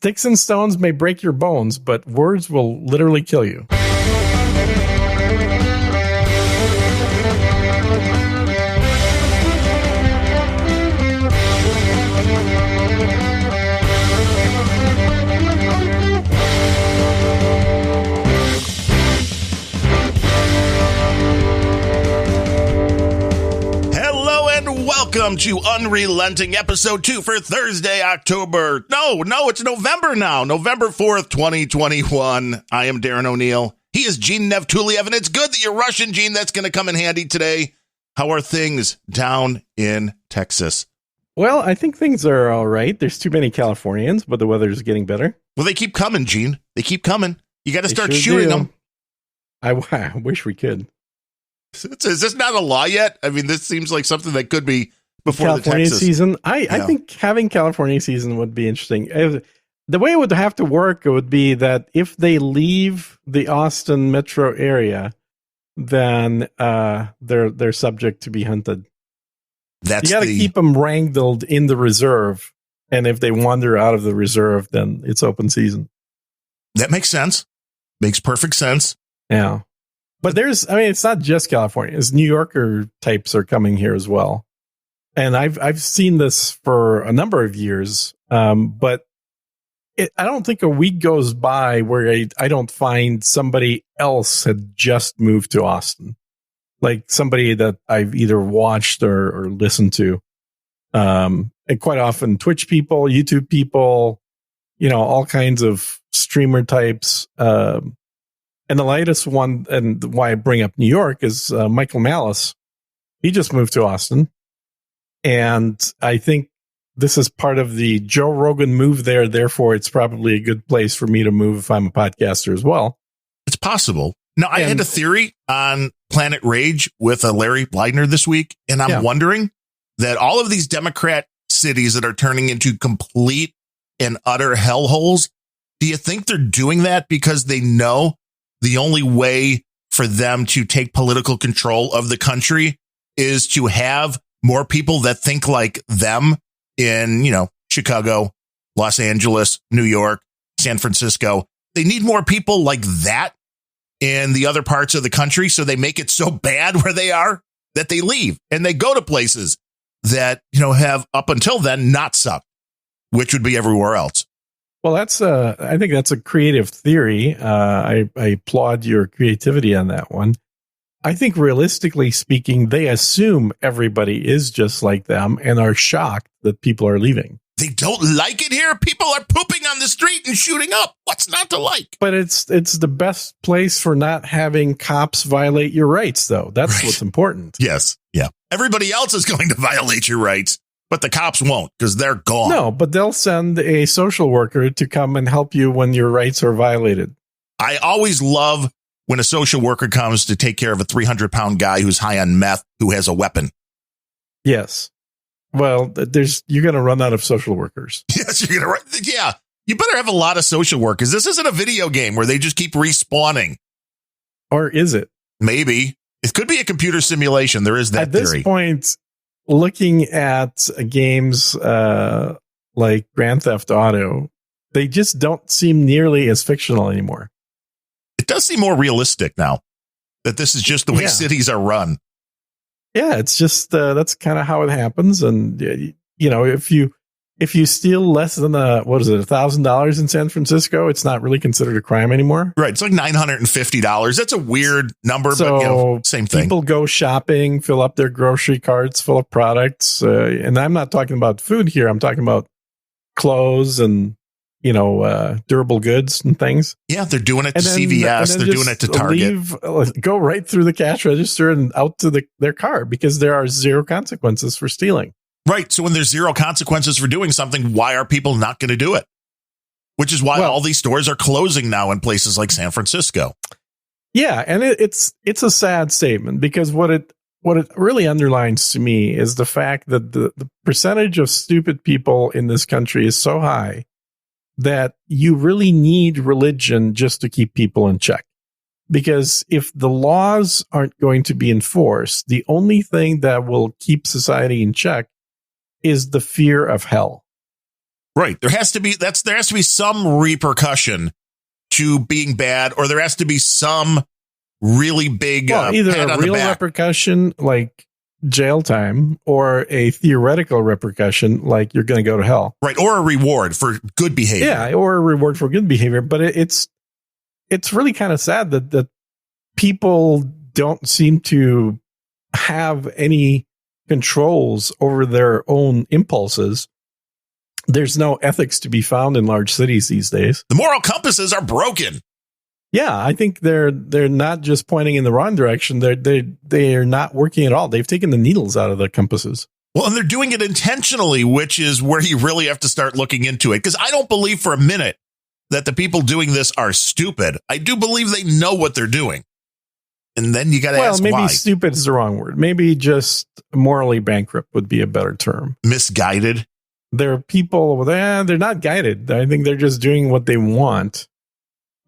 Sticks and stones may break your bones, but words will literally kill you. Welcome to Unrelenting Episode 2 for Thursday, October. No, it's November now. November 4th, 2021. I am Darren O'Neill. He is Gene Nevtuliev, and it's good that you're rushing, Gene. That's going to come in handy today. How are things down in Texas? Well, I think things are all right. There's too many Californians, but the weather is getting better. Well, they keep coming, Gene. They keep coming. You got to start shooting them. I wish we could. Is this not a law yet? I mean, this seems like something that could be before California the Texas season. I think having California season would be interesting. The way it would have to work, it would be that if they leave the Austin metro area, then they're subject to be hunted. You got to keep them wrangled in the reserve, and if they wander out of the reserve, then it's open season. That makes sense. Makes perfect sense. Yeah. But it's not just California. It's New Yorker types are coming here as well. And I've seen this for a number of years. But I don't think a week goes by where I don't find somebody else had just moved to Austin. Like somebody that I've either watched or listened to. And quite often Twitch people, YouTube people, all kinds of streamer types. And the latest one, and why I bring up New York, is Michael Malice. He just moved to Austin. And I think this is part of the Joe Rogan move there. Therefore, it's probably a good place for me to move if I'm a podcaster as well. It's possible. Now, I had a theory on Planet Rage with Larry Bleidner this week, and I'm wondering that all of these Democrat cities that are turning into complete and utter hellholes, do you think they're doing that because they know the only way for them to take political control of the country is to have more people that think like them in, Chicago, Los Angeles, New York, San Francisco? They need more people like that in the other parts of the country. So they make it so bad where they are that they leave and they go to places that, have up until then not sucked, which would be everywhere else. Well, I think that's a creative theory. I applaud your creativity on that one. I think realistically speaking, they assume everybody is just like them and are shocked that people are leaving. They don't like it here. People are pooping on the street and shooting up. What's not to like? But it's the best place for not having cops violate your rights, though. That's what's important. Yes. Yeah. Everybody else is going to violate your rights, but the cops won't because they're gone. No, but they'll send a social worker to come and help you when your rights are violated. I always love when a social worker comes to take care of a 300-pound guy who's high on meth, who has a weapon. Yes. Well, you're going to run out of social workers. Yes, you're going to. Yeah. You better have a lot of social workers. This isn't a video game where they just keep respawning. Or is it? Maybe. It could be a computer simulation. There is that theory. At this point, looking at games like Grand Theft Auto, they just don't seem nearly as fictional anymore. It does seem more realistic now that this is just the way cities are run. Yeah, it's just that's kind of how it happens. And, if you steal less than $1,000 in San Francisco, it's not really considered a crime anymore. Right. It's like $950. That's a weird number, but same thing. People go shopping, fill up their grocery carts full of products. And I'm not talking about food here. I'm talking about clothes and, durable goods and things. Yeah, they're doing it to CVS. They're doing it to Target. Go right through the cash register and out to their car because there are zero consequences for stealing. Right. So when there's zero consequences for doing something, why are people not going to do it? Which is why all these stores are closing now in places like San Francisco. Yeah. And it's a sad statement because what it really underlines to me is the fact that the percentage of stupid people in this country is so high that you really need religion just to keep people in check. Because if the laws aren't going to be enforced, the only thing that will keep society in check is the fear of hell. Right. There has to be some repercussion to being bad, or there has to be some really big either a real repercussion like jail time or a theoretical repercussion like you're going to go to hell. Right. Or a reward for good behavior. Yeah. Or a reward for good behavior. But it's really kind of sad that people don't seem to have any controls over their own impulses. There's no ethics to be found in large cities these days. The moral compasses are broken. Yeah, I think they're not just pointing in the wrong direction. They're not working at all. They've taken the needles out of the compasses. Well, and they're doing it intentionally, which is where you really have to start looking into it. Because I don't believe for a minute that the people doing this are stupid. I do believe they know what they're doing. And then you got to ask why. Well, maybe stupid is the wrong word. Maybe just morally bankrupt would be a better term. Misguided. There are people, they're not guided. I think they're just doing what they want.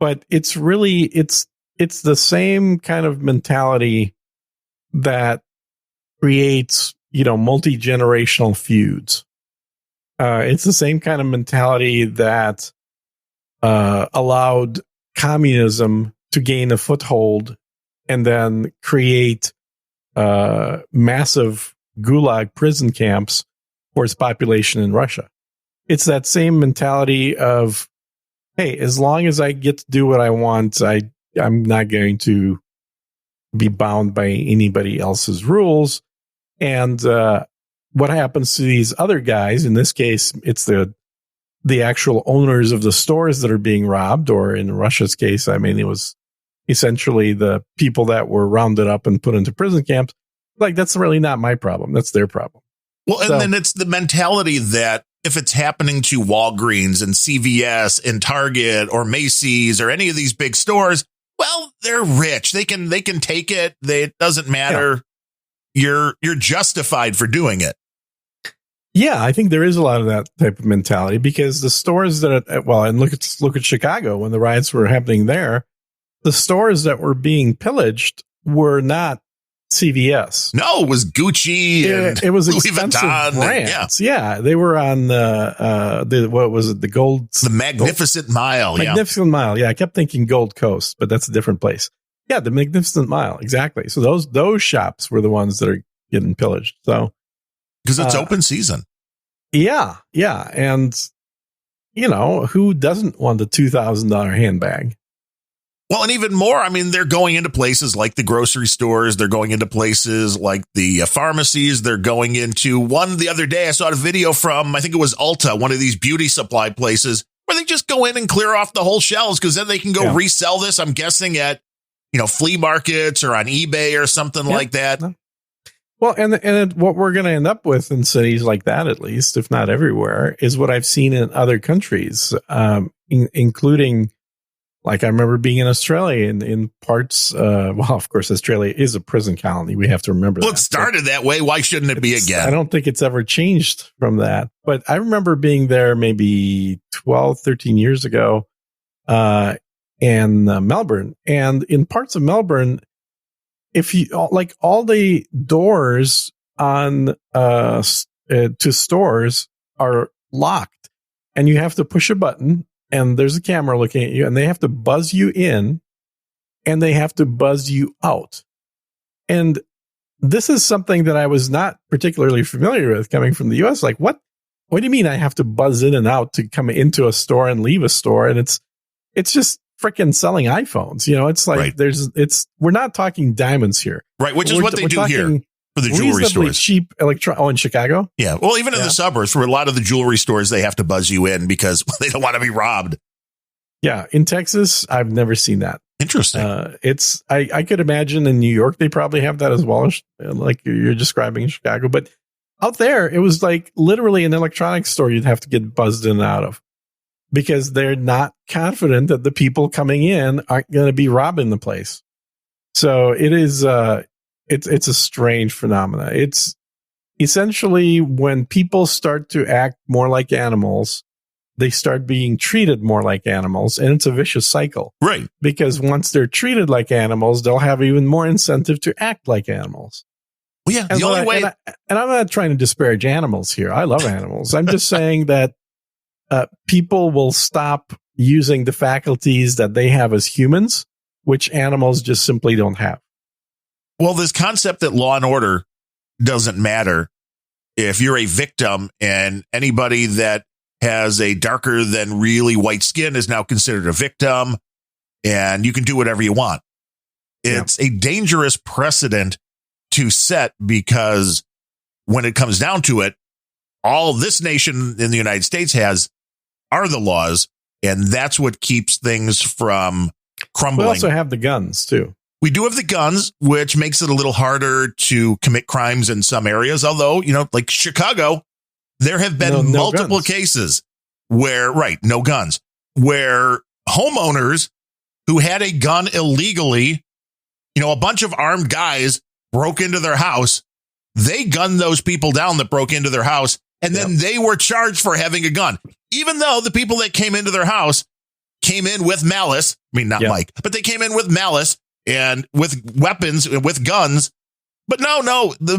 But it's really, it's the same kind of mentality that creates, multi-generational feuds. It's the same kind of mentality that allowed communism to gain a foothold and then create massive gulag prison camps for its population in Russia. It's that same mentality of, hey, as long as I get to do what I want, I'm not going to be bound by anybody else's rules. And what happens to these other guys? In this case, it's the actual owners of the stores that are being robbed, or in Russia's case, I mean, it was essentially the people that were rounded up and put into prison camps. Like, that's really not my problem. That's their problem. Well, and then it's the mentality that if it's happening to Walgreens and CVS and Target or Macy's or any of these big stores, well, they're rich. They can take it. It doesn't matter. Yeah. You're justified for doing it. Yeah, I think there is a lot of that type of mentality because the stores and look at Chicago when the riots were happening there, the stores that were being pillaged were not CVS. No, it was Gucci. It was expensive brands. Yeah, they were on what was it? The Magnificent Mile. Magnificent Mile. Yeah, I kept thinking Gold Coast, but that's a different place. Yeah, the Magnificent Mile. Exactly. So those shops were the ones that are getting pillaged. So because it's open season. Yeah, and who doesn't want a $2,000 handbag? Well, and even more, I mean, they're going into places like the grocery stores. They're going into places like the pharmacies. They're going into one the other day. I saw a video from, I think it was Ulta, one of these beauty supply places where they just go in and clear off the whole shelves because then they can go resell this. I'm guessing at, flea markets or on eBay or something like that. Well, and what we're going to end up with in cities like that, at least, if not everywhere, is what I've seen in other countries, including. Like I remember being in Australia in parts. Of course, Australia is a prison colony. We have to remember. Well, it started that way. Why shouldn't it be again? I don't think it's ever changed from that. But I remember being there maybe 12, 13 years ago in Melbourne. And in parts of Melbourne, if you like all the doors on to stores are locked and you have to push a button. And there's a camera looking at you, and they have to buzz you in, and they have to buzz you out. And this is something that I was not particularly familiar with coming from the U.S. Like, what do you mean I have to buzz in and out to come into a store and leave a store? And it's just freaking selling iPhones. It's like we're not talking diamonds here. Right, which is what they do here. For the jewelry stores. Cheap in Chicago? Yeah. Well, even in the suburbs, for a lot of the jewelry stores, they have to buzz you in because they don't want to be robbed. Yeah. In Texas, I've never seen that. Interesting. I could imagine in New York, they probably have that as well, like you're describing in Chicago. But out there, it was like literally an electronics store you'd have to get buzzed in and out of because they're not confident that the people coming in aren't going to be robbing the place. So it is... It's a strange phenomena. It's essentially when people start to act more like animals, they start being treated more like animals, and it's a vicious cycle. Right. Because once they're treated like animals, they'll have even more incentive to act like animals. Well, yeah, the only way... And I'm not trying to disparage animals here. I love animals. I'm just saying that people will stop using the faculties that they have as humans, which animals just simply don't have. Well, this concept that law and order doesn't matter if you're a victim and anybody that has a darker than really white skin is now considered a victim and you can do whatever you want. It's a dangerous precedent to set because when it comes down to it, all this nation in the United States has are the laws, and that's what keeps things from crumbling. We also have the guns, too. We do have the guns, which makes it a little harder to commit crimes in some areas. Although, like Chicago, there have been multiple cases where, no guns, where homeowners who had a gun illegally, a bunch of armed guys broke into their house. They gunned those people down that broke into their house, and then they were charged for having a gun, even though the people that came into their house came in with malice. I mean, not Mike, but they came in with malice and with weapons, with guns. But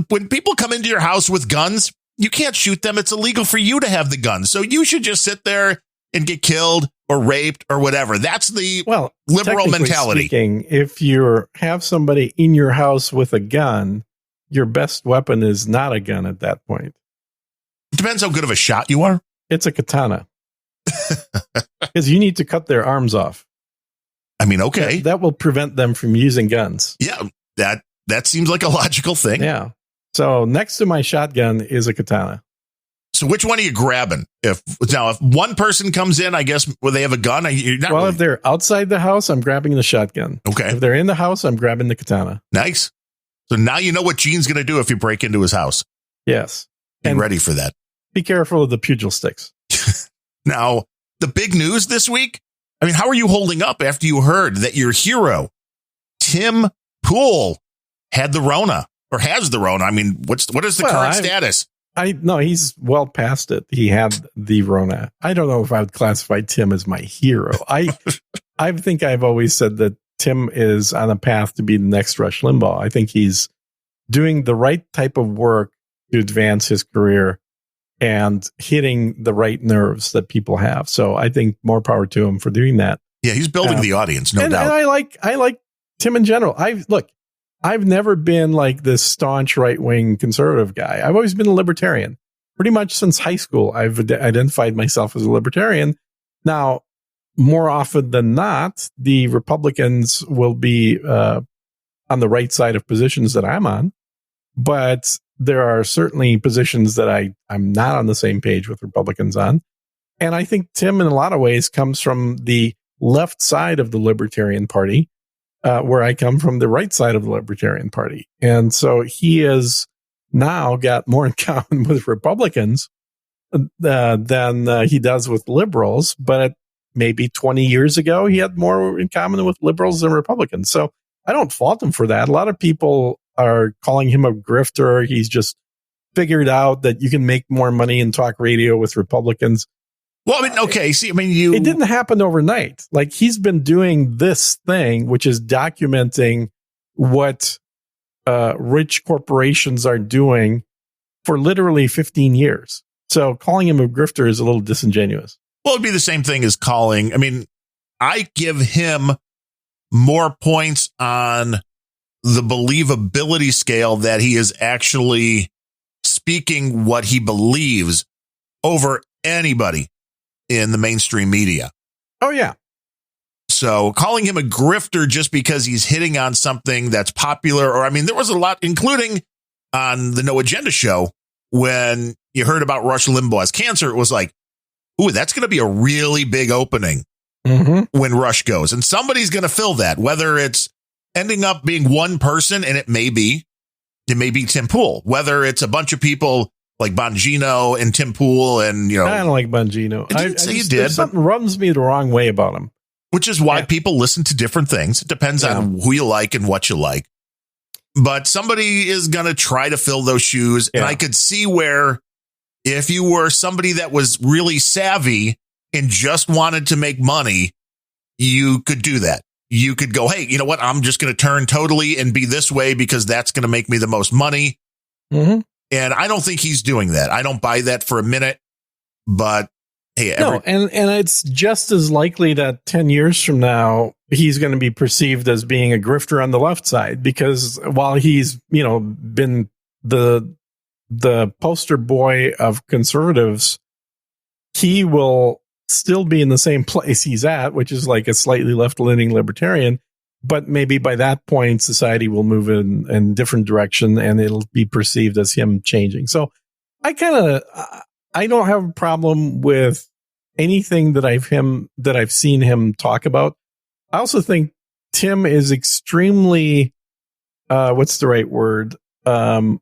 when people come into your house with guns, you can't shoot them. It's illegal for you to have the guns. So you should just sit there and get killed or raped or whatever. That's the liberal mentality. Speaking, if you have somebody in your house with a gun, your best weapon is not a gun at that point. It depends how good of a shot you are. It's a katana. Because you need to cut their arms off. I mean, okay. That will prevent them from using guns. Yeah, that seems like a logical thing. Yeah. So next to my shotgun is a katana. So which one are you grabbing? If one person comes in, I guess, where they have a gun, if they're outside the house, I'm grabbing the shotgun. Okay. If they're in the house, I'm grabbing the katana. Nice. So now you know what Gene's going to do if you break into his house. Yes. Be ready for that. Be careful of the pugil sticks. Now, the big news this week. I mean, how are you holding up after you heard that your hero, Tim Pool, had the Rona or has the Rona? I mean, what is the current status? He's well past it. He had the Rona. I don't know if I would classify Tim as my hero. I think I've always said that Tim is on a path to be the next Rush Limbaugh. I think he's doing the right type of work to advance his career and hitting the right nerves that people have. So I think more power to him for doing that. Yeah, he's building the audience, no doubt. And I like Tim in general. I've never been like this staunch right-wing conservative guy. I've always been a libertarian. Pretty much since high school, I've identified myself as a libertarian. Now, more often than not, the Republicans will be on the right side of positions that I'm on. But there are certainly positions that I'm not on the same page with Republicans on. And I think Tim, in a lot of ways, comes from the left side of the Libertarian Party, where I come from the right side of the Libertarian Party. And so he has now got more in common with Republicans than he does with liberals. But maybe 20 years ago, he had more in common with liberals than Republicans. So I don't fault him for that. A lot of people are calling him a grifter. He's just figured out that you can make more money in talk radio with Republicans. Well, I mean, okay. It didn't happen overnight. Like, he's been doing this thing, which is documenting what rich corporations are doing for literally 15 years. So calling him a grifter is a little disingenuous. Well, it'd be the same thing as calling. I mean, I give him more points on the believability scale that he is actually speaking what he believes over anybody in the mainstream media. Oh, yeah. So calling him a grifter just because he's hitting on something that's popular, or, I mean, there was a lot, including on the No Agenda show, when you heard about Rush Limbaugh's cancer, it was like, ooh, that's going to be a really big opening when Rush goes. And somebody's going to fill that, whether it's ending up being one person, and it may be Tim Pool, whether it's a bunch of people like Bongino and Tim Pool. And, I don't like Bongino. Something rubs me the wrong way about him. Which is why people listen to different things. It depends on who you like and what you like. But somebody is going to try to fill those shoes. Yeah. And I could see where if you were somebody that was really savvy and just wanted to make money, you could do that. You could go, hey, you know what? I'm just going to turn totally and be this way because that's going to make me the most money. And I don't think he's doing that. I don't buy that for a minute. But hey, and it's just as likely that 10 years from now, he's going to be perceived as being a grifter on the left side, because while he's, been the poster boy of conservatives, he will still be in the same place he's at, which is like a slightly left-leaning libertarian. But maybe by that point, society will move in a different direction, and it'll be perceived as him changing. So I don't have a problem with anything that I've seen him talk about. I also think Tim is extremely, what's the right word? Where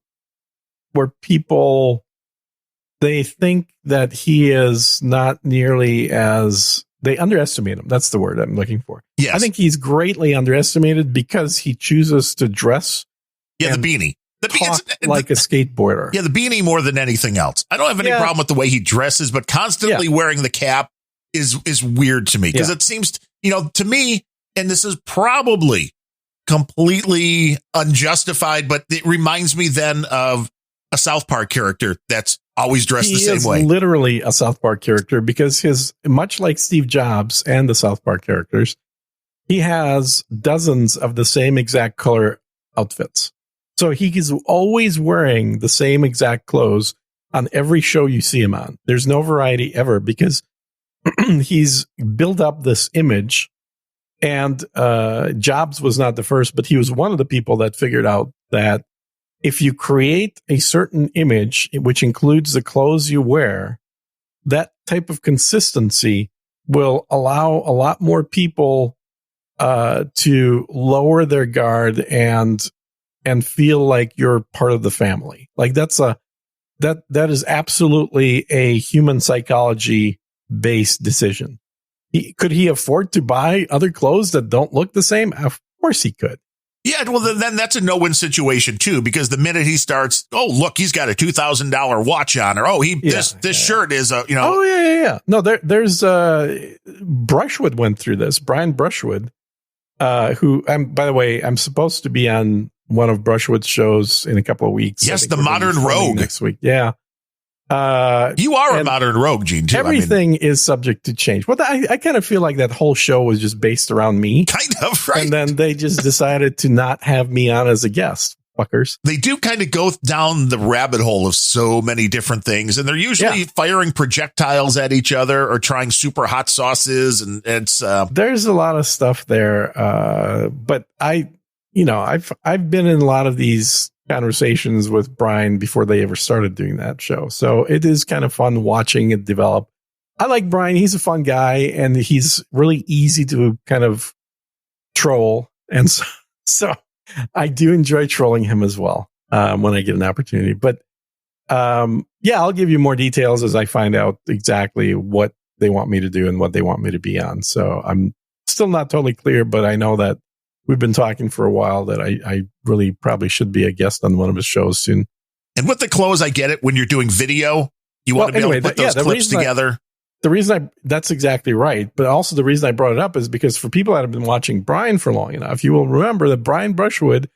people, they think that he is not nearly as, they underestimate him. That's the word I'm looking for. Yes. I think he's greatly underestimated because he chooses to dress. Yeah, the beanie. Like a skateboarder. Yeah, the beanie more than anything else. I don't have any problem with the way he dresses, but constantly wearing the cap is weird to me, because it seems, to me, and this is probably completely unjustified, but it reminds me then of a South Park character that's always dressed the same way. Literally a South Park character, because much like Steve Jobs and the South Park characters, he has dozens of the same exact color outfits. So he is always wearing the same exact clothes on every show you see him on. There's no variety ever, because he's built up this image. And Jobs was not the first, but he was one of the people that figured out that if you create a certain image, which includes the clothes you wear, that type of consistency will allow a lot more people to lower their guard and feel like you're part of the family. Like that is absolutely a human psychology based decision. Could he afford to buy other clothes that don't look the same? Of course he could. Yeah, well, then that's a no-win situation too, because the minute he starts, oh, look, he's got a $2,000 watch on, or this shirt is a, Oh yeah. No, there's Brushwood went through this. Brian Brushwood, who by the way, I'm supposed to be on one of Brushwood's shows in a couple of weeks. Yes, the Modern Rogue next week. Yeah. You are a modern rogue, Gene, too. Everything is subject to change. Well, I kind of feel like that whole show was just based around me. Kind of, right? And then they just decided to not have me on as a guest. Fuckers. They do kind of go down the rabbit hole of so many different things, and they're usually firing projectiles at each other or trying super hot sauces, and it's there's a lot of stuff there. But I've been in a lot of these conversations with Brian before they ever started doing that show. So it is kind of fun watching it develop. I like Brian. He's a fun guy, and he's really easy to kind of troll. And so I do enjoy trolling him as well when I get an opportunity. But I'll give you more details as I find out exactly what they want me to do and what they want me to be on. So I'm still not totally clear, but I know that we've been talking for a while that I really probably should be a guest on one of his shows soon. And with the clothes, I get it. When you're doing video, you want to be able to put those clips together. That's exactly right. But also the reason I brought it up is because for people that have been watching Brian for long enough, you will remember that Brian Brushwood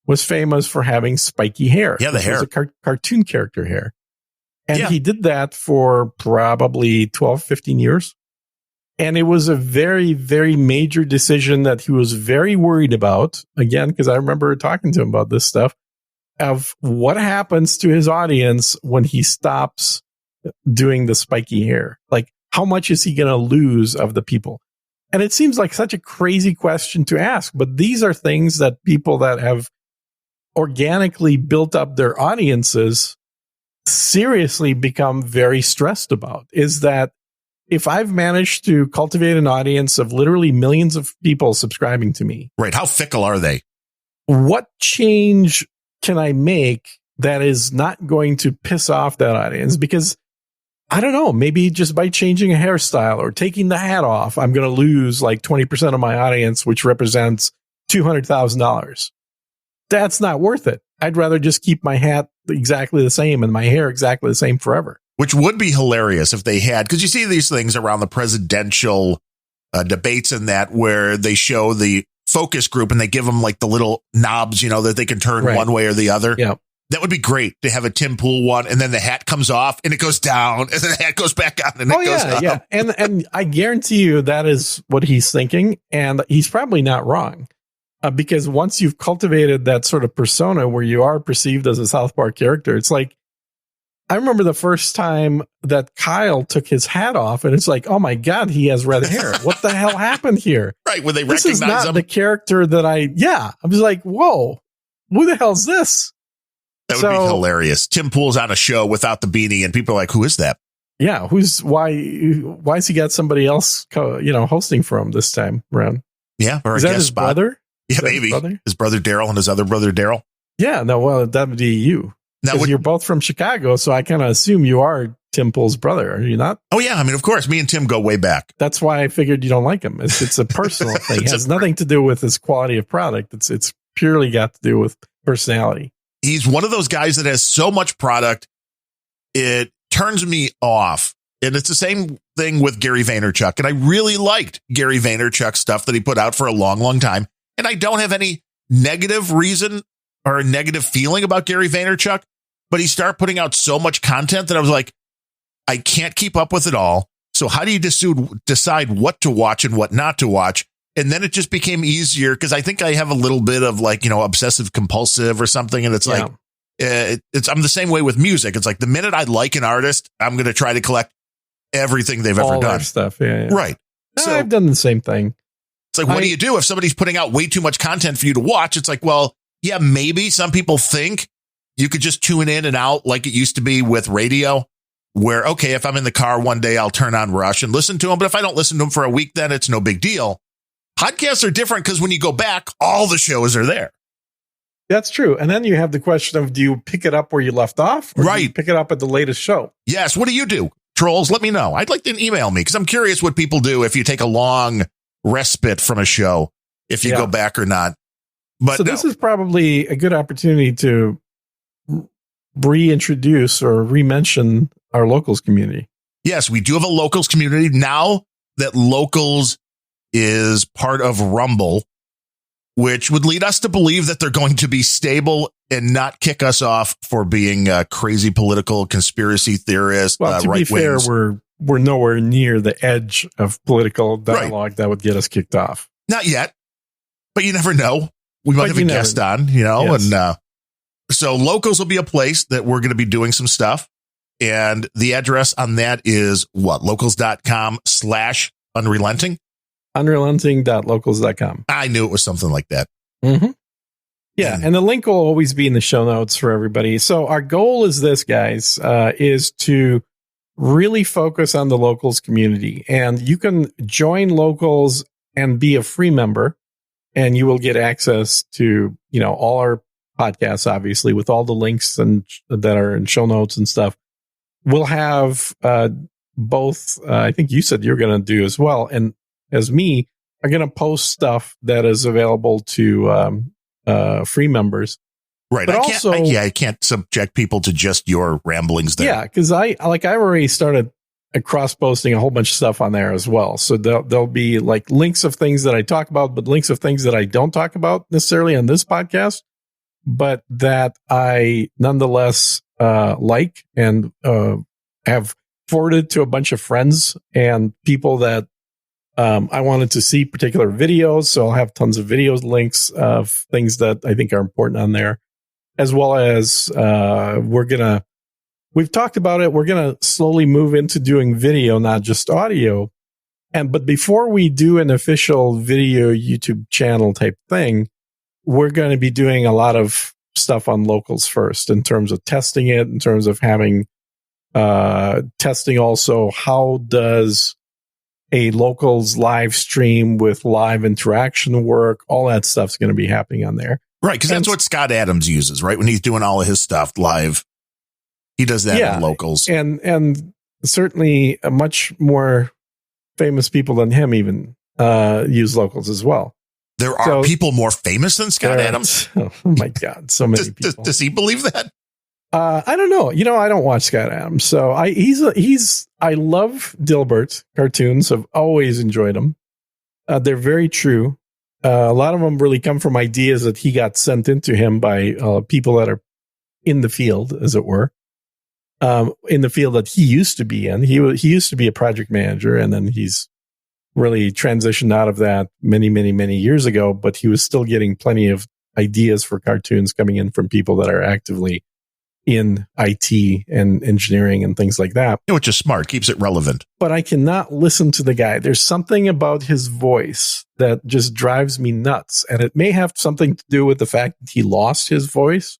was famous for having spiky hair. Yeah, the hair. It was a cartoon character hair. And he did that for probably 12, 15 years. And it was a very, very major decision that he was very worried about, again, because I remember talking to him about this stuff, of what happens to his audience when he stops doing the spiky hair. Like, how much is he going to lose of the people? And it seems like such a crazy question to ask, but these are things that people that have organically built up their audiences seriously become very stressed about, is that if I've managed to cultivate an audience of literally millions of people subscribing to me. Right. How fickle are they? What change can I make that is not going to piss off that audience? Because I don't know, maybe just by changing a hairstyle or taking the hat off, I'm going to lose like 20% of my audience, which represents $200,000. That's not worth it. I'd rather just keep my hat exactly the same and my hair exactly the same forever. Which would be hilarious if they had, because you see these things around the presidential debates and that, where they show the focus group and they give them like the little knobs, that they can turn one way or the other. Yeah. That would be great to have a Tim Pool one, and then the hat comes off and it goes down, and then the hat goes back on and it goes up. Yeah. And I guarantee you that is what he's thinking, and he's probably not wrong. Because once you've cultivated that sort of persona where you are perceived as a South Park character, it's like, I remember the first time that Kyle took his hat off, and it's like, oh my God, he has red hair. What the hell happened here? Right, when they this recognize is not him. the character that I was like, whoa, who the hell's this? That would be hilarious. Tim Pool's on a show without the beanie, and people are like, who is that? Yeah, why's he got somebody else, hosting for him this time around? Yeah, or is that his brother? Yeah, maybe his brother Daryl and his other brother Daryl. Yeah, no, well, that would be you. Because you're both from Chicago, so I kind of assume you are Tim Pool's brother, are you not? Oh, yeah. I mean, of course, me and Tim go way back. That's why I figured you don't like him. It's a personal thing. It has nothing to do with his quality of product. It's purely got to do with personality. He's one of those guys that has so much product, it turns me off. And it's the same thing with Gary Vaynerchuk. And I really liked Gary Vaynerchuk's stuff that he put out for a long, long time. And I don't have any negative reason or a negative feeling about Gary Vaynerchuk. But he started putting out so much content that I was like, I can't keep up with it all. So how do you decide what to watch and what not to watch? And then it just became easier because I think I have a little bit of obsessive compulsive or something. And it's like, I'm the same way with music. It's like the minute I like an artist, I'm going to try to collect everything they've ever done. Stuff. Yeah. Right. So I've done the same thing. It's like, what do you do if somebody's putting out way too much content for you to watch? It's like, well, yeah, maybe some people think you could just tune in and out like it used to be with radio where, okay, if I'm in the car one day, I'll turn on Rush and listen to them. But if I don't listen to them for a week, then it's no big deal. Podcasts are different because when you go back, all the shows are there. That's true. And then you have the question of, do you pick it up where you left off? Or do you pick it up at the latest show? Yes. What do you do? Trolls, let me know. I'd like to email me because I'm curious what people do if you take a long respite from a show, if you go back or not. But so this is probably a good opportunity to reintroduce or re-mention our locals community. Yes, we do have a locals community now that locals is part of Rumble, which would lead us to believe that they're going to be stable and not kick us off for being crazy political conspiracy theorists. Well, to be fair, we're nowhere near the edge of political dialogue that would get us kicked off. Not yet, but you never know. We might have a guest on, yes. And so locals will be a place that we're going to be doing some stuff. And the address on that is what? Locals.com/unrelenting. Unrelenting.locals.com. I knew it was something like that. Mm-hmm. Yeah. And the link will always be in the show notes for everybody. So our goal is this, guys, is to really focus on the locals community. And you can join locals and be a free member, and you will get access to, all our podcasts, obviously, with all the links and that are in show notes and stuff. We'll have both. I think you said you're going to do as well, and as me, are going to post stuff that is available to free members. Right. But I can't subject people to just your ramblings there. Yeah, because I've already started cross-posting a whole bunch of stuff on there as well. So there'll be like links of things that I talk about, but links of things that I don't talk about necessarily on this podcast, but that I nonetheless like and have forwarded to a bunch of friends and people that I wanted to see particular videos. So I'll have tons of videos, links of things that I think are important on there, as well as we've talked about it. We're going to slowly move into doing video, not just audio. But before we do an official video YouTube channel type thing, we're going to be doing a lot of stuff on locals first in terms of testing it, in terms of having testing also. How does a locals live stream with live interaction work? All that stuff's going to be happening on there. Right. Because that's what Scott Adams uses, right? When he's doing all of his stuff live, he does that in locals. And certainly much more famous people than him even use locals as well. There are people more famous than Scott Adams. Oh my God. So many people. Does he believe that? I don't know. I don't watch Scott Adams. So I love Dilbert cartoons. I've always enjoyed them. They're very true. A lot of them really come from ideas that he got sent into him by people that are in the field, as it were, in the field that he used to be in. He used to be a project manager, and then he's really transitioned out of that many, many, many years ago, but he was still getting plenty of ideas for cartoons coming in from people that are actively in IT and engineering and things like that. Which is smart, keeps it relevant. But I cannot listen to the guy. There's something about his voice that just drives me nuts. And it may have something to do with the fact that he lost his voice,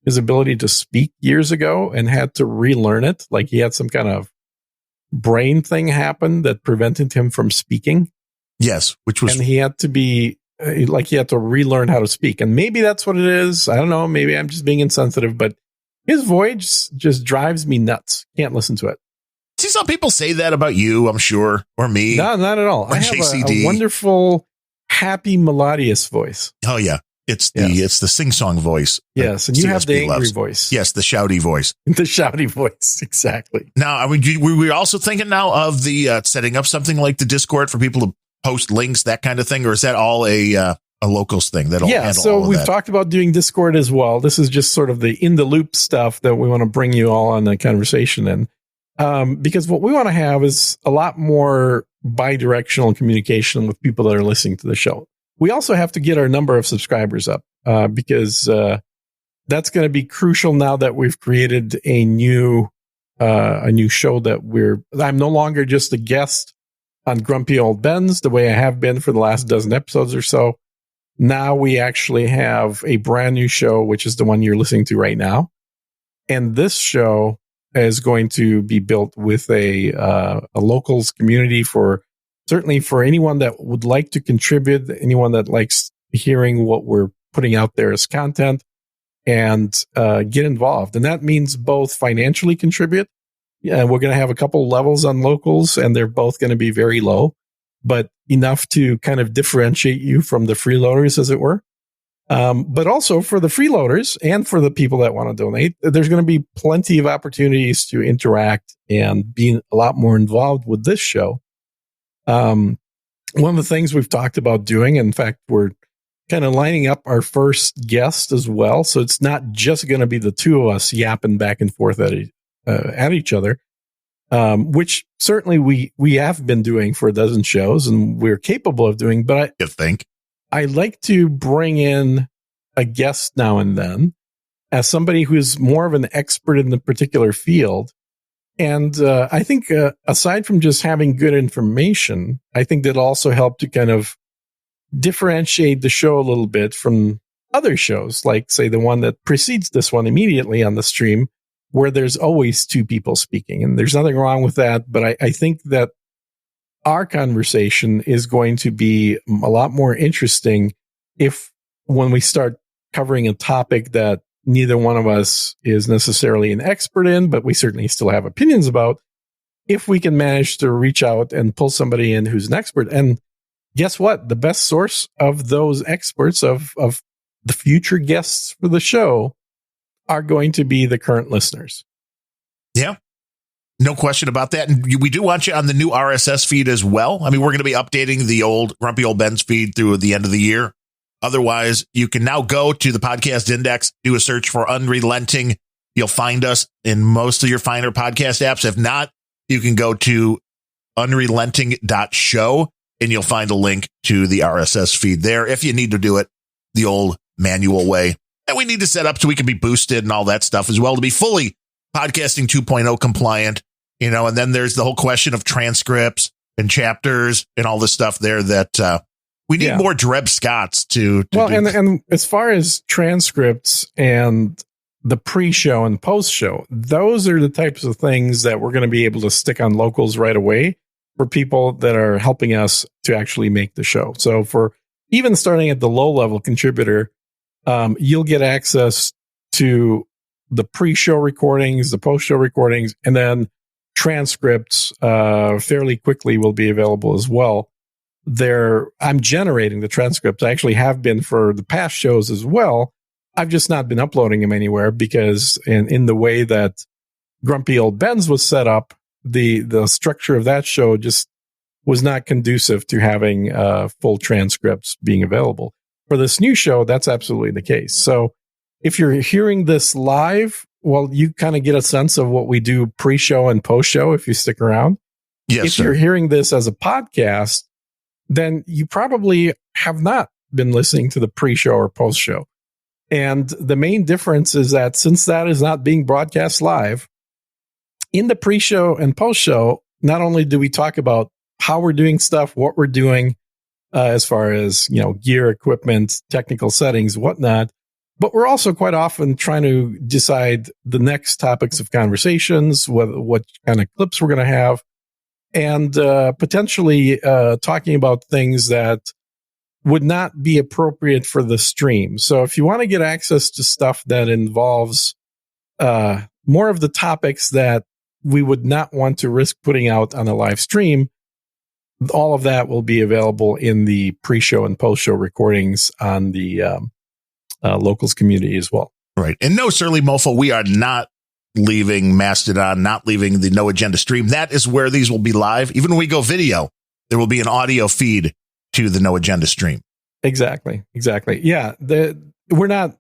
his ability to speak years ago, and had to relearn it. Like he had some kind of brain thing happen that prevented him from speaking. Yes, which was... And he had to be... he had to relearn how to speak. And maybe that's what it is. I don't know. Maybe I'm just being insensitive, but his voice just drives me nuts. Can't listen to it. See, some people say that about you, I'm sure, or me. No, not at all. I have a wonderful, happy, melodious voice. Oh, yeah. It's the sing-song voice. Yes, and you have the angry voice. Yes, the shouty voice. The shouty voice, exactly. Now, I mean, we're also thinking now of the setting up something like the Discord for people to post links, that kind of thing, or is that all a locals thing? So we've talked about doing Discord as well. This is just sort of the in the loop stuff that we want to bring you all on the conversation in, because what we want to have is a lot more bi-directional communication with people that are listening to the show. We also have to get our number of subscribers up, because that's going to be crucial now that we've created a new show that I'm no longer just a guest on Grumpy Old Ben's the way I have been for the last dozen episodes or so. Now we actually have a brand new show, which is the one you're listening to right now. And this show is going to be built with a locals community certainly for anyone that would like to contribute, anyone that likes hearing what we're putting out there as content, and get involved. And that means both financially contribute. Yeah, we're going to have a couple levels on locals, and they're both going to be very low, but enough to kind of differentiate you from the freeloaders, as it were. But also for the freeloaders and for the people that want to donate, there's going to be plenty of opportunities to interact and be a lot more involved with this show. One of the things we've talked about doing, in fact, we're kind of lining up our first guest as well. So it's not just going to be the two of us yapping back and forth at each other, which certainly we have been doing for a dozen shows and we're capable of doing. But I like to bring in a guest now and then as somebody who's more of an expert in the particular field. And I think aside from just having good information, I think that also helped to kind of differentiate the show a little bit from other shows, like, say, the one that precedes this one immediately on the stream, where there's always two people speaking. And there's nothing wrong with that. But I think that our conversation is going to be a lot more interesting when we start covering a topic that neither one of us is necessarily an expert in, but we certainly still have opinions about, if we can manage to reach out and pull somebody in who's an expert. And guess what? The best source of those experts, of the future guests for the show, are going to be the current listeners. Yeah, no question about that. And we do want you on the new RSS feed as well. I mean, we're going to be updating the old Grumpy Old Ben's feed through the end of the year. Otherwise, you can now go to the podcast index, do a search for Unrelenting. You'll find us in most of your finer podcast apps. If not, you can go to unrelenting.show and you'll find a link to the RSS feed there if you need to do it the old manual way. And we need to set up so we can be boosted and all that stuff as well to be fully podcasting 2.0 compliant, and then there's the whole question of transcripts and chapters and all this stuff there that we need more Drebs Scotts to well, do. And as far as transcripts and the pre-show and post-show, those are the types of things that we're going to be able to stick on locals right away for people that are helping us to actually make the show. So for even starting at the low-level contributor, you'll get access to the pre-show recordings, the post-show recordings, and then transcripts fairly quickly will be available as well. I'm generating the transcripts. I actually have been for the past shows as well. I've just not been uploading them anywhere because in the way that Grumpy Old Ben's was set up, the structure of that show just was not conducive to having full transcripts being available. For this new show, that's absolutely the case. So if you're hearing this live, well, you kind of get a sense of what we do pre-show and post-show if you stick around. Yes, if sir. You're hearing this as a podcast, then you probably have not been listening to the pre-show or post-show. And the main difference is that since that is not being broadcast live, in the pre-show and post-show, not only do we talk about how we're doing stuff, what we're doing as far as, gear, equipment, technical settings, whatnot, but we're also quite often trying to decide the next topics of conversations, what kind of clips we're going to have, and potentially talking about things that would not be appropriate for the stream. So if you want to get access to stuff that involves more of the topics that we would not want to risk putting out on a live stream, all of that will be available in the pre-show and post-show recordings on the Locals community as well. Right. And no, Surly Mofo, we are not leaving Mastodon, not leaving the No Agenda stream. That is where these will be live. Even when we go video, there will be an audio feed to the No Agenda stream. Exactly. Yeah. We're not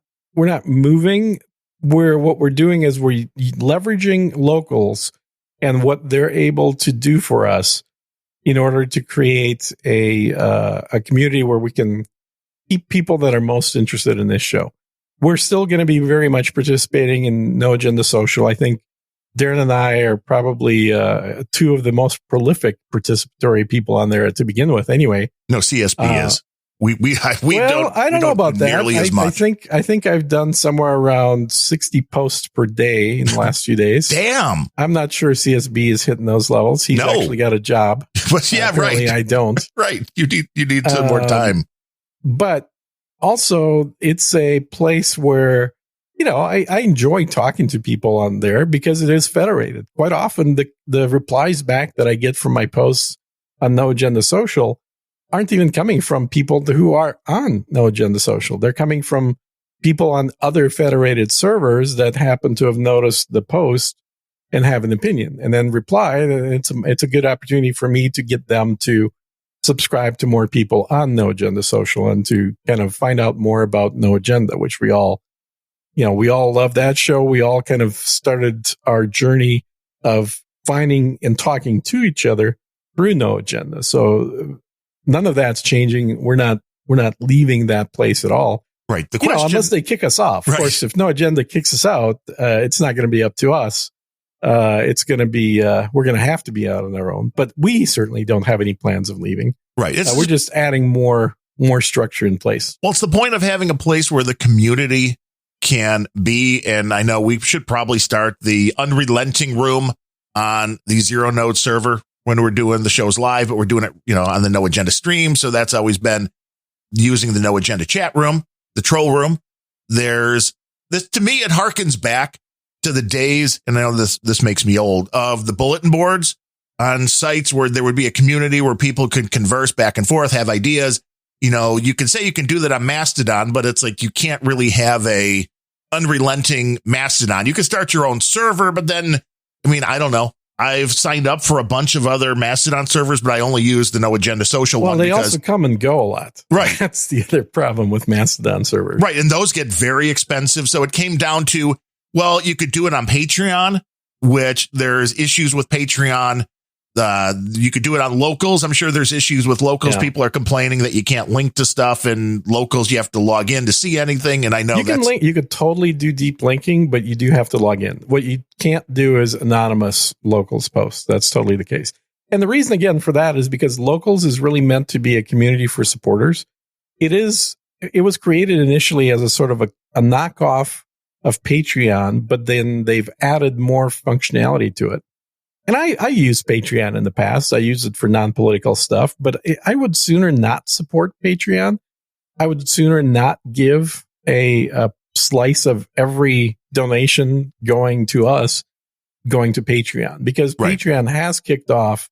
moving. What we're doing is we're leveraging Locals and what they're able to do for us in order to create a community where we can keep people that are most interested in this show. We're still going to be very much participating in No Agenda Social. I think Darren and I are probably two of the most prolific participatory people on there to begin with. Anyway, no, CSB is. We I don't know about that. Nearly as much. I think I've done somewhere around 60 posts per day in the last few days. Damn. I'm not sure CSB is hitting those levels. He's actually got a job. But yeah, right. I don't. Right. You need some more time. But also, it's a place where, I enjoy talking to people on there because it is federated. Quite often, the replies back that I get from my posts on No Agenda Social aren't even coming from people who are on No Agenda Social. They're coming from people on other federated servers that happen to have noticed the post and have an opinion and then reply. And it's a good opportunity for me to get them to subscribe to more people on No Agenda Social and to kind of find out more about No Agenda, which we all love that show. We all kind of started our journey of finding and talking to each other through No Agenda. So none of that's changing. We're not leaving that place at all. Right. The question, unless they kick us off. Of course, if No Agenda kicks us out, it's not going to be up to us. It's going to be, we're going to have to be out on our own, but we certainly don't have any plans of leaving. Right. We're just adding more structure in place. Well, it's the point of having a place where the community can be. And I know we should probably start the unrelenting room on the Zero Node server when we're doing the shows live, but we're doing it, on the No Agenda stream. So that's always been using the No Agenda chat room, the troll room. There's this, to me, it harkens back to the days, and I know this makes me old, of the bulletin boards on sites where there would be a community where people could converse back and forth, have ideas. You can say you can do that on Mastodon, but it's like you can't really have a unrelenting Mastodon. You can start your own server, but then, I don't know. I've signed up for a bunch of other Mastodon servers, but I only use the No Agenda Social one. Well, they also come and go a lot. Right. That's the other problem with Mastodon servers. Right. And those get very expensive. So it came down to, well, you could do it on Patreon, which there's issues with Patreon. You could do it on Locals. I'm sure there's issues with Locals. Yeah. People are complaining that you can't link to stuff, and Locals, you have to log in to see anything. And I know you could totally do deep linking, but you do have to log in. What you can't do is anonymous Locals posts. That's totally the case. And the reason, again, for that is because Locals is really meant to be a community for supporters. It was created initially as a sort of a knockoff of Patreon, but then they've added more functionality to it. And I used Patreon in the past. I used it for non-political stuff, but I would sooner not support Patreon. I would sooner not give a slice of every donation going to us, going to Patreon, because Patreon has kicked off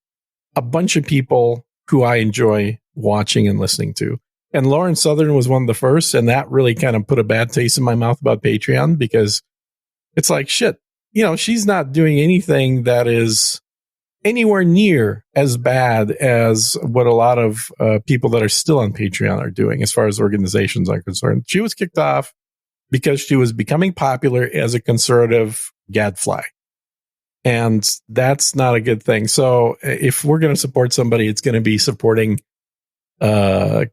a bunch of people who I enjoy watching and listening to. And Lauren Southern was one of the first, and that really kind of put a bad taste in my mouth about Patreon, because it's like, shit, she's not doing anything that is anywhere near as bad as what a lot of people that are still on Patreon are doing as far as organizations are concerned. She was kicked off because she was becoming popular as a conservative gadfly. And that's not a good thing. So if we're going to support somebody, it's going to be supporting, or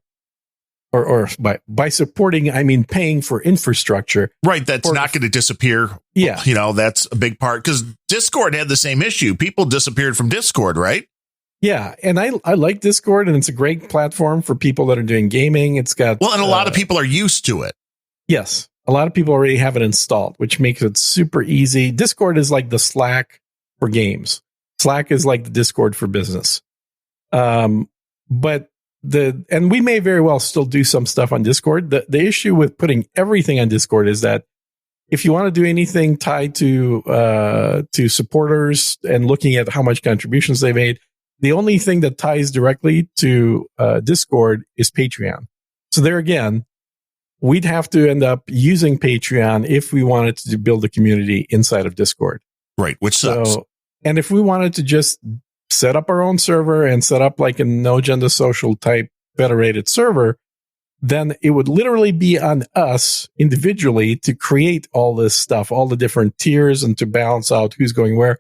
by supporting, I mean paying for infrastructure. Right, that's not going to disappear. Yeah. That's a big part, because Discord had the same issue. People disappeared from Discord, right? Yeah, and I like Discord, and it's a great platform for people that are doing gaming. It's got... Well, and a lot of people are used to it. Yes. A lot of people already have it installed, which makes it super easy. Discord is like the Slack for games. Slack is like the Discord for business. And we may very well still do some stuff on Discord. The issue with putting everything on Discord is that if you want to do anything tied to supporters and looking at how much contributions they made, the only thing that ties directly to Discord is Patreon. So there again, we'd have to end up using Patreon if we wanted to build a community inside of Discord. Right, which sucks. And if we wanted to just set up our own server and set up like a no agenda social type federated server, then it would literally be on us individually to create all this stuff, all the different tiers, and to balance out who's going where.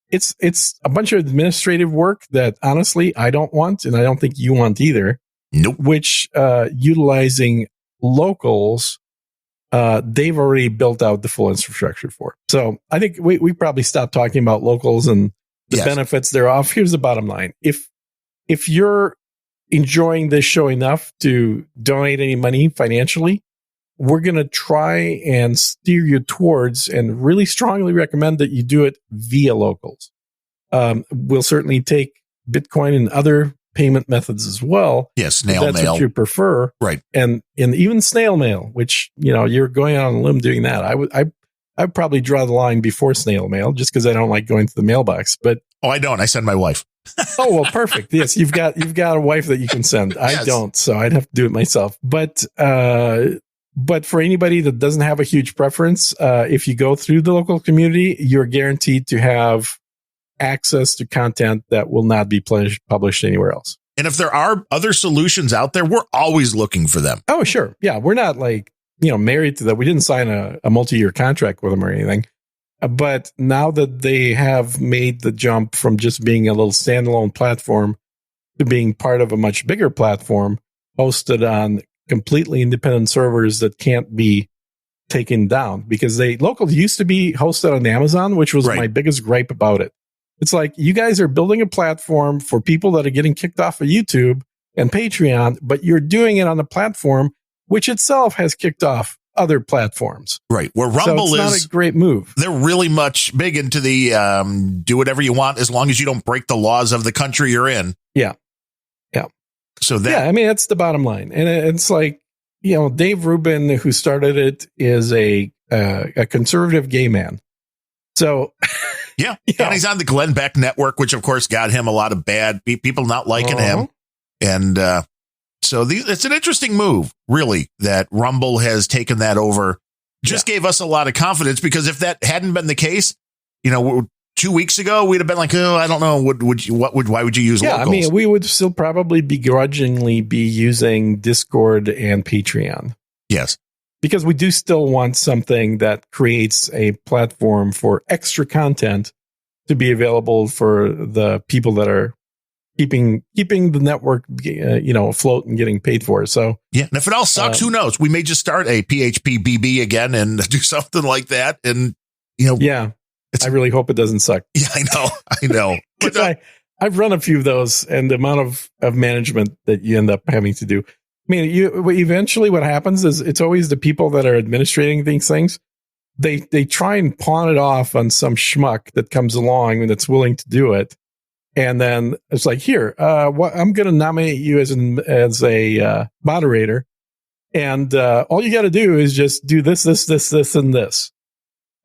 It's a bunch of administrative work that honestly I don't want, and I don't think you want either. Nope. Which utilizing locals, they've already built out the full infrastructure for. So I think we probably stop talking about locals and the benefits thereof. Here's the bottom line. If you're enjoying this show enough to donate any money financially, we're going to try and steer you towards and really strongly recommend that you do it via locals. We'll certainly take Bitcoin and other payment methods as well. Yes, snail mail. That's what you prefer. Right. And even snail mail, which, you're going out on a limb doing that. I'd probably draw the line before snail mail just because I don't like going to the mailbox. But I don't. I send my wife. Oh, well, perfect. Yes, you've got a wife that you can send. I don't, so I'd have to do it myself. But for anybody that doesn't have a huge preference, if you go through the local community, you're guaranteed to have access to content that will not be published anywhere else. And if there are other solutions out there, we're always looking for them. Oh, sure. Yeah, we're not married to that. We didn't sign a multi-year contract with them or anything. But now that they have made the jump from just being a little standalone platform to being part of a much bigger platform hosted on completely independent servers that can't be taken down, because locals used to be hosted on Amazon, which was my biggest gripe about it. It's like, you guys are building a platform for people that are getting kicked off of YouTube and Patreon, but you're doing it on a platform which itself has kicked off other platforms. Right. Where Rumble so it's not a great move. They're really much big into the do whatever you want as long as you don't break the laws of the country you're in. Yeah. Yeah. So that's the bottom line. And it's like, Dave Rubin, who started it, is a conservative gay man. So yeah. And he's on the Glenn Beck network, which of course got him a lot of bad people not liking him. And so it's an interesting move, really, that Rumble has taken that over. Just gave us a lot of confidence, because if that hadn't been the case, 2 weeks ago, we'd have been like, oh, I don't know. Why would you use locals? I mean, we would still probably begrudgingly be using Discord and Patreon. Yes. Because we do still want something that creates a platform for extra content to be available for the people that are keeping the network, afloat and getting paid for. So yeah, and if it all sucks, who knows? We may just start a PHP BB again and do something like that. And I really hope it doesn't suck. Yeah, I know. But I've run a few of those, and the amount of management that you end up having to do. I mean, eventually what happens is it's always the people that are administrating these things. They try and pawn it off on some schmuck that comes along and that's willing to do it. And then it's like, here, I'm going to nominate you as a moderator. And all you got to do is just do this, and this.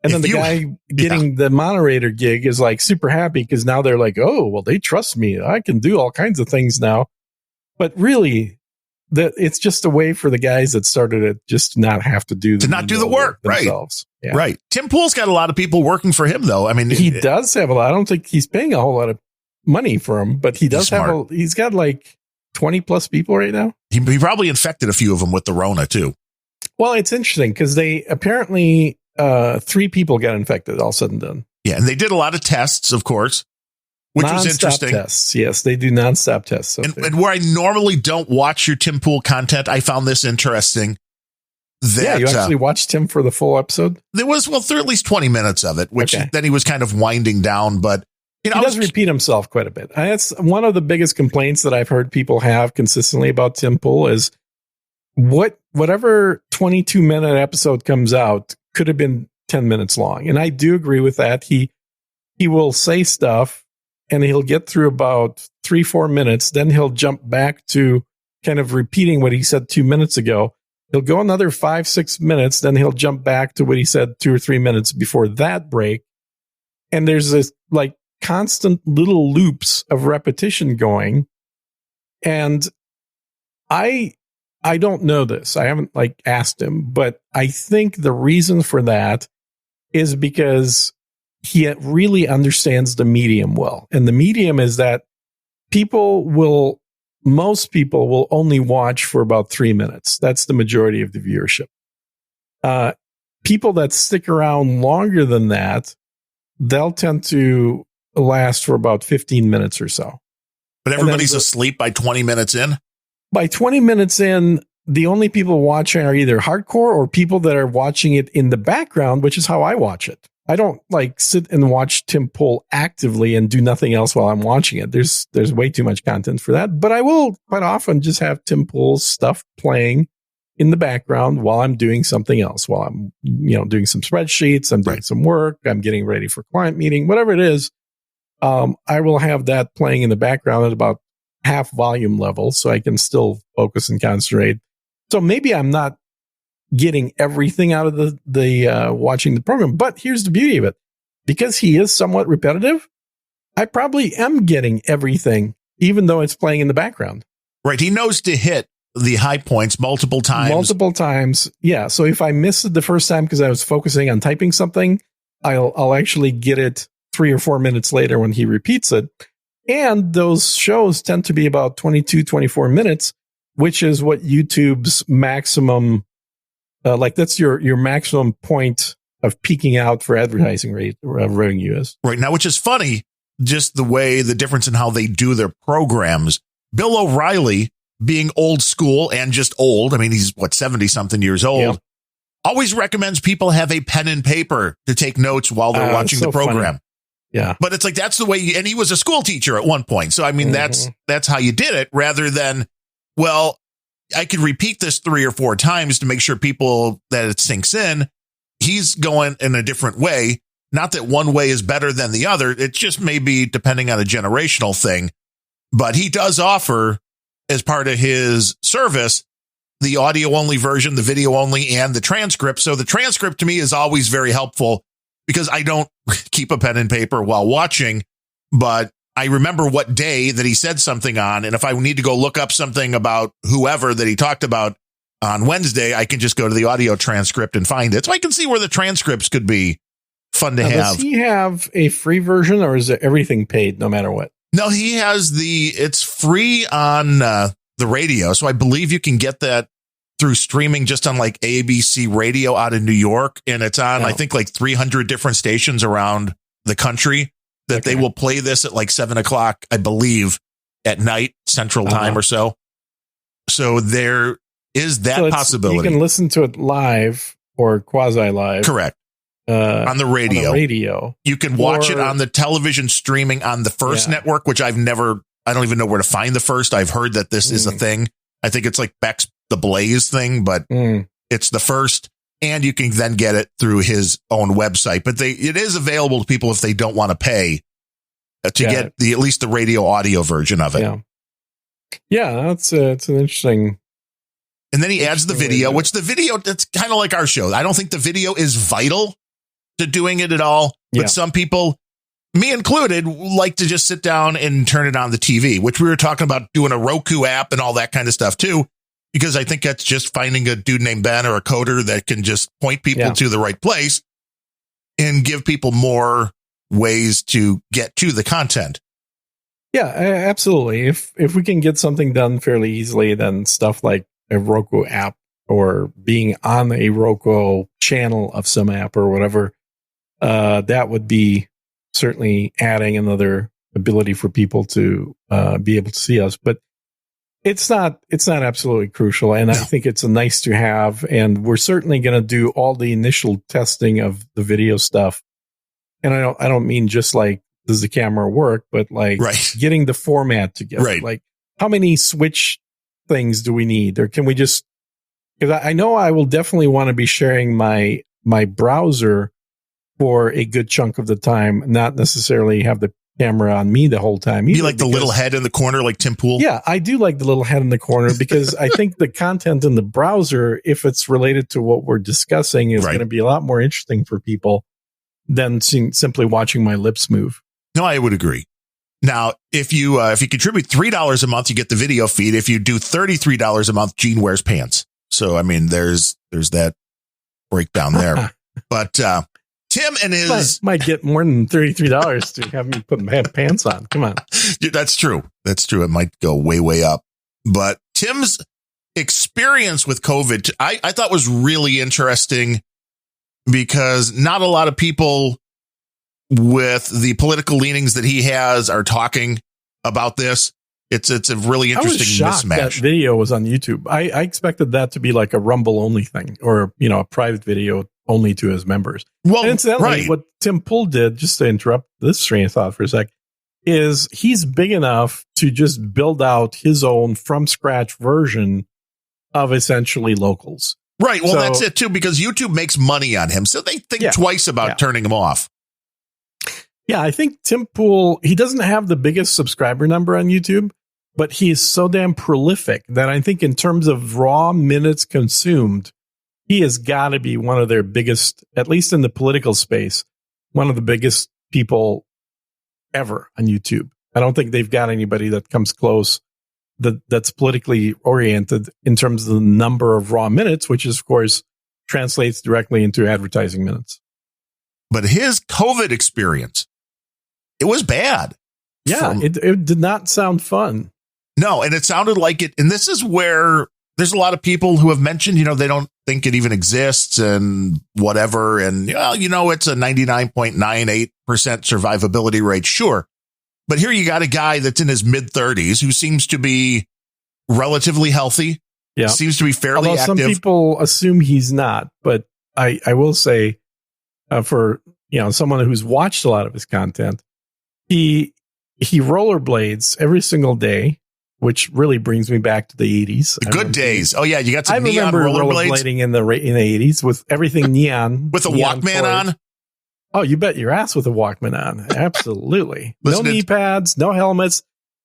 And then the guy getting the moderator gig is like super happy, because now they're like, oh, well, they trust me. I can do all kinds of things now. But really, it's just a way for the guys that started it just to not have to do the work themselves. Right. Yeah. Right. Tim Pool's got a lot of people working for him, though. I mean, he does have a lot. I don't think he's paying a whole lot of money for him, but he does he's got like 20 plus people right now. He probably infected a few of them with the Rona too. Well, it's interesting because they apparently 3 people got infected all said and done. Yeah, and they did a lot of tests, of course, which was interesting. Tests. Yes, they do nonstop tests. And where I normally don't watch your Tim Pool content, I found this interesting. That, you actually watched him for the full episode? There was, through at least 20 minutes of it, which then he was kind of winding down. But he does repeat himself quite a bit. That's one of the biggest complaints that I've heard people have consistently about Tim Pool is whatever 22-minute episode comes out could have been 10 minutes long. And I do agree with that. He will say stuff and he'll get through about 3-4 minutes. Then he'll jump back to kind of repeating what he said 2 minutes ago. He'll go another 5-6 minutes. Then he'll jump back to what he said 2 or 3 minutes before that break. And there's this like constant little loops of repetition going. And I don't know this. I haven't asked him, but I think the reason for that is because he really understands the medium well. And the medium is that most people will only watch for about 3 minutes. That's the majority of the viewership. People that stick around longer than that, they'll tend to last for about 15 minutes or so. But everybody's asleep by 20 minutes in? By 20 minutes in, the only people watching are either hardcore or people that are watching it in the background, which is how I watch it. I don't sit and watch Tim Pool actively and do nothing else while I'm watching it. There's way too much content for that. But I will quite often just have Tim Pool's stuff playing in the background while I'm doing something else, while I'm, doing some spreadsheets, I'm doing some work, I'm getting ready for client meeting, whatever it is. I will have that playing in the background at about half volume level so I can still focus and concentrate. So maybe I'm not getting everything out of the watching the program, but here's the beauty of it. Because he is somewhat repetitive, I probably am getting everything, even though it's playing in the background. Right. He knows to hit the high points multiple times. Yeah. So if I missed it the first time because I was focusing on typing something, I'll actually get it 3 or 4 minutes later when he repeats it. And those shows tend to be about 22, 24 minutes, which is what YouTube's maximum, that's your maximum point of peaking out for advertising rate revenue is. Right now, which is funny, just the difference in how they do their programs. Bill O'Reilly, being old school and just old, I mean, he's 70 something years old, always recommends people have a pen and paper to take notes while they're watching the program. Funny. Yeah. But it's that's the way and he was a school teacher at one point. So, I mean, that's how you did it rather than, I could repeat this 3 or 4 times to make sure that it sinks in. He's going in a different way. Not that one way is better than the other. It just may be depending on a generational thing. But he does offer, as part of his service, the audio only version, the video only, and the transcript. So the transcript to me is always very helpful because I don't keep a pen and paper while watching, but I remember what day that he said something on. And if I need to go look up something about whoever that he talked about on Wednesday, I can just go to the audio transcript and find it. So I can see where the transcripts could be fun to have. Does he have a free version or is everything paid no matter what? No, he has it's free on the radio. So I believe you can get that through streaming just on ABC radio out in New York. And it's on, I think 300 different stations around the country that they will play this at 7:00, I believe, at night, Central Time or so. So there is that possibility. You can listen to it live or quasi live. Correct. On the radio. You can watch it on the television streaming on the First network, which I don't even know where to find the First. I've heard that this is a thing. I think it's Beck's The Blaze thing, but it's the First. And you can then get it through his own website. But it is available to people if they don't want to pay to get at least the radio audio version of it. Yeah, it's an interesting. And then he adds the video, which that's kind of like our show. I don't think the video is vital to doing it at all. But some people, me included, like to just sit down and turn it on the TV, which we were talking about doing a Roku app and all that kind of stuff too. Because I think that's just finding a dude named Ben or a coder that can just point people to the right place and give people more ways to get to the content. Yeah, absolutely. If we can get something done fairly easily, then stuff like a Roku app or being on a Roku channel of some app or whatever, that would be certainly adding another ability for people to be able to see us. But it's not absolutely crucial. And I think it's a nice to have. And we're certainly going to do all the initial testing of the video stuff. And I don't mean just like, does the camera work, but like getting the format together. Right. Like, how many switch things do we need? Or can we just, because I know I will definitely want to be sharing my browser for a good chunk of the time, not necessarily have the camera on me the whole time. Be like the little head in the corner, like Tim Pool. Yeah, I do like the little head in the corner because I think the content in the browser, if it's related to what we're discussing, is going to be a lot more interesting for people than simply watching my lips move. No, I would agree. Now, if you contribute $3 a month, you get the video feed. If you do $33 a month, Gene wears pants. So, I mean, there's that breakdown there. But Tim and his might get more than $33 to have me put my pants on. Come on. That's true. That's true. It might go way, way up. But Tim's experience with COVID, I thought was really interesting because not a lot of people with the political leanings that he has are talking about this. It's a really interesting mismatch. That video was on YouTube. I expected that to be like a Rumble only thing, or a private video only to his members. Well, and incidentally, what Tim Pool did, just to interrupt this train of thought for a sec, is he's big enough to just build out his own from scratch version of essentially locals. Right. Well, that's it too, because YouTube makes money on him, so they think twice about turning him off. Yeah, I think Tim Pool, he doesn't have the biggest subscriber number on YouTube, but he is so damn prolific that I think in terms of raw minutes consumed, he has got to be one of their biggest, at least in the political space, one of the biggest people ever on YouTube. I don't think they've got anybody that comes close that's politically oriented in terms of the number of raw minutes, which is, of course, translates directly into advertising minutes. But his COVID experience, it was bad. Yeah, it did not sound fun. No, and it sounded like it. And this is where there's a lot of people who have mentioned, they don't think it even exists and whatever. And, it's a 99.98% survivability rate. Sure. But here you got a guy that's in his mid-30s who seems to be relatively healthy. Yeah. Seems to be fairly active. Some people assume he's not. But I will say for, someone who's watched a lot of his content, he rollerblades every single day, which really brings me back to the 80s. The good days. Oh, yeah. You got some neon rollerblades. Rollerblading in the 80s with everything neon. With a Walkman on? Oh, you bet your ass with a Walkman on. Absolutely. No knee pads, no helmets,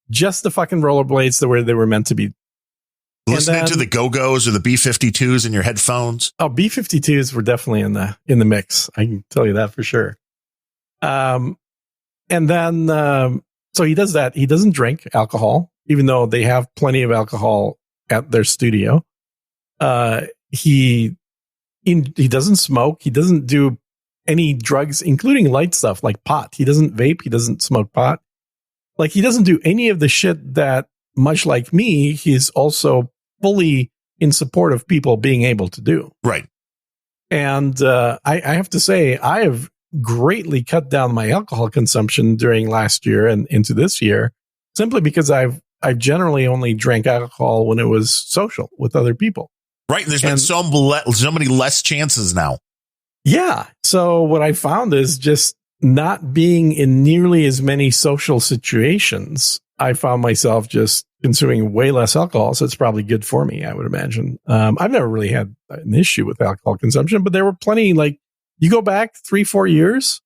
just the fucking rollerblades the way they were meant to be. Listening to the Go-Go's or the B-52s in your headphones. Oh, B-52s were definitely in the mix. I can tell you that for sure. And then, so he does that. He doesn't drink alcohol, even though they have plenty of alcohol at their studio. He doesn't smoke. He doesn't do any drugs, including light stuff like pot. He doesn't vape. He doesn't smoke pot. Like, he doesn't do any of the shit that, much like me, he's also fully in support of people being able to do. Right. And I have to say, I have greatly cut down my alcohol consumption during last year and into this year, simply because I've generally only drank alcohol when it was social with other people. Right. And there's been so many less chances now. Yeah. So what I found is just not being in nearly as many social situations. I found myself just consuming way less alcohol. So it's probably good for me, I would imagine. I've never really had an issue with alcohol consumption, but there were plenty, like, you go back 3-4 years,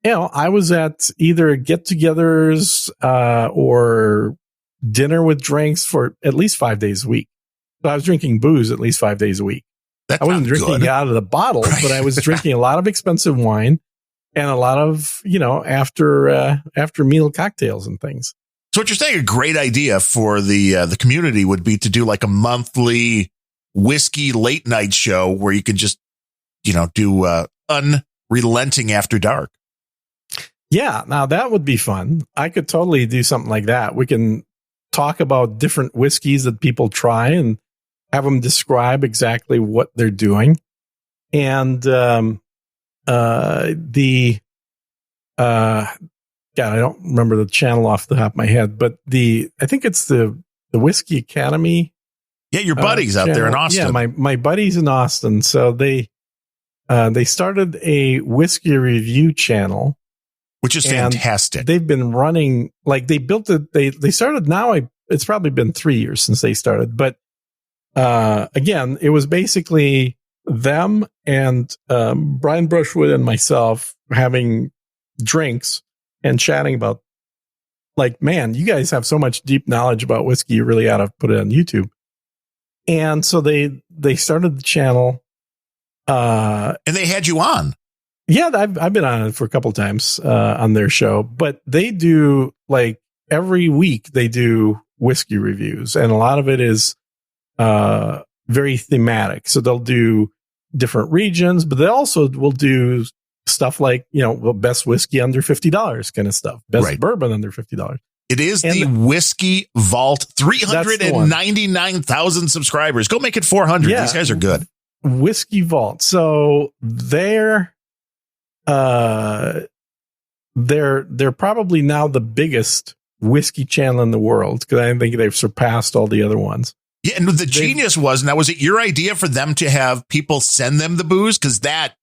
I was at either get-togethers or dinner with drinks for at least 5 days a week. So I was drinking booze at least 5 days a week. I wasn't drinking out of the bottle, right, but I was drinking a lot of expensive wine and a lot of, after meal cocktails and things. So what you're saying, a great idea for the community would be to do like a monthly whiskey late night show where you could just, do unrelenting after dark. Yeah. Now that would be fun. I could totally do something like that. We can talk about different whiskeys that people try and have them describe exactly what they're doing. And God, I don't remember the channel off the top of my head, but I think it's the Whiskey Academy. Yeah, your buddies out there in Austin. Yeah, my buddies in Austin. So they started a whiskey review channel, which is fantastic. They've been running, like they built it. They started now. It's probably been 3 years since they started, but again, it was basically them and Brian Brushwood and myself having drinks and chatting about, like, man, you guys have so much deep knowledge about whiskey. You really ought to put it on YouTube. And so they started the channel. And they had you on. Yeah, I've been on it for a couple of times on their show, but they do, like, every week they do whiskey reviews, and a lot of it is very thematic. So they'll do different regions, but they also will do stuff like, best whiskey under $50 kind of stuff, best bourbon under $50. It is the Whiskey Vault, 399,000 subscribers. Go make it 400. Yeah, these guys are good. Whiskey Vault. So they're probably now the biggest whiskey channel in the world, because I think they've surpassed all the other ones. Yeah, and the genius was it your idea for them to have people send them the booze? Because that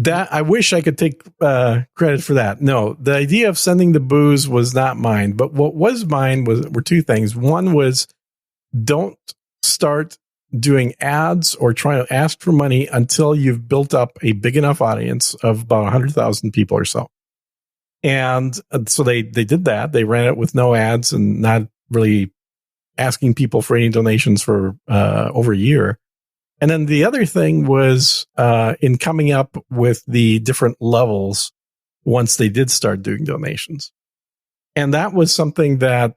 I wish I could take credit for that. No, the idea of sending the booze was not mine. But what was mine were two things. One was, don't start doing ads or trying to ask for money until you've built up a big enough audience of about 100,000 people or so. And so they did that. They ran it with no ads and not really asking people for any donations for over a year. And then the other thing was in coming up with the different levels once they did start doing donations. And that was something that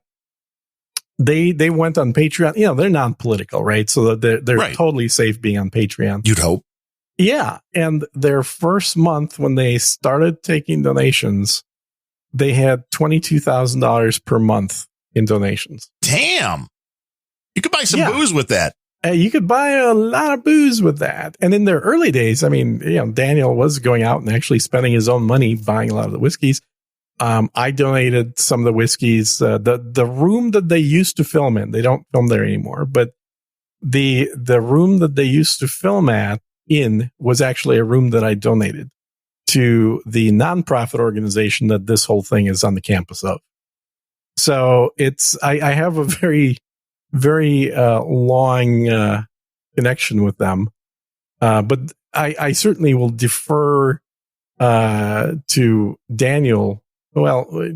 they went on Patreon. They're non-political, right? So they're totally safe being on Patreon. You'd hope. Yeah. And their first month when they started taking donations, they had $22,000 per month in donations. Damn. You could buy some booze with that. You could buy a lot of booze with that. And in their early days, I mean, Daniel was going out and actually spending his own money buying a lot of the whiskeys. I donated some of the whiskeys. The room that they used to film in, they don't film there anymore, but the room that they used to film in was actually a room that I donated to the nonprofit organization that this whole thing is on the campus of. So I have a very, very long connection with them. But I certainly will defer to Daniel. Well,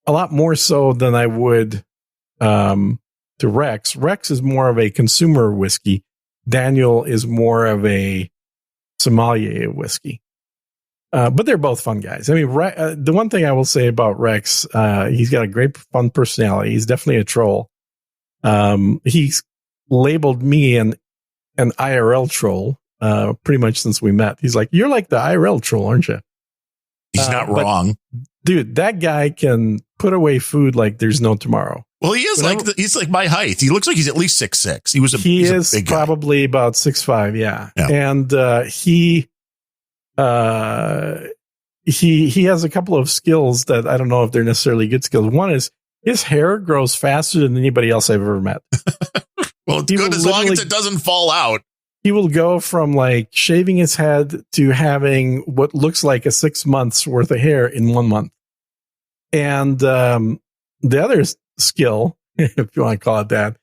a lot more so than I would to Rex. Rex is more of a consumer whiskey. Daniel is more of a sommelier whiskey. But they're both fun guys. I mean, the one thing I will say about Rex, he's got a great fun personality. He's definitely a troll. He's labeled me an IRL troll pretty much since we met. He's like, "You're like the IRL troll, aren't you?" He's not wrong. Dude, that guy can put away food like there's no tomorrow. Well, he is he's like my height. He looks like he's at least 6'6". He is a big probably guy. About 6'5". Yeah. And he has a couple of skills that I don't know if they're necessarily good skills. One is his hair grows faster than anybody else I've ever met. Well, it's good as long as it doesn't fall out. He will go from like shaving his head to having what looks like a 6 months worth of hair in 1 month. And the other skill, if you want to call it that,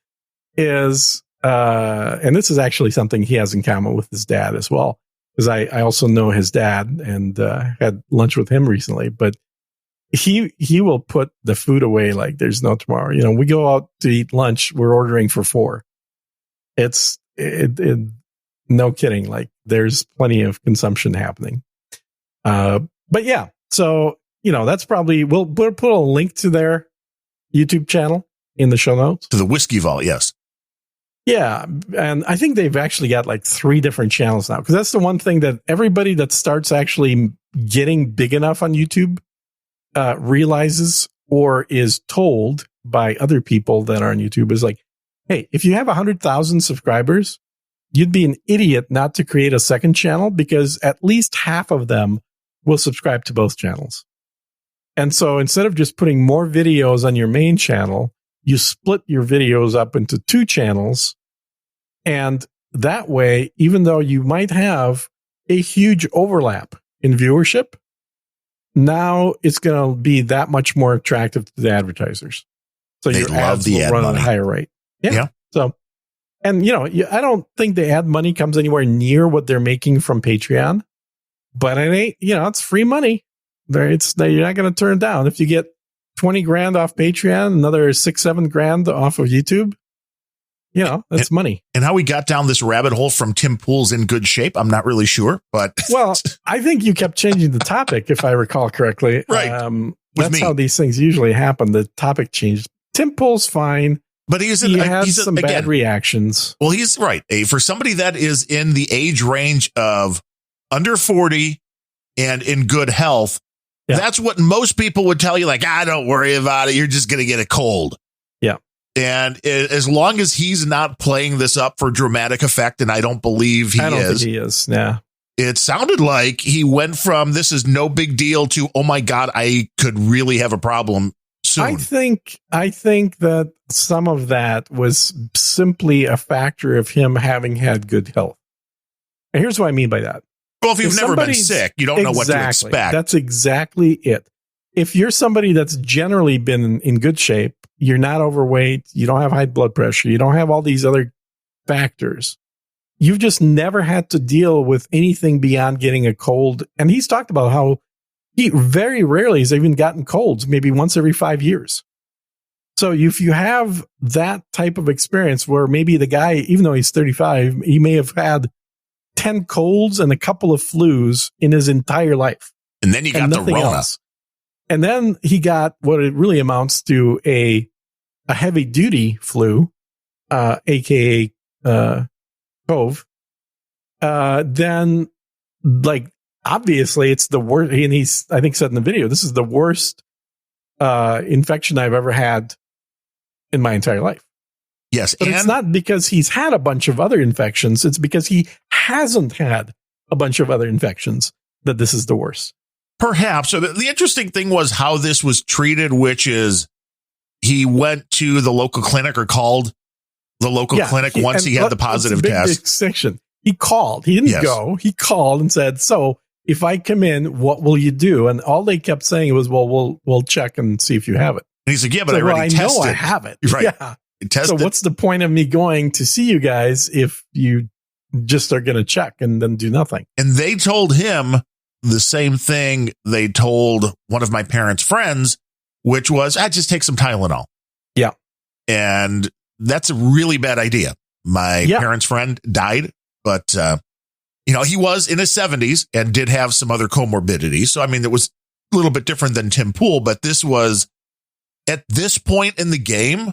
is, and this is actually something he has in common with his dad as well, because I also know his dad and had lunch with him recently, but he will put the food away like there's no tomorrow. We go out to eat lunch, we're ordering for 4. No kidding. Like there's plenty of consumption happening. But yeah, so, that's probably, we'll put a link to their YouTube channel in the show notes. To the Whiskey Vault. Yes. Yeah. And I think they've actually got like 3 different channels now, because that's the one thing that everybody that starts actually getting big enough on YouTube realizes or is told by other people that are on YouTube is like, hey, if you have 100,000 subscribers, you'd be an idiot not to create a second channel because at least half of them will subscribe to both channels. And so instead of just putting more videos on your main channel, you split your videos up into 2 channels. And that way, even though you might have a huge overlap in viewership, now it's going to be that much more attractive to the advertisers. So they your love ads the will ad run money. at a higher rate. Yeah. So, and I don't think the ad money comes anywhere near what they're making from Patreon, but it ain't, it's free money. You're not going to turn it down. If you get 20 grand off Patreon, another 6-7 grand off of YouTube, that's money. And how we got down this rabbit hole from Tim Pool's In Good Shape, I'm not really sure, but well, I think you kept changing the topic, if I recall correctly. Right. That's how these things usually happen. The topic changed. Tim Pool's fine, but he has some bad reactions. Well, he's right. For somebody that is in the age range of under 40 and in good health, that's what most people would tell you. Like, don't worry about it. You're just going to get a cold. Yeah. And as long as he's not playing this up for dramatic effect, and I don't believe he is. I don't think he is. Yeah. It sounded like he went from this is no big deal to, oh my God, I could really have a problem soon. I think that some of that was simply a factor of him having had good health. And here's what I mean by that. Well, if you've never been sick, you don't know what to expect. That's exactly it. If you're somebody that's generally been in good shape, you're not overweight, you don't have high blood pressure, you don't have all these other factors, you've just never had to deal with anything beyond getting a cold. And he's talked about how he very rarely has even gotten colds, maybe once every 5 years. So if you have that type of experience where maybe the guy, even though he's 35, he may have had 10 colds and a couple of flus in his entire life. And then you got the Rona. Else. And then he got what it really amounts to a heavy duty flu, aka Cove. Then, like, obviously it's the worst. And he's, I think, said in the video, this is the worst infection I've ever had in my entire life. Yes. But it's not because he's had a bunch of other infections. It's because he hasn't had a bunch of other infections that this is the worst. Perhaps. So the interesting thing was how this was treated, which is he went to the local clinic or called the local clinic once he had the positive test. Distinction. He called. He didn't go. He called and said, so if I come in, what will you do? And all they kept saying was, well, we'll check and see if you have it. And he's like, yeah, but I already tested. I know I have it. Right. Yeah. So what's the point of me going to see you guys if you just are going to check and then do nothing? And they told him the same thing they told one of my parents' friends, which was, just take some Tylenol. Yeah. And that's a really bad idea. My parents' friend died, but, he was in his 70s and did have some other comorbidities. So, I mean, it was a little bit different than Tim Pool, but this was at this point in the game,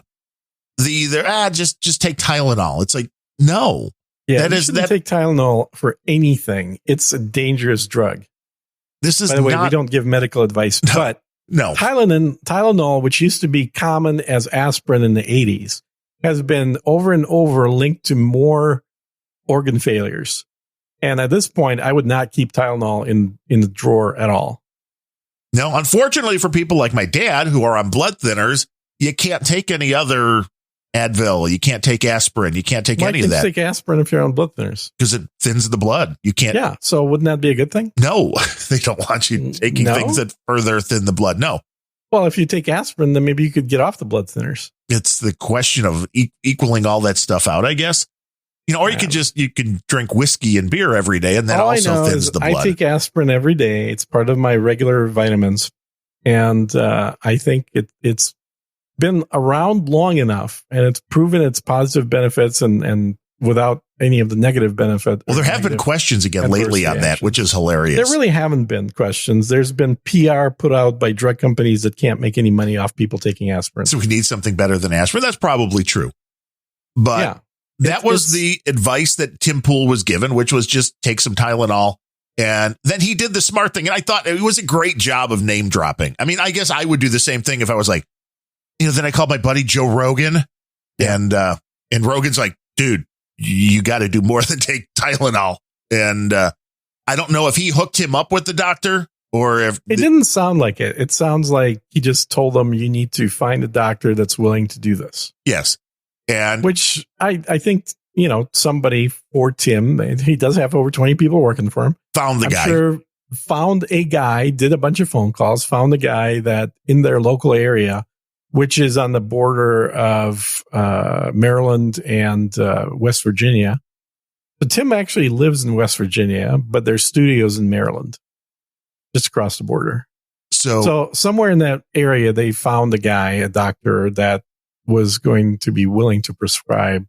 just take Tylenol. It's like, no. Yeah, that take Tylenol for anything. It's a dangerous drug. This is, by the way, we don't give medical advice, but Tylenol, which used to be common as aspirin in the 80s, has been over and over linked to more organ failures. And at this point, I would not keep Tylenol in the drawer at all. No, unfortunately for people like my dad who are on blood thinners, you can't take any other Advil. You can't take aspirin. You can't take any of that. Why can't you take aspirin if you're on blood thinners? Because it thins the blood. You can't. Yeah. So wouldn't that be a good thing? No, they don't want you taking things that further thin the blood. No. Well, if you take aspirin, then maybe you could get off the blood thinners. It's the question of equaling all that stuff out, I guess. Or you can drink whiskey and beer every day, and that also thins the blood. I take aspirin every day. It's part of my regular vitamins. And I think it's been around long enough, and it's proven its positive benefits and without any of the negative benefit. Well, there have been questions again lately on that, which is hilarious. There really haven't been questions. There's been PR put out by drug companies that can't make any money off people taking aspirin. So we need something better than aspirin. That's probably true. But that was the advice that Tim Pool was given, which was just take some Tylenol. And then he did the smart thing. And I thought it was a great job of name dropping. I mean, I guess I would do the same thing if I was like, then I called my buddy Joe Rogan and And Rogan's like, dude, you got to do more than take Tylenol. And I don't know if he hooked him up with the doctor or if it didn't sound like it. It sounds like he just told them you need to find a doctor that's willing to do this. Yes. And which I think, somebody for Tim, he does have over 20 people working for him. Found the guy. Sure, found a guy, did a bunch of phone calls, found a guy that in their local area, which is on the border of Maryland and West Virginia. But Tim actually lives in West Virginia, but their studio's in Maryland, just across the border. So somewhere in that area, they found a doctor that was going to be willing to prescribe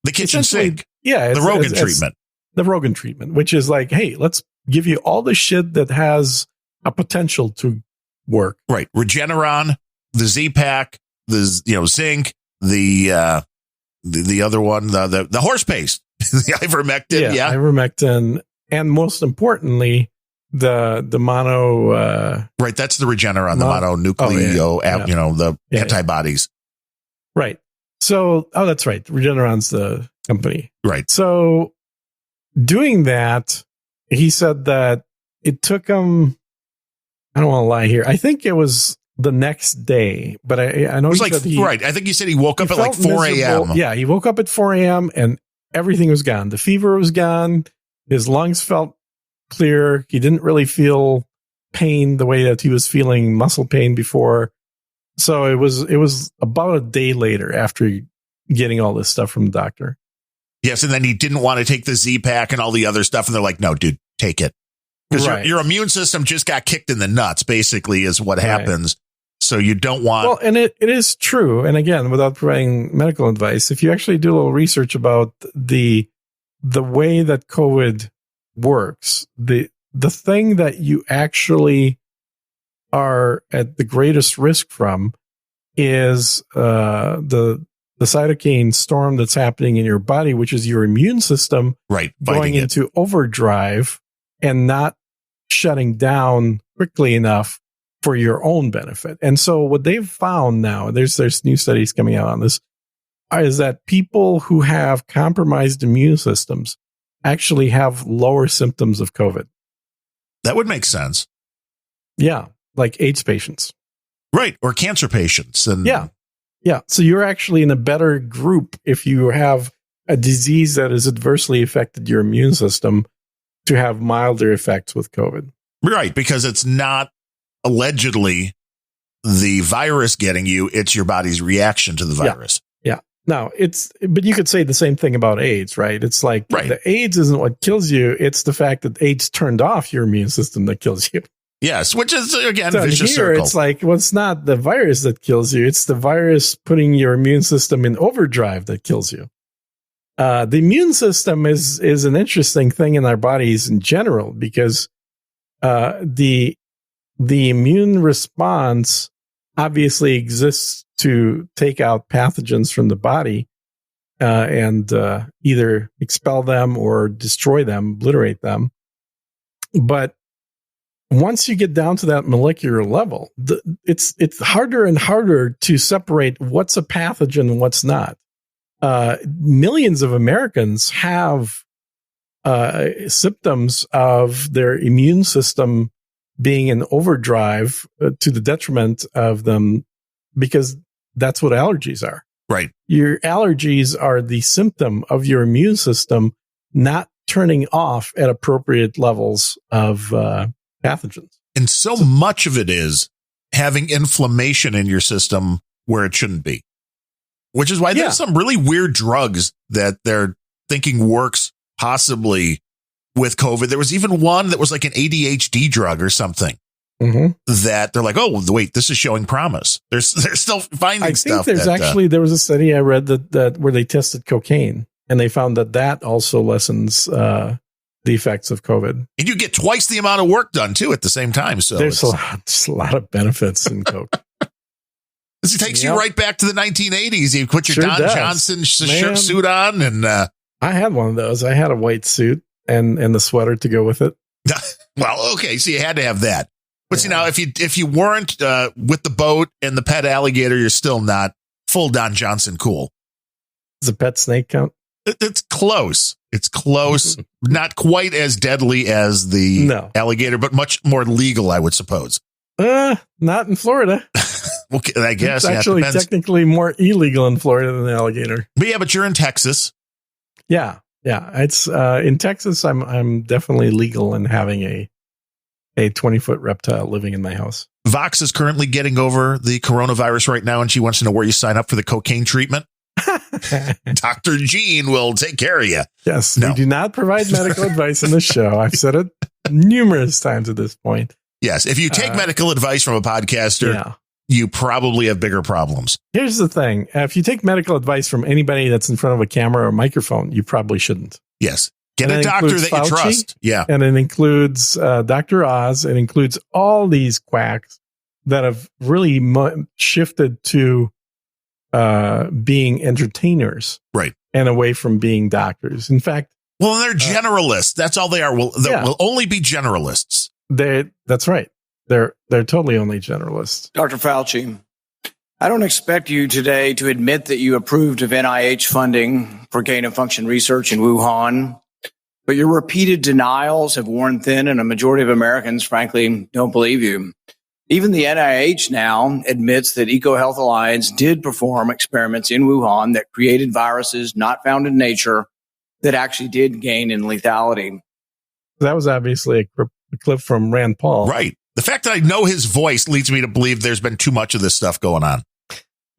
the kitchen sink. Yeah. The Rogan treatment. The Rogan treatment, which is like, hey, let's give you all the shit that has a potential to work. Right. Regeneron, the Z-Pack, the zinc, the other one, the horse paste, the ivermectin. Yeah. Ivermectin. And most importantly, the mono. Right. That's the Regeneron, the mononucleo, the antibodies. Right. So, that's right. Regeneron's the company. Right. So doing that, he said that it took him, I don't want to lie here. I think it was the next day, but I know it was right. I think he said he woke up at like 4 a.m. Yeah. He woke up at 4 a.m. and everything was gone. The fever was gone. His lungs felt clear. He didn't really feel pain the way that he was feeling muscle pain before. So it was about a day later after getting all this stuff from the doctor. Yes, and then he didn't want to take the Z-Pack and all the other stuff, and they're like, no, dude, take it. Because your immune system just got kicked in the nuts, basically, is what happens. So you don't want... Well, and it is true. And again, without providing medical advice, if you actually do a little research about the way that COVID works, the thing that you actually are at the greatest risk from is the cytokine storm that's happening in your body, which is your immune system going into overdrive and not shutting down quickly enough for your own benefit. And so what they've found now, there's new studies coming out on this, is that people who have compromised immune systems actually have lower symptoms of COVID. That would make sense. Yeah. Like AIDS patients. Right. Or cancer patients. And yeah. So you're actually in a better group if you have a disease that has adversely affected your immune system to have milder effects with COVID. Right. Because it's not allegedly the virus getting you. It's your body's reaction to the virus. Yeah. Now but you could say the same thing about AIDS, right? It's like the AIDS isn't what kills you. It's the fact that AIDS turned off your immune system that kills you. Yes, which is, again, so vicious here, circle. It's like, well, it's not the virus that kills you. It's the virus putting your immune system in overdrive that kills you. The immune system is an interesting thing in our bodies in general, because the immune response obviously exists to take out pathogens from the body and either expel them or destroy them, obliterate them. But once you get down to that molecular level, it's harder and harder to separate what's a pathogen and what's not. Millions of Americans have symptoms of their immune system being in overdrive to the detriment of them, because that's what allergies are. Right. Your allergies are the symptom of your immune system not turning off at appropriate levels of pathogens. And so much of it is having inflammation in your system where it shouldn't be, which is why there's some really weird drugs that they're thinking works possibly with COVID. There was even one that was like an ADHD drug or something that they're like, oh, wait, this is showing promise. They're still finding stuff. I think there was a study I read that where they tested cocaine and they found that also lessens the effects of COVID. And you get twice the amount of work done too at the same time. So there's a lot of benefits in coke. This takes you right back to the 1980s. You put your Don Johnson suit on, and I had one of those. I had a white suit and the sweater to go with it. Well, okay, so you had to have that. But see, now if you weren't with the boat and the pet alligator, you're still not full Don Johnson cool. Does a pet snake count? It's close. It's close. Not quite as deadly as the alligator, but much more legal, I would suppose. Not in Florida. Okay, I guess. It's actually technically more illegal in Florida than the alligator. But you're in Texas. Yeah. It's in Texas. I'm definitely legal in having a 20-foot reptile living in my house. Vox is currently getting over the coronavirus right now, and she wants to know where you sign up for the cocaine treatment. Dr. Gene will take care of you. Yes, we do not provide medical advice in this show. I've said it numerous times at this point. Yes, if you take medical advice from a podcaster, you probably have bigger problems. Here's the thing. If you take medical advice from anybody that's in front of a camera or a microphone, you probably shouldn't. Yes. Get a doctor that you trust. Yeah. And it includes Dr. Oz. It includes all these quacks that have really shifted to being entertainers. Right. And away from being doctors. In fact. Well, they're generalists. That's all they are. Will only be generalists. That's right. They're totally only generalists. Dr. Fauci, I don't expect you today to admit that you approved of NIH funding for gain of function research in Wuhan, but your repeated denials have worn thin, and a majority of Americans, frankly, don't believe you. Even the NIH now admits that EcoHealth Alliance did perform experiments in Wuhan that created viruses not found in nature that actually did gain in lethality. That was obviously a clip from Rand Paul. Right. The fact that I know his voice leads me to believe there's been too much of this stuff going on.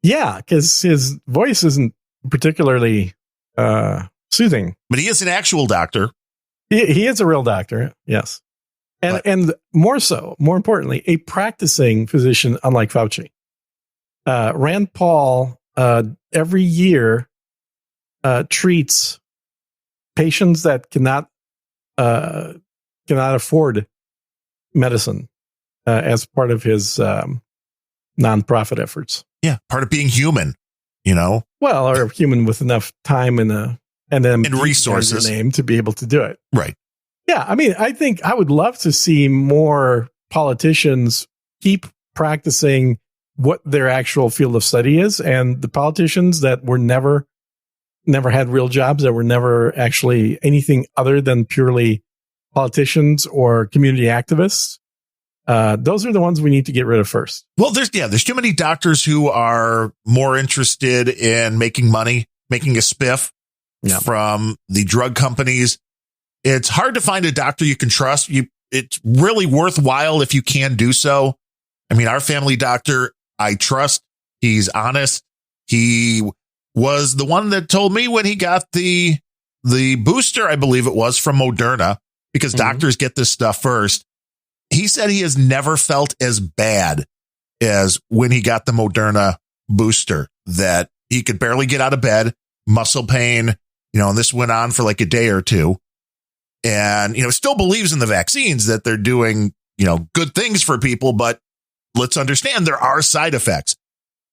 Yeah, because his voice isn't particularly soothing. But he is an actual doctor. He is a real doctor, yes. And more importantly, a practicing physician, unlike Fauci. Rand Paul every year treats patients that cannot afford medicine as part of his nonprofit efforts. Yeah, part of being human, Well, or human with enough time and resources name to be able to do it. Right. Yeah, I mean, I think I would love to see more politicians keep practicing what their actual field of study is, and the politicians that were never had real jobs, that were never actually anything other than purely politicians or community activists. Those are the ones we need to get rid of first. Well, there's too many doctors who are more interested in making money, making a spiff from the drug companies. It's hard to find a doctor you can trust. It's really worthwhile if you can do so. I mean, our family doctor, I trust. He's honest. He was the one that told me when he got the booster, I believe it was, from Moderna, because doctors get this stuff first. He said he has never felt as bad as when he got the Moderna booster, that he could barely get out of bed, muscle pain, and this went on for like a day or two. And, still believes in the vaccines, that they're doing, good things for people. But let's understand there are side effects,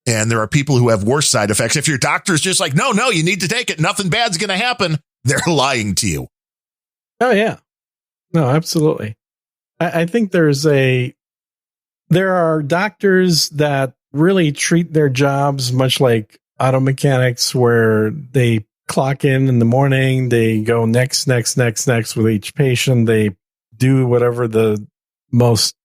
and there are people who have worse side effects. If your doctor's just like, no, you need to take it, nothing bad's going to happen, they're lying to you. Oh, yeah. No, absolutely. I think there are doctors that really treat their jobs much like auto mechanics, where they clock in the morning, they go next with each patient. They do whatever the most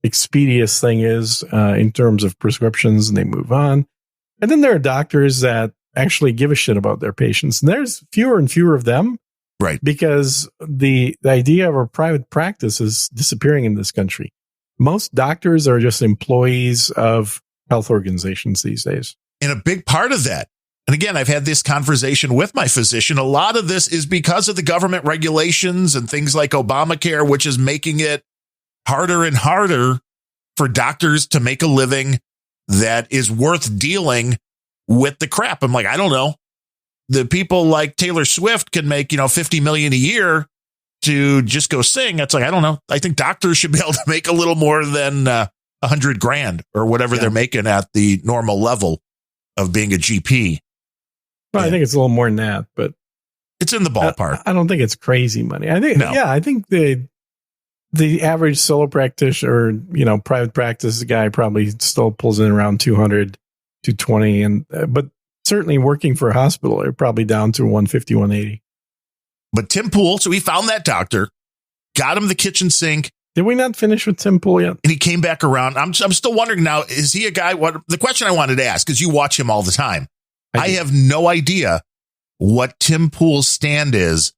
expeditious thing is in terms of prescriptions, and they move on. And then there are doctors that actually give a shit about their patients. And there's fewer and fewer of them. Right. Because the idea of a private practice is disappearing in this country. Most doctors are just employees of health organizations these days. And a big part of that, and again, I've had this conversation with my physician, a lot of this is because of the government regulations and things like Obamacare, which is making it harder and harder for doctors to make a living that is worth dealing with the crap. I'm like, I don't know. The people like Taylor Swift can make, $50 million a year to just go sing. It's like, I don't know. I think doctors should be able to make a little more than $100,000 or whatever they're making at the normal level of being a GP. Well, I think it's a little more than that, but it's in the ballpark. I don't think it's crazy money. I think, I think the average solo practitioner, private practice guy probably still pulls in around 200, 220. But certainly working for a hospital, they're probably down to 150, 180. But Tim Pool, so he found that doctor, got him the kitchen sink. Did we not finish with Tim Pool yet? And he came back around. I'm still wondering now, is he a guy? What the question I wanted to ask, because you watch him all the time. I have no idea what Tim Pool's stand is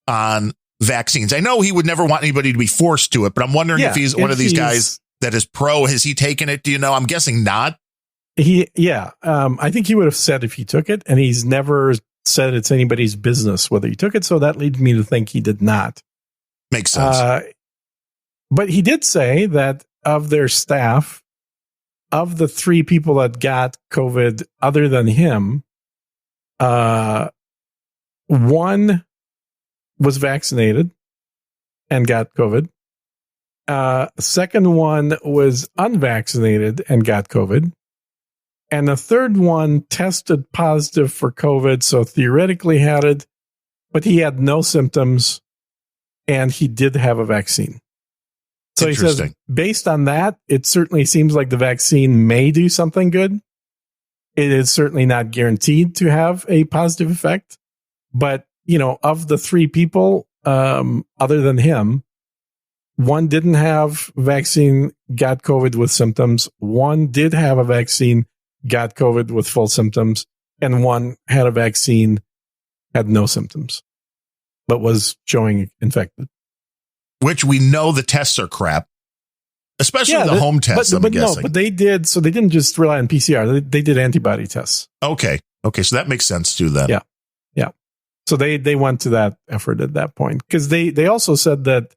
on vaccines. I know he would never want anybody to be forced to it, but I'm wondering if he's one of these guys that is pro. Has he taken it? Do you know? I'm guessing not. I think he would have said if he took it, and he's never said it's anybody's business whether he took it. So that leads me to think he did not. Makes sense. But he did say that of their staff, of the 3 people that got COVID other than him, 1 was vaccinated and got COVID. Second one was unvaccinated and got COVID. And the third one tested positive for COVID, so theoretically had it, but he had no symptoms and he did have a vaccine. So he says, based on that, it certainly seems like the vaccine may do something good. It is certainly not guaranteed to have a positive effect. But, of the 3 people, other than him, 1 didn't have vaccine, got COVID with symptoms. 1 did have a vaccine, got COVID with full symptoms. And 1 had a vaccine, had no symptoms, but was showing infected. Which we know the tests are crap, especially the home tests. I'm guessing. No, but they did. So they didn't just rely on PCR. They did antibody tests. Okay. So that makes sense too then. Yeah. So they went to that effort at that point because they also said that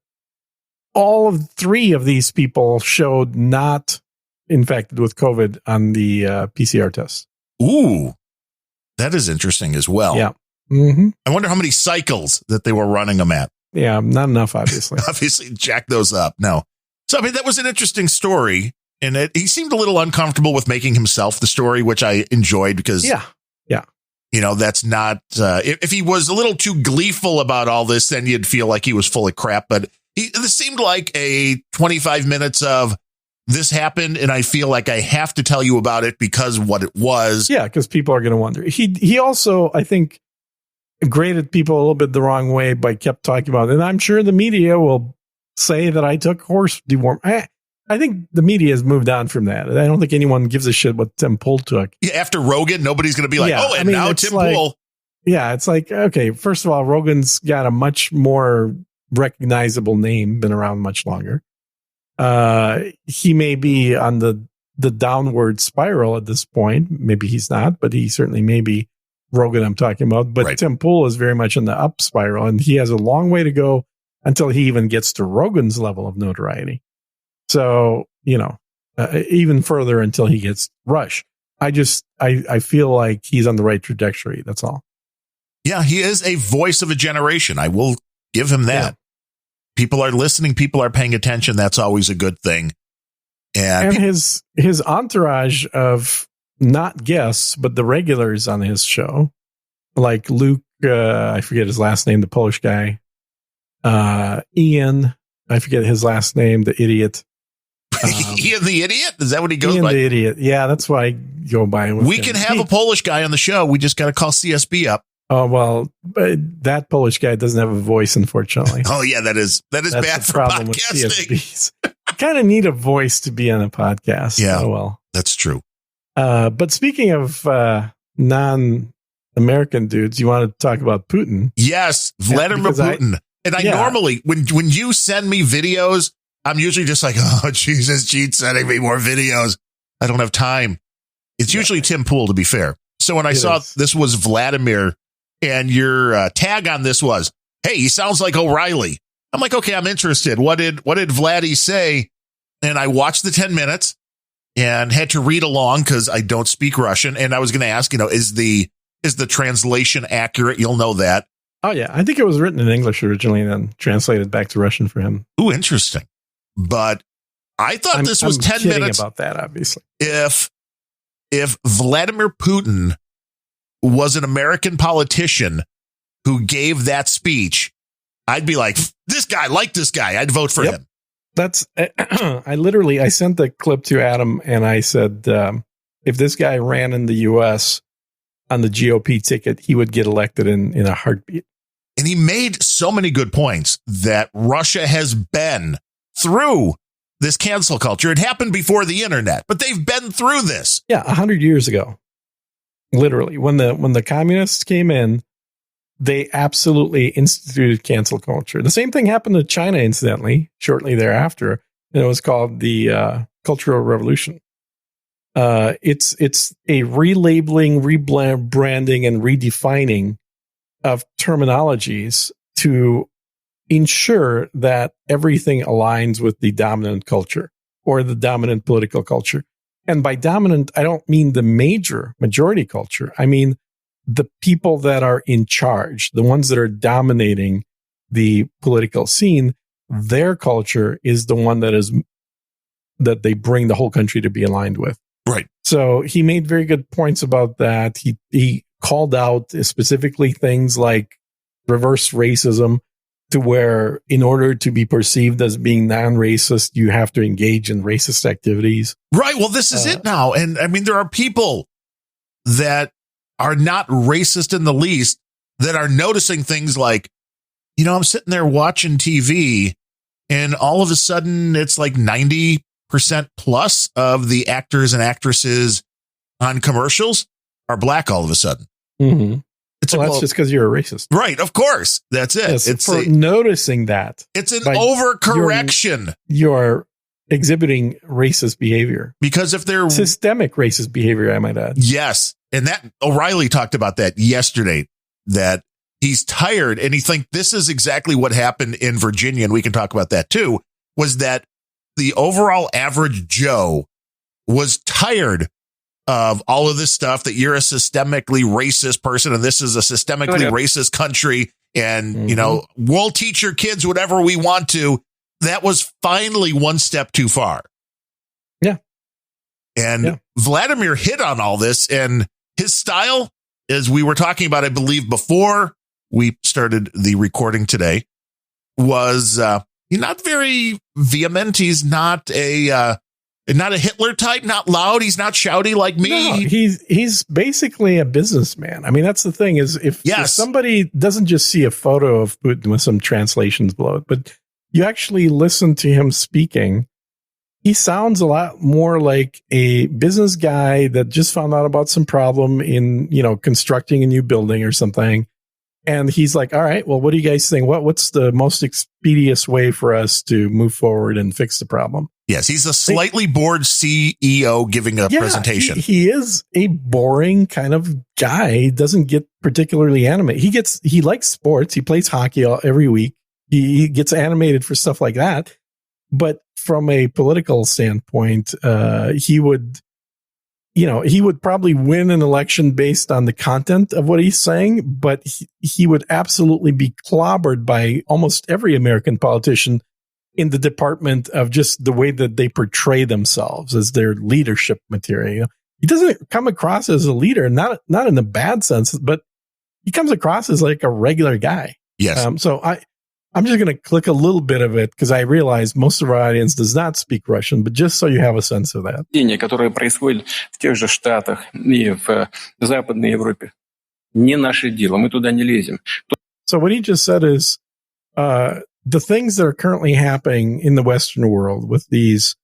all of 3 of these people showed not infected with COVID on the PCR test. Ooh, that is interesting as well. Yeah. Mm-hmm. I wonder how many cycles that they were running them at. Yeah, not enough, obviously. Obviously, jack those up. No. So, I mean, that was an interesting story. And he seemed a little uncomfortable with making himself the story, which I enjoyed because, that's not, if he was a little too gleeful about all this, then you'd feel like he was full of crap. But this seemed like a 25 minutes of this happened. And I feel like I have to tell you about it because what it was. Yeah, because people are going to wonder. He also, I think, graded people a little bit the wrong way by kept talking about it. And I'm sure the media will say that I took horse deworm. I think the media has moved on from that. I don't think anyone gives a shit what Tim Pool took. Yeah, after Rogan, nobody's going to be like, now Tim Pool. Yeah, it's like, okay, first of all, Rogan's got a much more recognizable name, been around much longer. He may be on the downward spiral at this point. Maybe he's not, but he certainly may be. Rogan I'm talking about, but Tim Pool is very much in the up spiral, and he has a long way to go until he even gets to Rogan's level of notoriety. So, even further until he gets Rush. I feel like he's on the right trajectory. That's all. Yeah, he is a voice of a generation. I will give him that. Yeah. People are listening. People are paying attention. That's always a good thing. And his entourage of not guests, but the regulars on his show, like Luke, I forget his last name, the Polish guy, Ian, I forget his last name, the idiot. Ian the idiot? Is that what he goes Ian by? The idiot. Yeah, that's why I go by him. We can have a Polish guy on the show. We just got to call CSB up. Oh, well, that Polish guy doesn't have a voice, unfortunately. Oh, yeah, that's bad for podcasting. With CSBs. You kind of need a voice to be on a podcast. Yeah, oh, well, that's true. But speaking of non-American dudes, you want to talk about Putin? Yes, Vladimir Putin. And I normally, when you send me videos, I'm usually just like, oh, Jesus, she's sending me more videos. I don't have time. It's usually Tim Pool, to be fair. So when I saw this was Vladimir and your tag on this was, hey, he sounds like O'Reilly. I'm like, okay, I'm interested. What did Vladdy say? And I watched the 10 minutes. And had to read along because I don't speak Russian. And I was going to ask, is the translation accurate? You'll know that. Oh, yeah. I think it was written in English originally and then translated back to Russian for him. Ooh, interesting. But I thought this was 10 minutes about that, obviously. If Vladimir Putin was an American politician who gave that speech, I'd be like, this guy, I'd vote for him. That's I sent the clip to Adam and I said, if this guy ran in the US, on the GOP ticket, he would get elected in a heartbeat. And he made so many good points that Russia has been through this cancel culture. It happened before the internet, but they've been through this. Yeah, 100 years ago, literally, when the communists came in, they absolutely instituted cancel culture. The same thing happened to China, incidentally, shortly thereafter, and it was called the Cultural Revolution. It's a relabeling, rebranding, and redefining of terminologies to ensure that everything aligns with the dominant culture or the dominant political culture. And by dominant, I don't mean the majority culture. I mean the people that are in charge, the ones that are dominating the political scene. Their culture is the one that they bring the whole country to be aligned with. Right. So he made very good points about that. He called out specifically things like reverse racism, to where in order to be perceived as being non-racist, you have to engage in racist activities. Right. Well, this is it now. And I mean, there are people that are not racist in the least that are noticing things like, I'm sitting there watching TV and all of a sudden it's like 90% plus of the actors and actresses on commercials are black all of a sudden. Mm-hmm. That's just because you're a racist. Right. Of course. That's it. Yes, it's for noticing that. It's an overcorrection. You're exhibiting racist behavior. Because if they're systemic racist behavior, I might add. Yes. And that O'Reilly talked about that yesterday, that he's tired. And he thinks this is exactly what happened in Virginia. And we can talk about that too, was that the overall average Joe was tired of all of this stuff, that you're a systemically racist person and this is a systemically racist country. And, we'll teach your kids whatever we want to. That was finally one step too far. Yeah. And Vladimir hit on all this, and his style, as we were talking about, I believe before we started the recording today, was he's not very vehement. He's not a Hitler type, not loud. He's not shouty like me. No, he's basically a businessman. I mean, that's the thing is if somebody doesn't just see a photo of Putin with some translations below it, but you actually listen to him speaking, he sounds a lot more like a business guy that just found out about some problem in, constructing a new building or something. And he's like, all right, well, what do you guys think? What's the most expeditious way for us to move forward and fix the problem? Yes, he's a slightly bored CEO giving a presentation. He is a boring kind of guy. He doesn't get particularly animated. He likes sports. He plays hockey every week. He gets animated for stuff like that. But from a political standpoint, he would probably win an election based on the content of what he's saying, but he would absolutely be clobbered by almost every American politician in the department of just the way that they portray themselves as their leadership material. He doesn't come across as a leader, not in a bad sense, but he comes across as like a regular guy. Yes. So I'm just going to click a little bit of it because I realize most of our audience does not speak Russian, but just so you have a sense of that. Которое происходит в тех же Штатах и в Западной Европе, не наше дело, мы туда не лезем. So what he just said is the things that are currently happening in the Western world with these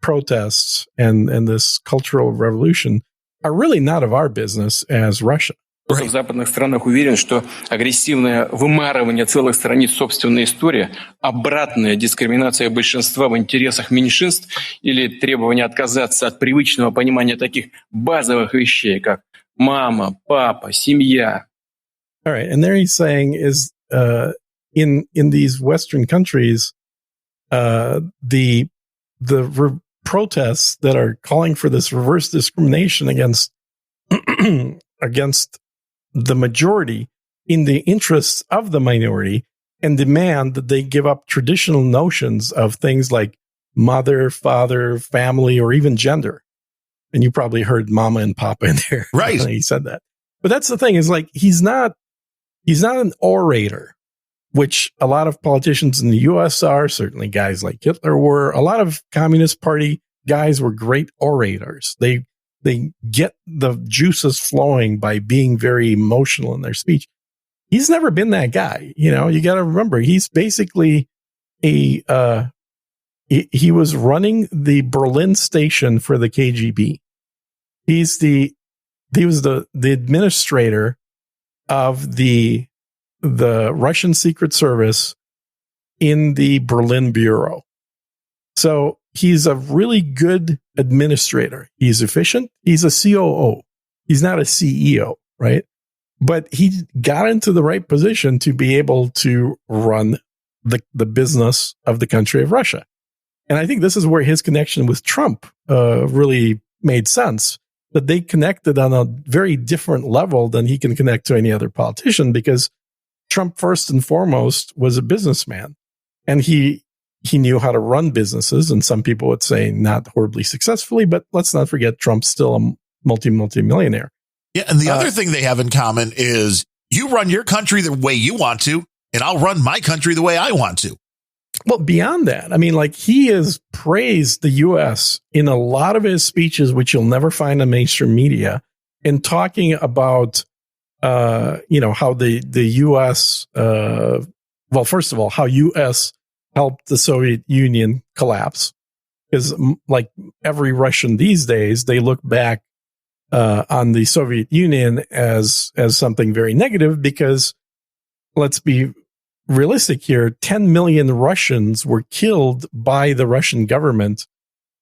protests and this cultural revolution are really not of our business as Russia. Кто-то в западных странах уверен, что агрессивное вымарывание целых страниц собственной истории, обратная дискриминация большинства в интересах меньшинств или требование отказаться от привычного понимания таких базовых вещей, как мама, папа, семья. All right, and there he's saying is in these Western countries, the protests that are calling for this reverse discrimination against the majority in the interests of the minority and demand that they give up traditional notions of things like mother, father, family, or even gender. And you probably heard mama and papa in there. Right. He said that. But that's the thing is like, he's not an orator, which a lot of politicians in the US are, certainly guys like Hitler were. A lot of Communist Party guys were great orators. They they get the juices flowing by being very emotional in their speech. He's never been that guy. You got to remember, he's basically he was running the Berlin station for the KGB. He was the administrator of the Russian Secret Service in the Berlin Bureau. So he's a really good administrator. He's efficient. He's a COO. He's not a CEO, right? But he got into the right position to be able to run the business of the country of Russia. And I think this is where his connection with Trump really made sense, that they connected on a very different level than he can connect to any other politician, because Trump, first and foremost, was a businessman, and he knew how to run businesses. And some people would say not horribly successfully, but let's not forget Trump's still a multi-millionaire. Yeah. And the other thing they have in common is you run your country the way you want to, and I'll run my country the way I want to. Well, beyond that, I mean, like, he has praised the U.S. in a lot of his speeches, which you'll never find in mainstream media, in talking about, how the U.S., well, first of all, how U.S. helped the Soviet Union collapse. Because like every Russian these days, they look back on the Soviet Union as something very negative, because let's be realistic here, 10 million Russians were killed by the Russian government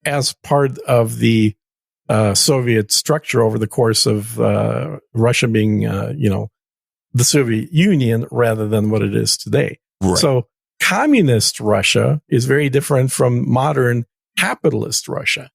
as part of the Soviet structure over the course of Russia being, the Soviet Union rather than what it is today. Right. So communist Russia is very different from modern capitalist Russia.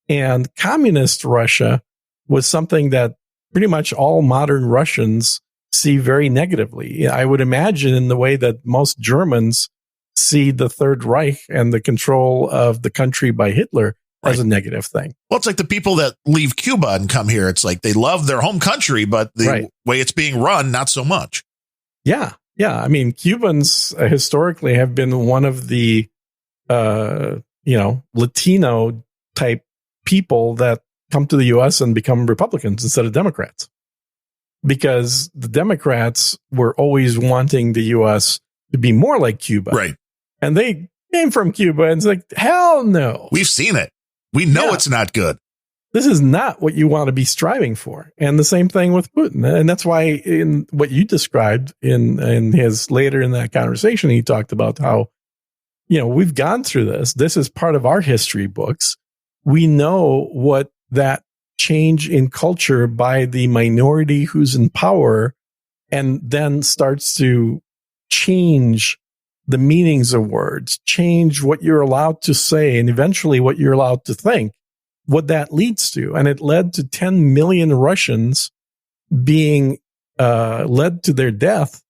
And communist Russia was something that pretty much all modern Russians see very negatively. I would imagine in the way that most Germans see the Third Reich and the control of the country by Hitler as a negative thing. Well, it's like the people that leave Cuba and come here. It's like they love their home country, but the way it's being run, not so much. Yeah. Yeah. I mean, Cubans historically have been one of the, Latino type people that come to the U.S. and become Republicans instead of Democrats. Because the Democrats were always wanting the U.S. to be more like Cuba. Right. And they came from Cuba, and it's like, hell no. We've seen it. We know it's not good. This is not what you want to be striving for. And the same thing with Putin. And that's why in what you described in his later in that conversation, he talked about how, we've gone through this. This is part of our history books. We know what that change in culture by the minority who's in power and then starts to change the meanings of words, change what you're allowed to say, and eventually what you're allowed to think, what that leads to. And it led to 10 million Russians being led to their death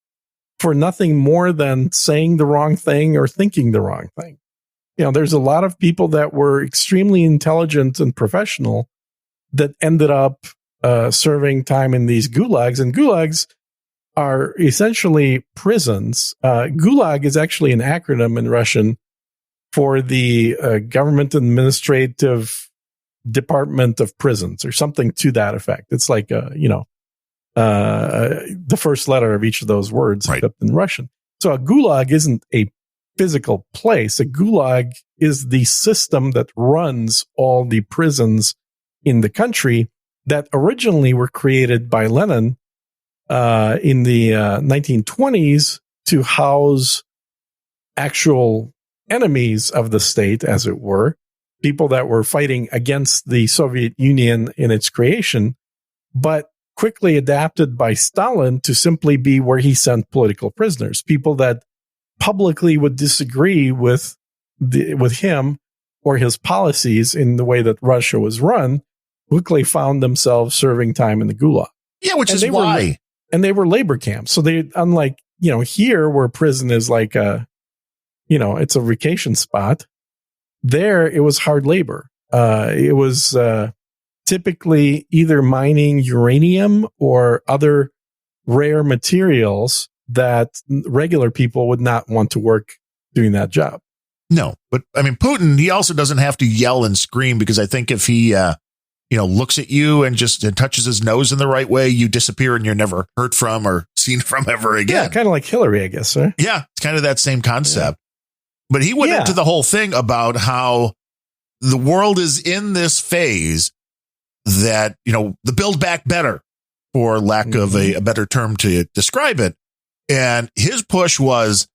for nothing more than saying the wrong thing or thinking the wrong thing. There's a lot of people that were extremely intelligent and professional that ended up serving time in these gulags. And gulags are essentially prisons. Gulag is actually an acronym in Russian for the Government Administrative Department of Prisons, or something to that effect. It's like, the first letter of each of those words, except in Russian. So a gulag isn't a physical place. A gulag is the system that runs all the prisons in the country that originally were created by Lenin in the 1920s to house actual enemies of the state, as it were, people that were fighting against the Soviet Union in its creation, but quickly adapted by Stalin to simply be where he sent political prisoners, people that publicly would disagree with him or his policies in the way that Russia was run, quickly found themselves serving time in the Gulag. Yeah, which is why. And they were labor camps. So they, unlike, here where prison is like it's a vacation spot, there it was hard labor. It was typically either mining uranium or other rare materials that regular people would not want to work doing that job. No, but I mean, Putin, he also doesn't have to yell and scream, because I think if he looks at you and just touches his nose in the right way, you disappear and you're never heard from or seen from ever again. Yeah, kind of like Hillary, I guess, right? Yeah, it's kind of that same concept. Yeah. But he went into the whole thing about how the world is in this phase that, the build back better, for lack of a better term to describe it. And his push was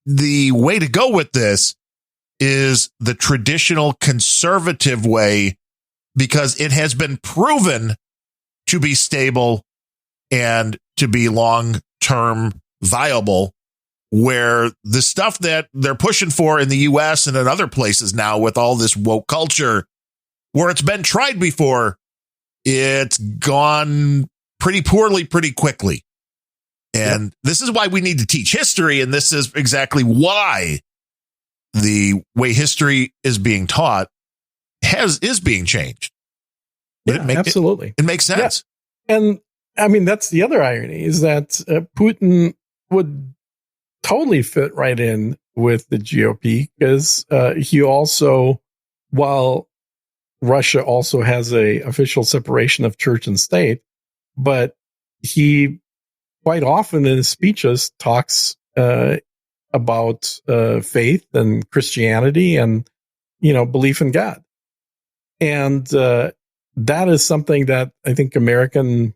the way to go with this is the traditional conservative way, because it has been proven to be stable and to be long-term viable, where the stuff that they're pushing for in the U.S. and in other places now with all this woke culture, where it's been tried before, it's gone pretty poorly, pretty quickly. And this is why we need to teach history. And this is exactly why the way history is being taught is being changed. But absolutely. It makes sense. Yeah. And I mean, that's the other irony, is that Putin would totally fit right in with the GOP, because he also, while Russia also has a official separation of church and state, but he quite often in his speeches talks about faith and Christianity and, belief in God. And that is something that I think American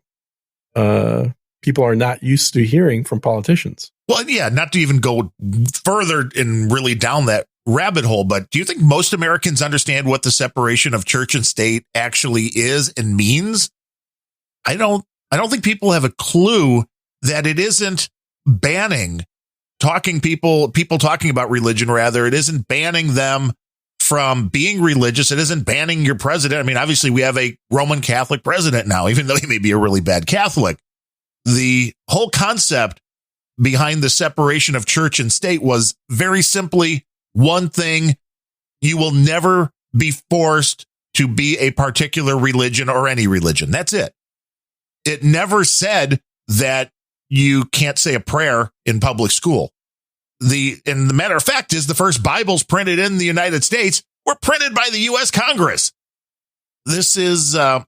people are not used to hearing from politicians. Well, yeah, not to even go further and really down that rabbit hole, but do you think most Americans understand what the separation of church and state actually is and means? I don't think people have a clue that it isn't banning people talking about religion. Rather, it isn't banning them from being religious. It isn't banning your president. I mean, obviously we have a Roman Catholic president now, even though he may be a really bad Catholic. The whole concept behind the separation of church and state was very simply one thing: you will never be forced to be a particular religion or any religion. That's it. It never said that you can't say a prayer in public school. And the matter of fact is, the first Bibles printed in the United States were printed by the U.S. Congress. This is a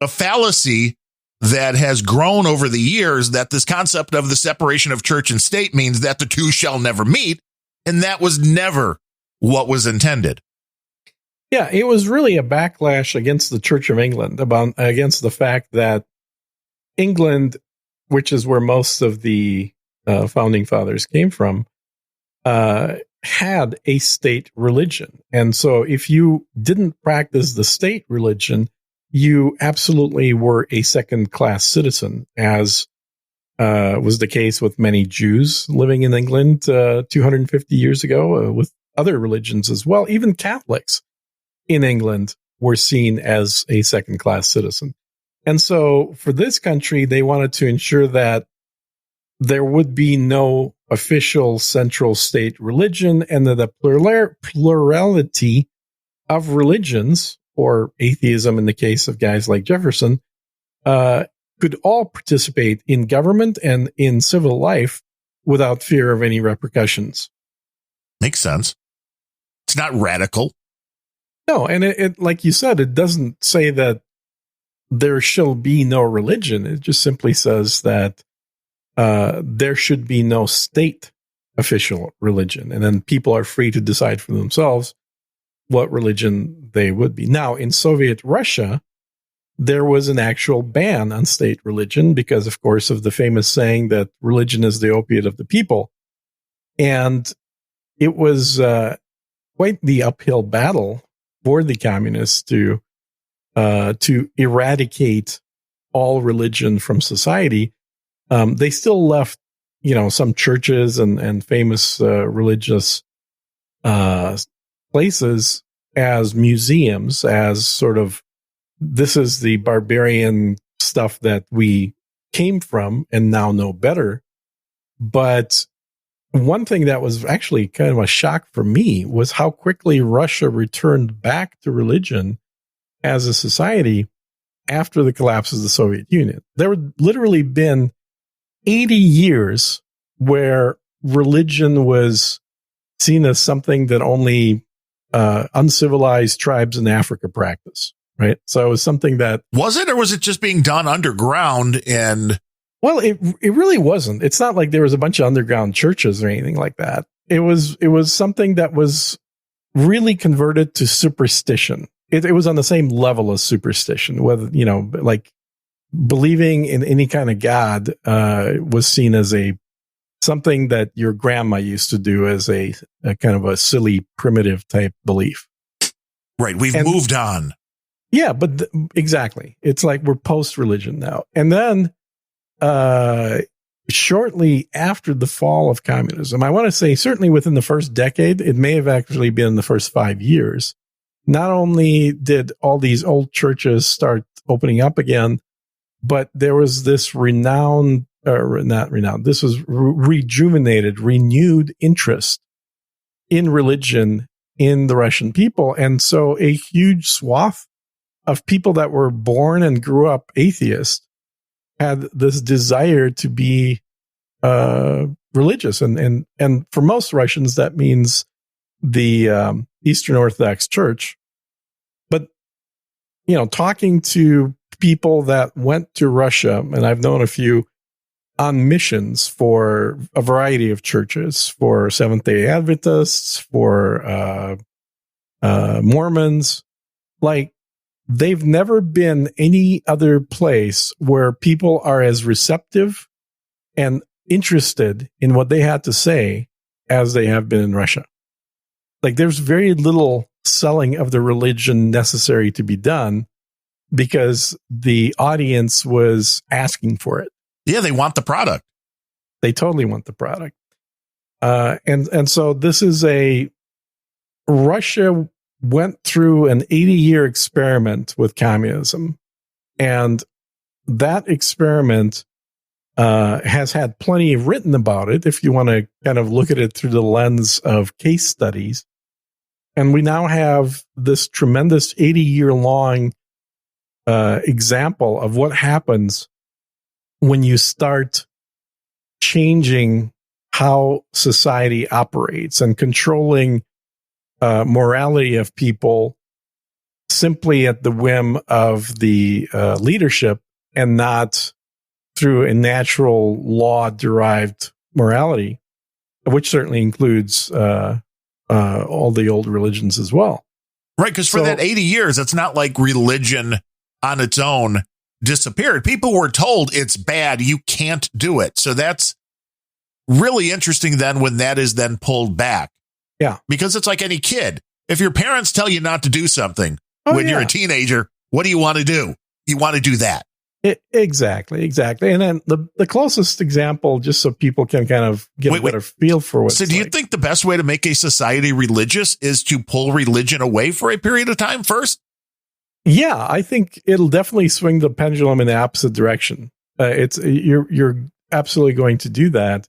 fallacy that has grown over the years, that this concept of the separation of church and state means that the two shall never meet. And that was never what was intended. Yeah, it was really a backlash against the Church of England, against the fact that England, which is where most of the founding fathers came from, had a state religion. And so if you didn't practice the state religion, you absolutely were a second-class citizen, as was the case with many Jews living in England 250 years ago, with other religions as well. Even Catholics in England were seen as a second-class citizen. And so for this country, they wanted to ensure that there would be no official central state religion, and that the plurality of religions, or atheism in the case of guys like Jefferson, could all participate in government and in civil life without fear of any repercussions. Makes sense. It's not radical. No, and it like you said, it doesn't say that there shall be no religion. It just simply says that there should be no state official religion, and then people are free to decide for themselves what religion they would be. Now, in Soviet Russia, there was an actual ban on state religion because, of course, of the famous saying that religion is the opiate of the people. And it was quite the uphill battle for the communists to eradicate all religion from society. They still left, some churches and famous religious places as museums, as sort of, this is the barbarian stuff that we came from and now know better. But one thing that was actually kind of a shock for me was how quickly Russia returned back to religion as a society after the collapse of the Soviet Union. There had literally been 80 years where religion was seen as something that only uncivilized tribes in Africa practice. right? So it was something that was it, or was it just being done underground? And well, it really wasn't. It's not like there was a bunch of underground churches or anything like that. It was something that was really converted to superstition. It was on the same level as superstition, whether, like believing in any kind of God was seen as something that your grandma used to do as a kind of a silly, primitive type belief. Right. We've moved on. Yeah, but exactly. It's like we're post-religion now. And then shortly after the fall of communism, I want to say certainly within the first decade, it may have actually been the first 5 years, not only did all these old churches start opening up again, but there was this rejuvenated, renewed interest in religion in the Russian people. And so a huge swath of people that were born and grew up atheist had this desire to be religious. And for most Russians, that means the Eastern Orthodox Church. But, talking to people that went to Russia, and I've known a few on missions for a variety of churches, for Seventh-day Adventists, for Mormons, like they've never been any other place where people are as receptive and interested in what they had to say as they have been in Russia. Like there's very little selling of the religion necessary to be done because the audience was asking for it. Yeah, they want the product. They totally want the product. And so this is Russia went through an 80-year experiment with communism. And that experiment has had plenty written about it if you want to kind of look at it through the lens of case studies. And we now have this tremendous 80-year-long example of what happens when you start changing how society operates and controlling morality of people simply at the whim of the leadership and not through a natural law-derived morality, which certainly includes all the old religions as well. Right, because for that 80 years, it's not like religion on its own disappeared. People were told it's bad, you can't do it. So that's really interesting then when that is then pulled back. Yeah. Because it's like any kid. If your parents tell you not to do something when you're a teenager, what do you want to do? You want to do that. Exactly. And then the closest example, just so people can kind of get a better feel for what. So do you think the best way to make a society religious is to pull religion away for a period of time first? Yeah, I think it'll definitely swing the pendulum in the opposite direction. You're absolutely going to do that.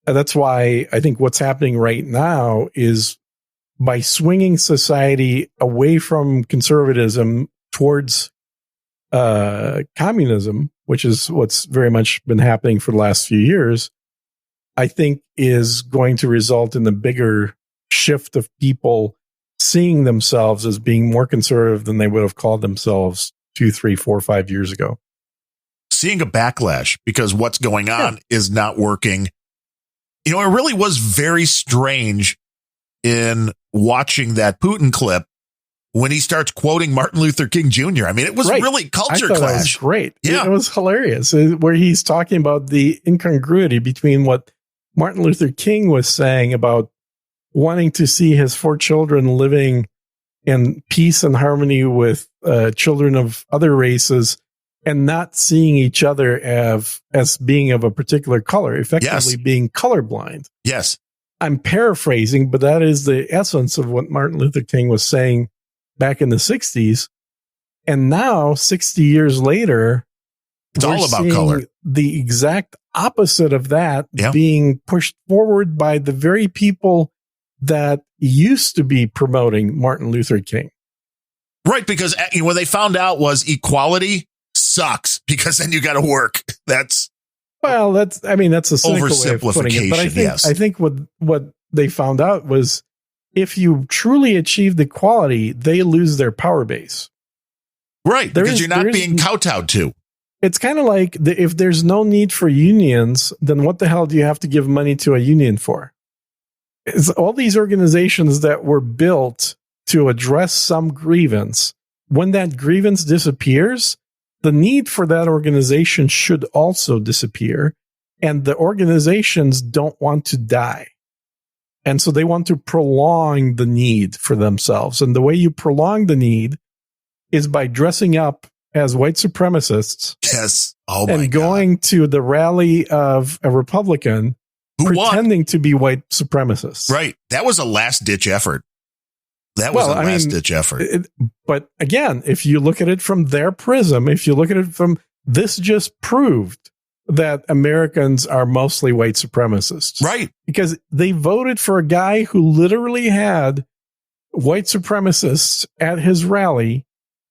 That's why I think what's happening right now is by swinging society away from conservatism towards communism, which is what's very much been happening for the last few years, I think is going to result in a bigger shift of people seeing themselves as being more conservative than they would have called themselves 2, 3, 4, 5 years ago. Seeing a backlash because what's going on is not working. It really was very strange in watching that Putin clip when he starts quoting Martin Luther King Jr. I mean, it was really culture clash. That was great. Yeah. It was hilarious where he's talking about the incongruity between what Martin Luther King was saying about wanting to see his 4 children living in peace and harmony with children of other races and not seeing each other as being of a particular color, effectively being colorblind. Yes. I'm paraphrasing, but that is the essence of what Martin Luther King was saying back in the 60s. And now, 60 years later, it's all about color. The exact opposite of that being pushed forward by the very people that used to be promoting Martin Luther King. Right, because what they found out was equality sucks because then you got to work. That's a cynical way of putting it. But I think what they found out was if you truly achieved equality, they lose their power base. Right, because you're not being kowtowed to. It's kind of like if there's no need for unions, then what the hell do you have to give money to a union for? It's all these organizations that were built to address some grievance. When that grievance disappears, the need for that organization should also disappear. And the organizations don't want to die. And so they want to prolong the need for themselves. And the way you prolong the need is by dressing up as white supremacists. Yes. Oh my God. And going to the rally of a Republican pretending to be white supremacists. Right. That was a last-ditch effort. That was a last-ditch effort. But again, if you look at it from their prism, if you look at it from this, just proved that Americans are mostly white supremacists. Right. Because they voted for a guy who literally had white supremacists at his rally,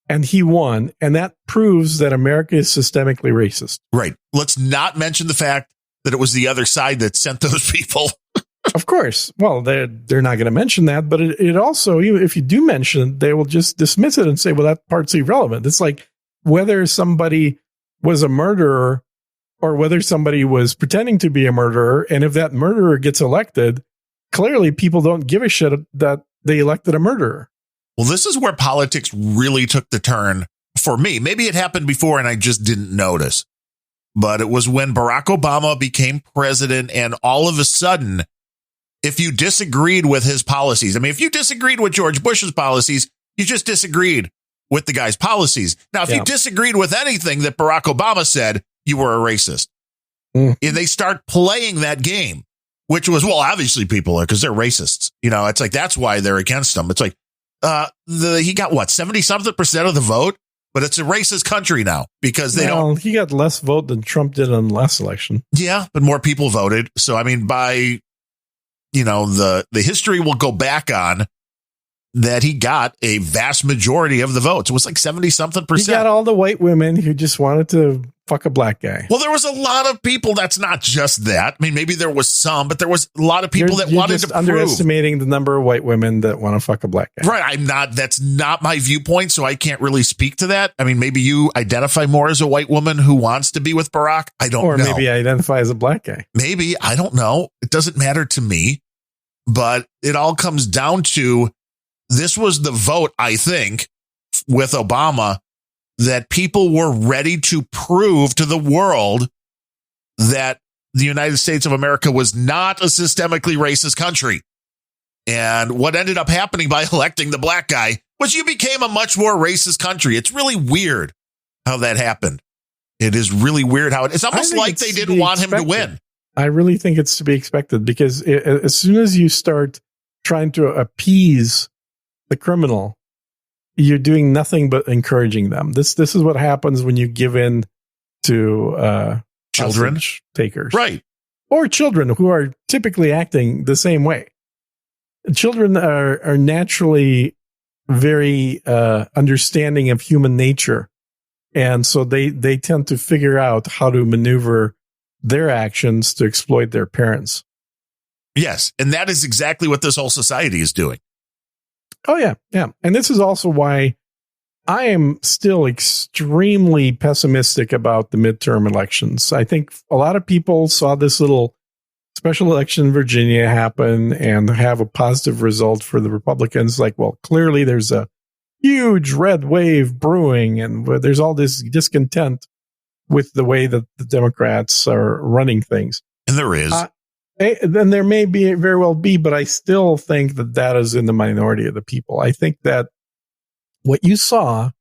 and he won. And that proves that America is systemically racist. Right. Let's not mention the fact that it was the other side that sent those people. Of course. Well, they're not going to mention that, but it also, even if you do mention it, they will just dismiss it and say, well, that part's irrelevant. It's like whether somebody was a murderer or whether somebody was pretending to be a murderer. And if that murderer gets elected, clearly people don't give a shit that they elected a murderer. Well, this is where politics really took the turn for me. Maybe it happened before and I just didn't notice. But it was when Barack Obama became president, and all of a sudden, if you disagreed with his policies, I mean, if you disagreed with George Bush's policies, you just disagreed with the guy's policies. Now, if you disagreed with anything that Barack Obama said, you were a racist. And they start playing that game, which was, well, obviously people are, because they're racists. You know, it's like, that's why they're against him. It's like, he got what, 70-something% of the vote? But it's a racist country now because they don't. He got less vote than Trump did in the last election. Yeah, but more people voted. So, I mean, by, the history will go back on that he got a vast majority of the votes. It was like 70-something%. He got all the white women who just wanted to fuck a black guy. Well, there was a lot of people. That's not just that. I mean, maybe there was some, but there was a lot of people that wanted to underestimating the number of white women that want to fuck a black guy. Right. That's not my viewpoint. So I can't really speak to that. I mean, maybe you identify more as a white woman who wants to be with Barack. I don't know. Or maybe I identify as a black guy. Maybe. I don't know. It doesn't matter to me, but it all comes down to this was the vote, I think, with Obama, that people were ready to prove to the world that the United States of America was not a systemically racist country. And what ended up happening by electing the black guy was you became a much more racist country. It's really weird how that happened. It is really weird how it's almost like they didn't want him to win. I really think it's to be expected because as soon as you start trying to appease the criminal, you're doing nothing but encouraging them. This is what happens when you give in to children takers, right? Or children who are typically acting the same way. Children are naturally very understanding of human nature, and so they tend to figure out how to maneuver their actions to exploit their parents. Yes, and that is exactly what this whole society is doing. Oh, yeah. Yeah. And this is also why I am still extremely pessimistic about the midterm elections. I think a lot of people saw this little special election in Virginia happen and have a positive result for the Republicans. Like, well, clearly there's a huge red wave brewing and there's all this discontent with the way that the Democrats are running things. And there is. Then there may very well be, but I still think that is in the minority of the people. I think that what you saw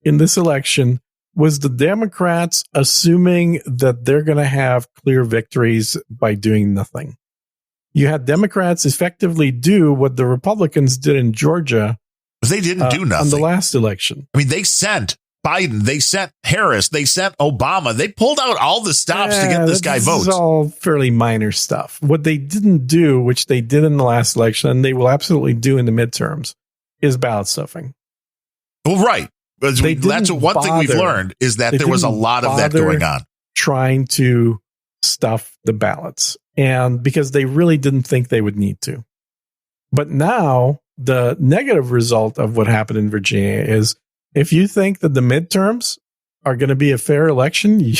in this election was the Democrats assuming that they're going to have clear victories by doing nothing. You had Democrats effectively do what the Republicans did in Georgia. But they didn't do nothing. On the last election. I mean, they sent Biden, they sent Harris, they sent Obama. They pulled out all the stops to get this guy votes. This is all fairly minor stuff. What they didn't do, which they did in the last election, and they will absolutely do in the midterms, is ballot stuffing. Well, right. That's one thing we've learned is that there was a lot of that going on. Trying to stuff the ballots. And because they really didn't think they would need to. But now the negative result of what happened in Virginia is if you think that the midterms are going to be a fair election,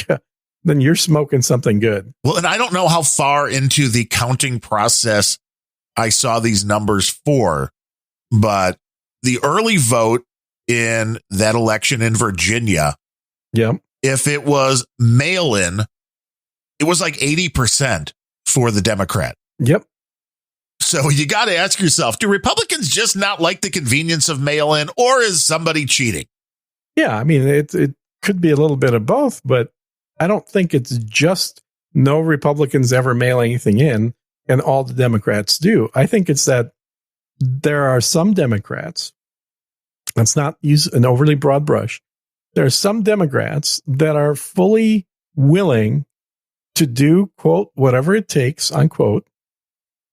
then you're smoking something good. Well, and I don't know how far into the counting process I saw these numbers for, but the early vote in that election in Virginia, if it was mail-in, it was like 80% for the Democrat. Yep. So you got to ask yourself, do Republicans just not like the convenience of mail-in, or is somebody cheating? Yeah, I mean, it could be a little bit of both, but I don't think it's just no Republicans ever mail anything in and all the Democrats do. I think it's that there are some Democrats, let's not use an overly broad brush, there are some Democrats that are fully willing to do, quote, whatever it takes, unquote,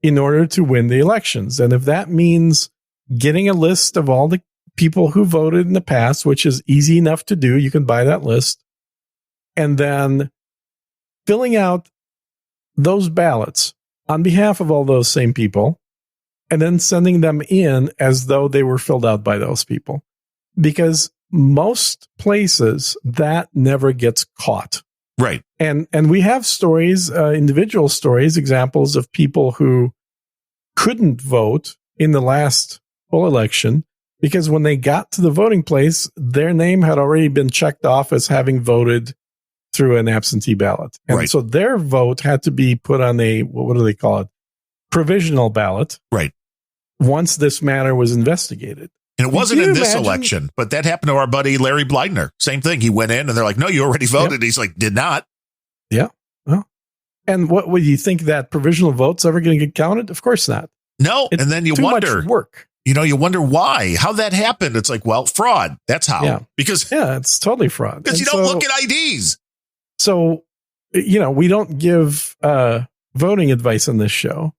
in order to win the elections. And if that means getting a list of all the people who voted in the past, which is easy enough to do, you can buy that list, and then filling out those ballots on behalf of all those same people, and then sending them in as though they were filled out by those people. Because most places that never gets caught. Right. And we have stories, individual stories, examples of people who couldn't vote in the last full election because when they got to the voting place, their name had already been checked off as having voted through an absentee ballot. And so their vote had to be put on a, what do they call it? Provisional ballot. Right. Once this matter was investigated. And it wasn't in this election, but that happened to our buddy Larry Bleidner. Same thing. He went in and they're like, no, you already voted. Yep. He's like, did not. Yeah. Well, and what would you think that provisional vote's ever going to get counted? Of course not. No. It's and then you too wonder, much work. You wonder why, how that happened. It's like, well, fraud. That's how. Yeah. Because it's totally fraud. Because you don't look at IDs. So, we don't give voting advice on this show.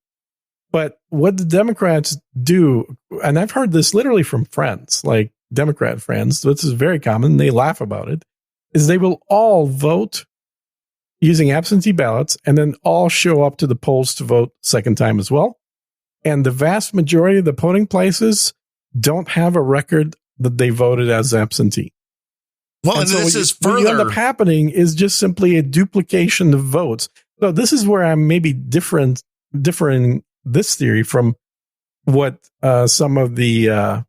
But what the Democrats do, and I've heard this literally from friends, like Democrat friends, this is very common, they laugh about it, is they will all vote using absentee ballots and then all show up to the polls to vote second time as well. And the vast majority of the polling places don't have a record that they voted as absentee. Well, and so this is further. What end up happening is just simply a duplication of votes. So this is where I'm maybe differing this theory from what some of the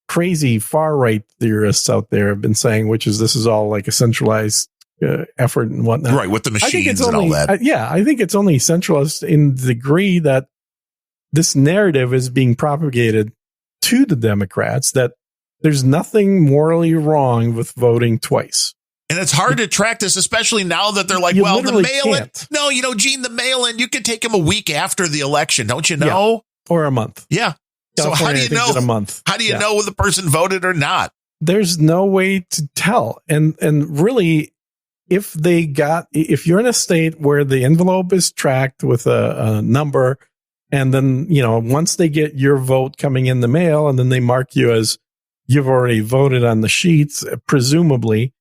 crazy far right theorists out there have been saying, which is this is all like a centralized effort and whatnot, right? With the machines and all that. I think it's only centralized in the degree that this narrative is being propagated to the Democrats that there's nothing morally wrong with voting twice. And it's hard to track this, especially now that they're like, well, the mail-in. No, Gene, the mail-in, you can take them a week after the election, don't you know? Yeah. Or a month. Yeah. California, so how do you know? A month. How do you know whether the person voted or not? There's no way to tell. And really, if you're in a state where the envelope is tracked with a number, and then, once they get your vote coming in the mail, and then they mark you as you've already voted on the sheets, presumably.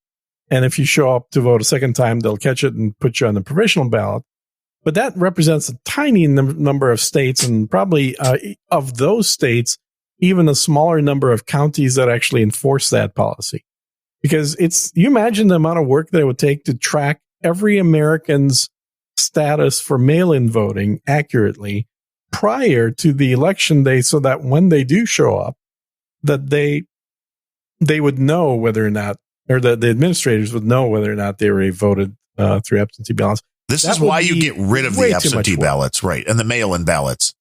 And if you show up to vote a second time, they'll catch it and put you on the provisional ballot. But that represents a tiny number of states, and probably of those states, even a smaller number of counties that actually enforce that policy. Because you imagine the amount of work that it would take to track every American's status for mail-in voting accurately prior to the election day, so that when they do show up, that they would know whether or not, or the administrators would know whether or not they already voted through absentee ballots. This is why you get rid of the absentee ballots, right? And the mail-in ballots.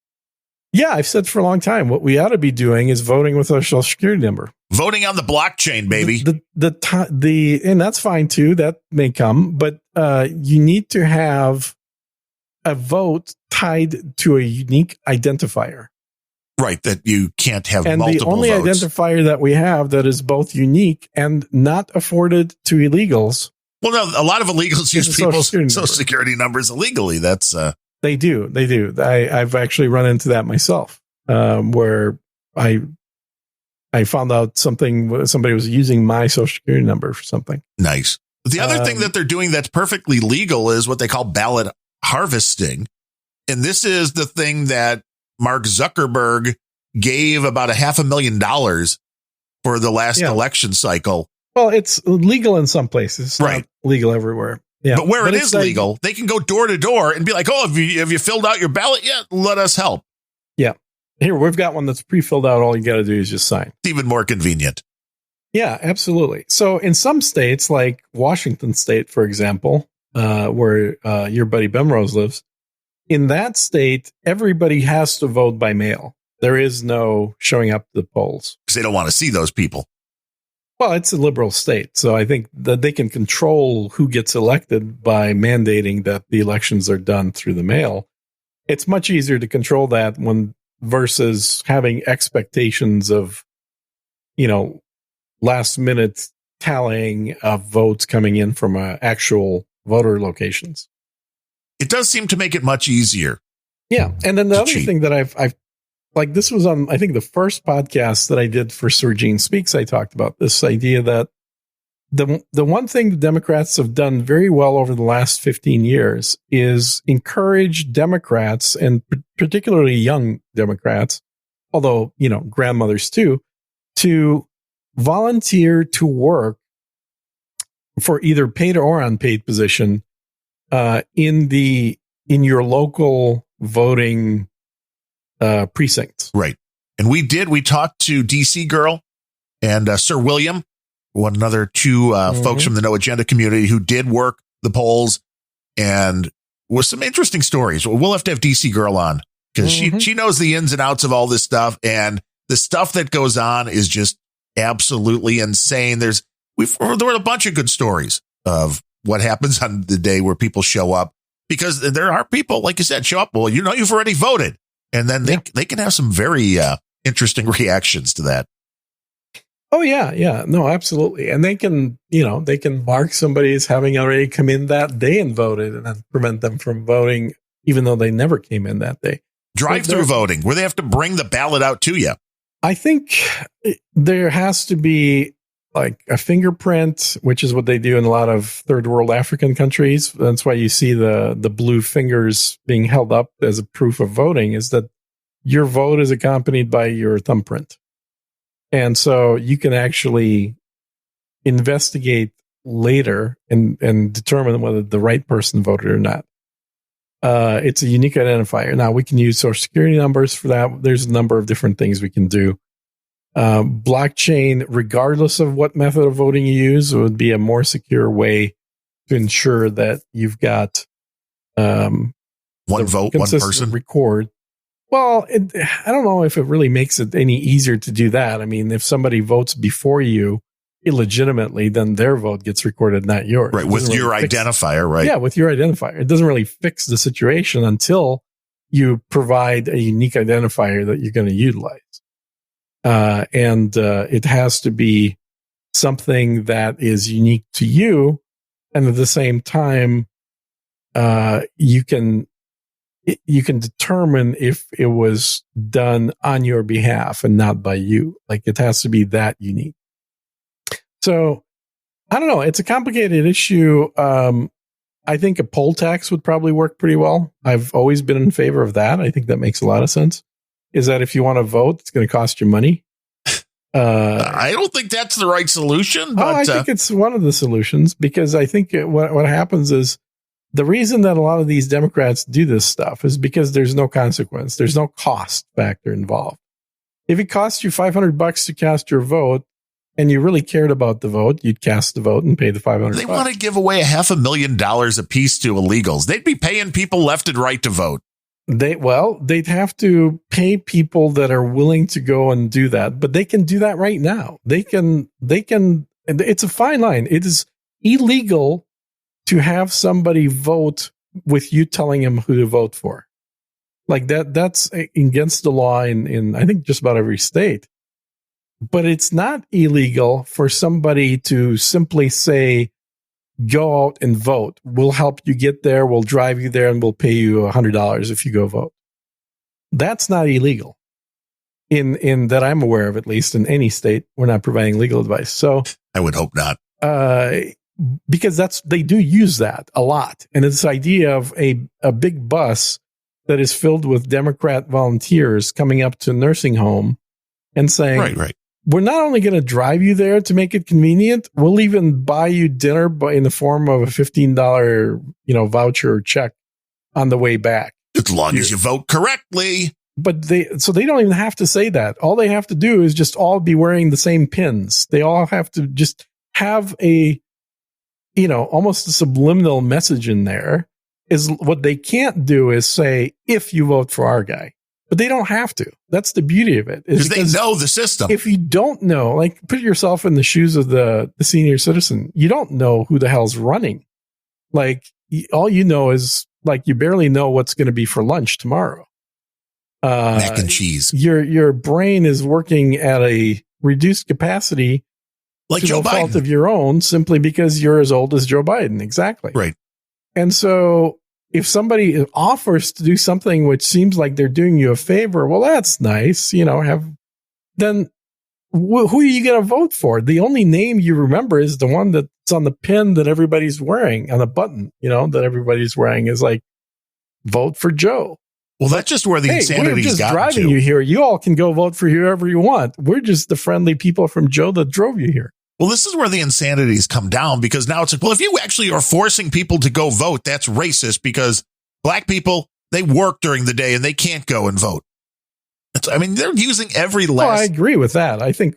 Yeah, I've said for a long time, what we ought to be doing is voting with our social security number. Voting on the blockchain, baby. And that's fine too. That may come, but you need to have a vote tied to a unique identifier. Right, that you can't have and multiple votes. And the only identifier that we have that is both unique and not afforded to illegals. Well, no, a lot of illegals use people's social security numbers illegally. That's They do. I've actually run into that myself, where I found out somebody was using my social security number for something. Nice. The other thing that they're doing that's perfectly legal is what they call ballot harvesting. And this is the thing that Mark Zuckerberg gave about $500,000 for the last election cycle. Well, it's legal in some places, it's not legal everywhere. Yeah, but where it is legal, they can go door to door and be like, "Oh, have you filled out your ballot yet? Let us help." Yeah, here we've got one that's pre-filled out. All you got to do is just sign. It's even more convenient. Yeah, absolutely. So in some states, like Washington State, for example, where your buddy Bemrose lives, in that state, everybody has to vote by mail. There is no showing up to the polls because they don't want to see those people. Well, it's a liberal state, so I think that they can control who gets elected by mandating that the elections are done through the mail. It's much easier to control that versus having expectations of, last minute tallying of votes coming in from actual voter locations. It does seem to make it much easier. Yeah, and then the other thing that I've like, this was on, I think, the first podcast that I did for Sergine Speaks. I talked about this idea that the one thing the Democrats have done very well over the last 15 years is encourage Democrats, and particularly young Democrats, although, grandmothers too, to volunteer to work for either paid or unpaid position in your local voting precincts. Right. And we talked to DC Girl and Sir William, two folks from the No Agenda community who did work the polls, and with some interesting stories. We'll have to have DC Girl on because she knows the ins and outs of all this stuff, and the stuff that goes on is just absolutely insane. There were a bunch of good stories of what happens on the day where people show up, because there are people, like you said, show up. Well, you've already voted. And then they can have some very interesting reactions to that. Oh, yeah. Yeah. No, absolutely. And they can mark somebody as having already come in that day and voted, and then prevent them from voting, even though they never came in that day. Drive-through voting, where they have to bring the ballot out to you. I think there has to be like a fingerprint, which is what they do in a lot of third world African countries. That's why you see the blue fingers being held up as a proof of voting, is that your vote is accompanied by your thumbprint. And so you can actually investigate later and determine whether the right person voted or not. It's a unique identifier. Now, we can use social security numbers for that. There's a number of different things we can do. Blockchain, regardless of what method of voting you use, would be a more secure way to ensure that you've got one vote, one person record. Well, I don't know if it really makes it any easier to do that. I mean, if somebody votes before you illegitimately, then their vote gets recorded, not yours. Right, with your identifier, right? Yeah, with your identifier. It doesn't really fix the situation until you provide a unique identifier that you're going to utilize. And it has to be something that is unique to you. And at the same time, you can determine if it was done on your behalf and not by you. Like, it has to be that unique. So I don't know. It's a complicated issue. I think a poll tax would probably work pretty well. I've always been in favor of that. I think that makes a lot of sense. Is that if you want to vote, it's going to cost you money. I don't think that's the right solution. But I think it's one of the solutions, because I think what happens is the reason that a lot of these Democrats do this stuff is because there's no consequence. There's no cost factor involved. If it costs you $500 to cast your vote and you really cared about the vote, you'd cast the vote and pay the $500. They want to give away $500,000 a piece to illegals. They'd be paying people left and right to vote. They'd have to pay people that are willing to go and do that, but they can do that right now. They can, it's a fine line. It is illegal to have somebody vote with you telling him who to vote for. Like that's against the law in I think just about every state. But it's not illegal for somebody to simply say, go out and vote. We'll help you get there. We'll drive you there, and we'll pay you $100 if you go vote. That's not illegal. In that I'm aware of, at least in any state, we're not providing legal advice. So I would hope not. Because they do use that a lot. And it's this idea of a big bus that is filled with Democrat volunteers coming up to a nursing home and saying, right. We're not only going to drive you there to make it convenient, we'll even buy you dinner in the form of a $15, voucher or check on the way back. As long as you vote correctly. But they don't even have to say that. All they have to do is just all be wearing the same pins. They all have to just have almost a subliminal message in there. Is what they can't do is say, if you vote for our guy. But they don't have to. That's the beauty of it. Because they know the system. If you don't know, like put yourself in the shoes of the senior citizen, you don't know who the hell's running. Like all you know is like you barely know what's going to be for lunch tomorrow. Mac and cheese. Your brain is working at a reduced capacity, like to Joe no Biden. fault of your own, simply because you're as old as Joe Biden. Exactly. Right. And so if somebody offers to do something which seems like they're doing you a favor, well, that's nice, then who are you going to vote for? The only name you remember is the one that's on the pin that everybody's wearing, on the button, that everybody's wearing is like, vote for Joe. Well, that's just where the insanity's we're just gotten driving to. you here. You all can go vote for whoever you want. We're just the friendly people from Joe that drove you here. Well, this is where the insanity's come down, because now it's like, well, if you actually are forcing people to go vote, that's racist, because black people, they work during the day and they can't go and vote. They're using every last. Well, I agree with that. I think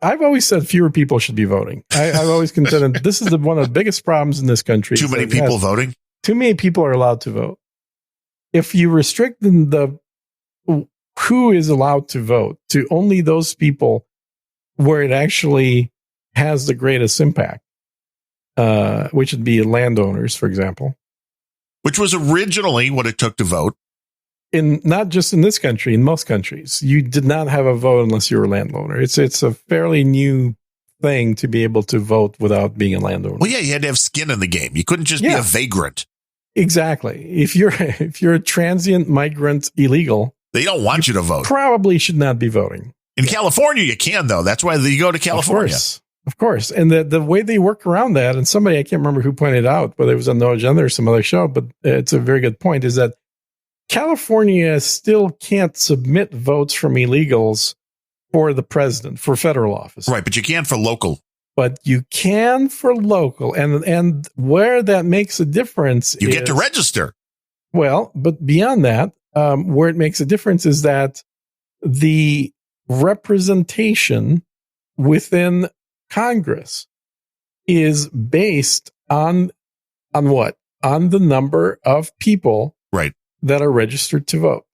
I've always said fewer people should be voting. I've always contended this is one of the biggest problems in this country. Too many people voting. Too many people are allowed to vote. If you restrict who is allowed to vote to only those people where it actually has the greatest impact, which would be landowners, for example. Which was originally what it took to vote. Not just in this country, in most countries, you did not have a vote unless you were a landowner. It's a fairly new thing to be able to vote without being a landowner. Well, yeah, you had to have skin in the game. You couldn't just be a vagrant. Exactly. If you're a transient migrant illegal, they don't want you to vote. Probably should not be voting. In California, you can, though. That's why you go to California. Of course. And the way they work around that, and somebody, I can't remember who pointed out, whether it was on No Agenda or some other show, but it's a very good point, is that California still can't submit votes from illegals for the president, for federal office. Right, but you can for local. But you can for local. And where that makes a difference you get to register. Well, but beyond that, where it makes a difference is that the representation within Congress is based on what? On the number of people that are registered to vote.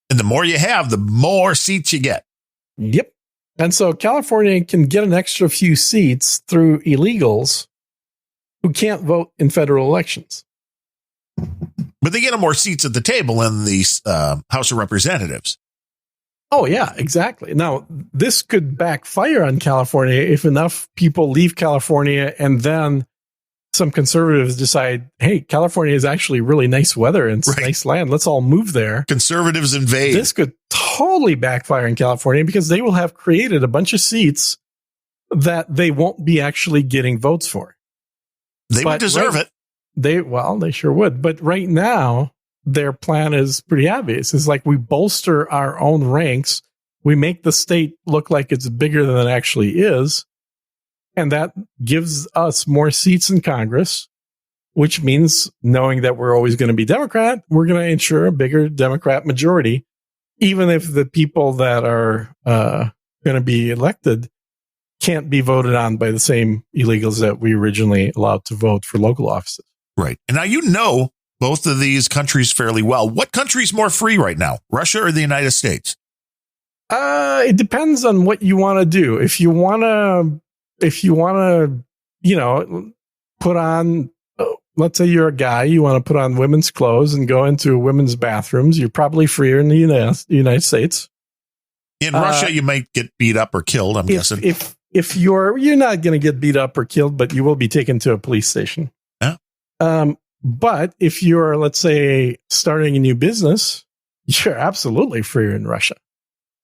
And the more you have, the more seats you get. Yep. And so California can get an extra few seats through illegals who can't vote in federal elections. But they get more seats at the table in the House of Representatives. Oh, yeah, exactly. Now, this could backfire on California if enough people leave California and then some conservatives decide, hey, California is actually really nice weather and it's nice land. Let's all move there. Conservatives invade. This could totally backfire in California because they will have created a bunch of seats that they won't be actually getting votes for. They would deserve it. They sure would. But right now, their plan is pretty obvious. It's like we bolster our own ranks. We make the state look like it's bigger than it actually is. And that gives us more seats in Congress, which means knowing that we're always going to be Democrat, we're going to ensure a bigger Democrat majority, even if the people that are going to be elected can't be voted on by the same illegals that we originally allowed to vote for local offices. Right. And now both of these countries fairly well. What country's more free right now, Russia or the United States? It depends on what you want to do. If you want to, put on, let's say you're a guy, you want to put on women's clothes and go into women's bathrooms, you're probably freer in the United States. In Russia, you might get beat up or killed, I'm guessing. If you're not going to get beat up or killed, but you will be taken to a police station. Yeah. But if you're, let's say, starting a new business, you're absolutely freer in Russia.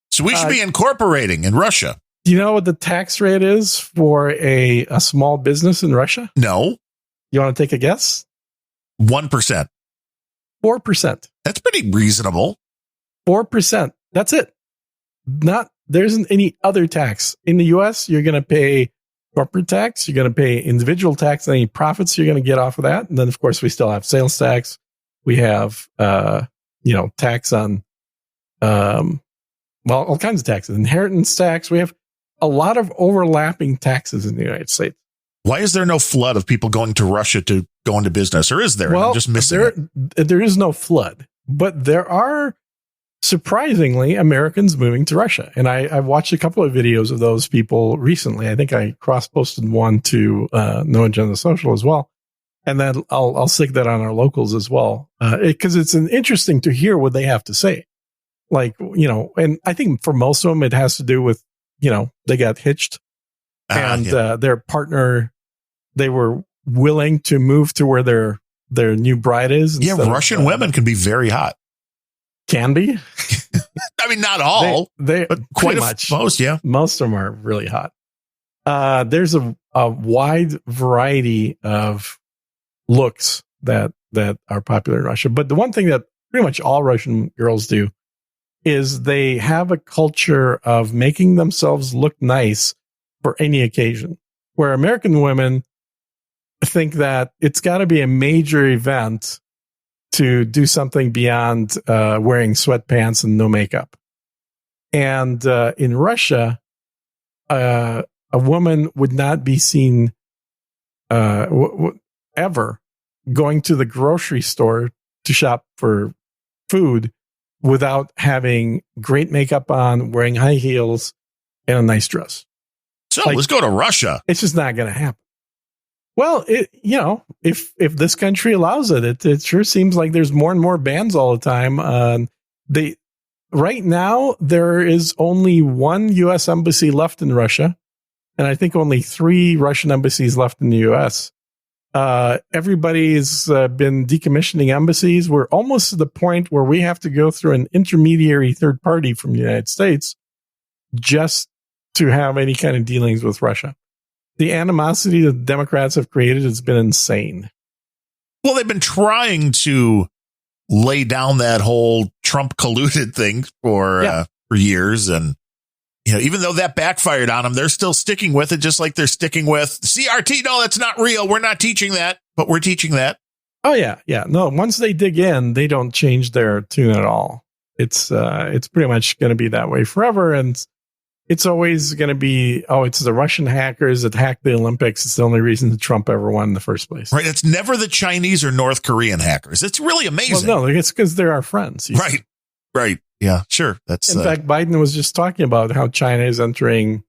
So we should be incorporating in Russia. Do you know what the tax rate is for a small business in Russia? No. You want to take a guess? 1%. 4%. That's pretty reasonable. 4%. That's it. There isn't any other tax. In the US, you're going to pay corporate tax, you're going to pay individual tax, any profits you're going to get off of that. And then, of course, we still have sales tax. We have, tax on, all kinds of taxes, inheritance tax. We have a lot of overlapping taxes in the United States. Why is there no flood of people going to Russia to go into business? Or is there? Well, I'm just missing there is no flood, but there are surprisingly Americans moving to Russia. And I've watched a couple of videos of those people recently. I think I cross-posted one to No Agenda Social as well. And then I'll stick that on our locals as well. Because it's interesting to hear what they have to say. Like, and I think for most of them, it has to do with, they got hitched and their partner, they were willing to move to where their new bride is. Yeah, Russian women can be very hot. Can be. I mean, not all, but quite much. Most, yeah. Most of them are really hot. There's a wide variety of looks that are popular in Russia. But the one thing that pretty much all Russian girls do is they have a culture of making themselves look nice for any occasion, where American women think that it's got to be a major event to do something beyond wearing sweatpants and no makeup. And in Russia, a woman would not be seen ever going to the grocery store to shop for food without having great makeup on, wearing high heels, and a nice dress. So let's go to Russia. It's just not going to happen. Well, if this country allows it, it sure seems like there's more and more bans all the time. Right now, there is only one U.S. embassy left in Russia, and I think only 3 Russian embassies left in the U.S. Everybody's been decommissioning embassies. We're almost to the point where we have to go through an intermediary third party from the United States just to have any kind of dealings with Russia. The animosity that the Democrats have created has been insane. Well, they've been trying to lay down that whole Trump colluded thing for years. And, even though that backfired on them, they're still sticking with it, just like they're sticking with CRT. No, that's not real. We're not teaching that, but we're teaching that. Oh, yeah. Yeah. No, once they dig in, they don't change their tune at all. It's pretty much going to be that way forever. And it's always going to be, it's the Russian hackers that hacked the Olympics. It's the only reason that Trump ever won in the first place. Right. It's never the Chinese or North Korean hackers. It's really amazing. Well, no, it's because they're our friends. Right. Right. Yeah, sure. That's in fact, Biden was just talking about how China is entering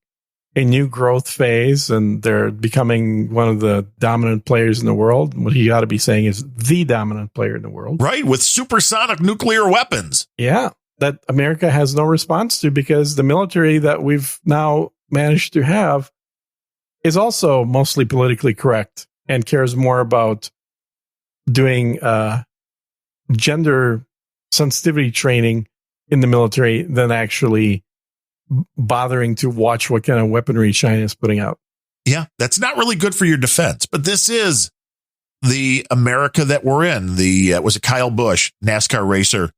a new growth phase and they're becoming one of the dominant players in the world. What he ought to be saying is the dominant player in the world. Right. With supersonic nuclear weapons. Yeah. That America has no response to because the military that we've now managed to have is also mostly politically correct and cares more about doing gender sensitivity training in the military than actually bothering to watch what kind of weaponry China is putting out. Yeah, that's not really good for your defense. But this is the America that we're in. Was it Kyle Busch, NASCAR racer,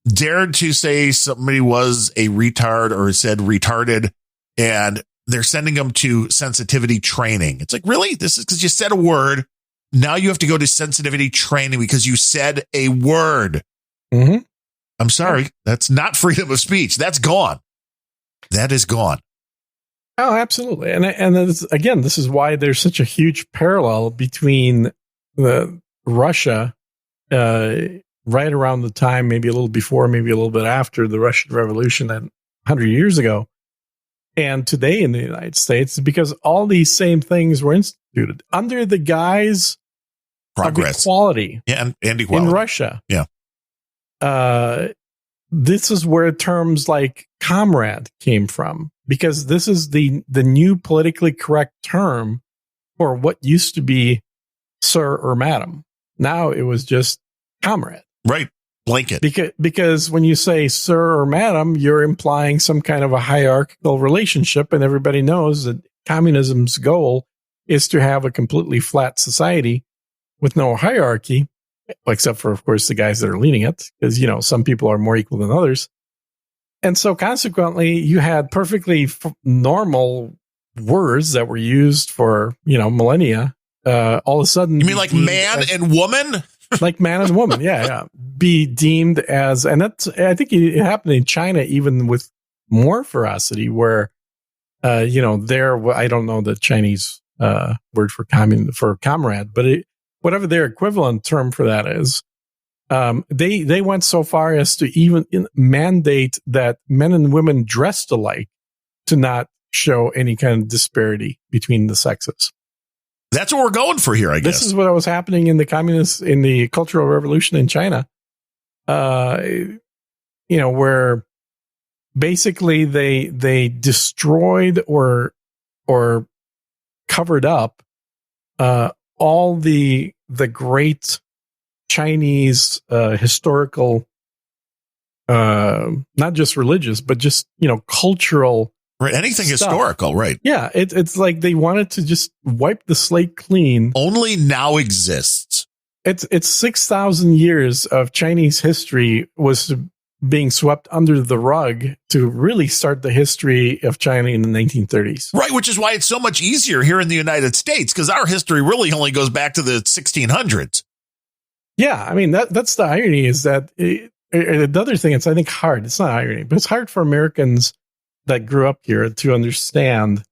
dared to say somebody was a retard or said retarded, and they're sending them to sensitivity training. It's like, really? This is because you said a word. Now you have to go to sensitivity training because you said a word. Mm-hmm. I'm sorry. That's not freedom of speech. That's gone. That is gone. Oh, absolutely. And again, this is why there's such a huge parallel between Russia, right around the time, maybe a little before, maybe a little bit after the Russian Revolution 100 years ago, and today in the United States, because all these same things were instituted under the guise progress, of equality, and equality in Russia. Yeah. This is where terms like comrade came from, because this is the new politically correct term for what used to be sir or madam. Now it was just comrade. Right. Blanket. Because when you say sir or madam, you're implying some kind of a hierarchical relationship, and everybody knows that communism's goal is to have a completely flat society with no hierarchy. except for, of course, the guys that are leading it, because, some people are more equal than others. And so consequently, you had perfectly normal words that were used for, millennia. All of a sudden, you mean like man and woman? Like man and woman, yeah, be deemed as, and that's, I think it happened in China even with more ferocity, where, there, I don't know the Chinese word for comrade, but whatever their equivalent term for that is, they went so far as to even mandate that men and women dressed alike to not show any kind of disparity between the sexes. That's what we're going for here, I guess. This is what was happening in the Cultural Revolution in China. Where basically they destroyed or covered up all the great Chinese historical, not just religious, but just cultural. Right, anything stuff. Historical, right? Yeah, it's like they wanted to just wipe the slate clean. Only now exists. It's 6,000 years of Chinese history was being swept under the rug to really start the history of China in the 1930s. Right, which is why it's so much easier here in the United States, because our history really only goes back to the 1600s. Yeah, I mean, that's the irony, is that the other thing, it's, I think, hard. It's not irony, but it's hard for Americans that grew up here to understand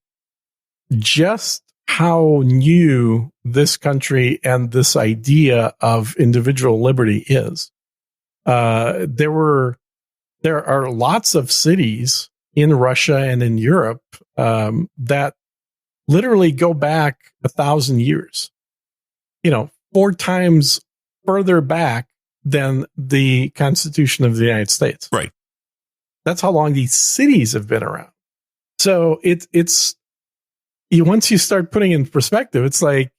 just how new this country and this idea of individual liberty is. There are lots of cities in Russia and in Europe that literally go back 1,000 years, 4 times further back than the Constitution of the United States. Right. That's how long these cities have been around. So it's once you start putting it in perspective, it's like,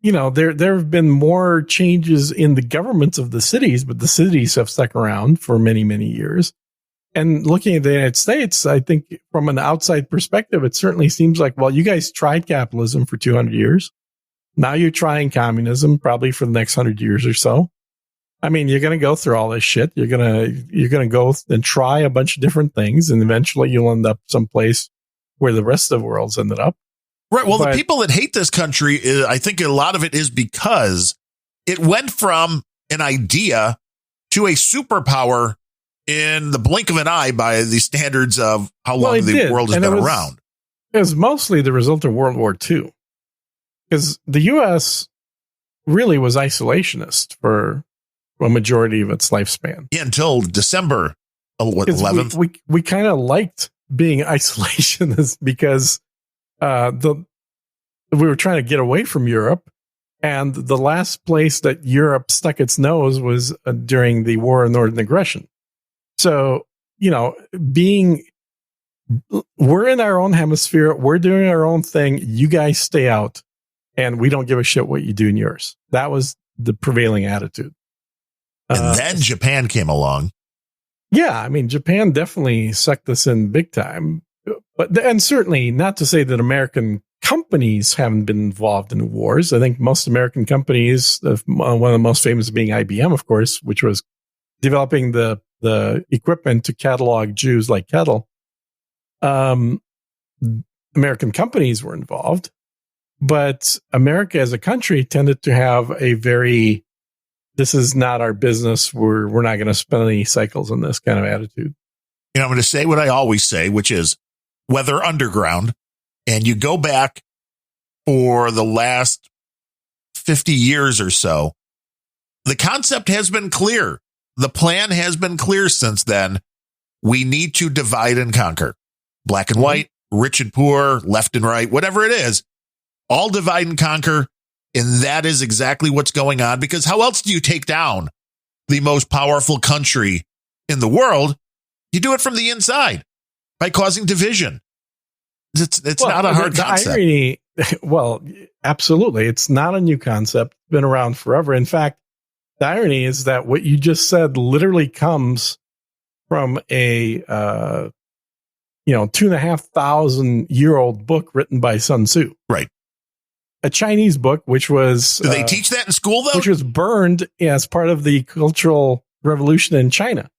there have been more changes in the governments of the cities, but the cities have stuck around for many, many years. And looking at the United States, I think from an outside perspective, it certainly seems like, well, you guys tried capitalism for 200 years. Now you're trying communism probably for the next 100 years or so. I mean, you're going to go through all this shit. You're going to go and try a bunch of different things, and eventually you'll end up someplace where the rest of the world's ended up. Right. Well, the people that hate this country, I think a lot of it is because it went from an idea to a superpower in the blink of an eye by the standards of how long the world has been around. It was mostly the result of World War II, because the U.S. really was isolationist for a majority of its lifespan. Yeah, until December 11th. We kind of liked being isolationist because we were trying to get away from Europe, and the last place that Europe stuck its nose was during the War of Northern Aggression. So, we're in our own hemisphere, we're doing our own thing, you guys stay out, and we don't give a shit what you do in yours. That was the prevailing attitude. And then Japan came along. Yeah, I mean, Japan definitely sucked us in big time. And certainly not to say that American companies haven't been involved in wars. I think most American companies, one of the most famous being IBM, of course, which was developing the equipment to catalog Jews like cattle. American companies were involved, but America as a country tended to have a very, this is not our business, we're not going to spend any cycles on this kind of attitude. I'm going to say what I always say, which is whether underground, and you go back for the last 50 years or so, the concept has been clear. The plan has been clear since then. We need to divide and conquer. Black and white, rich and poor, left and right, whatever it is, all divide and conquer. And that is exactly what's going on, because how else do you take down the most powerful country in the world? You do it from the inside by causing division. It's not a hard concept. Irony, well, absolutely. It's not a new concept. It's been around forever. In fact, the irony is that what you just said literally comes from a 2,500-year-old book written by Sun Tzu. Right. a Chinese book, which was... Do they teach that in school, though? Which was burned as part of the Cultural Revolution in China.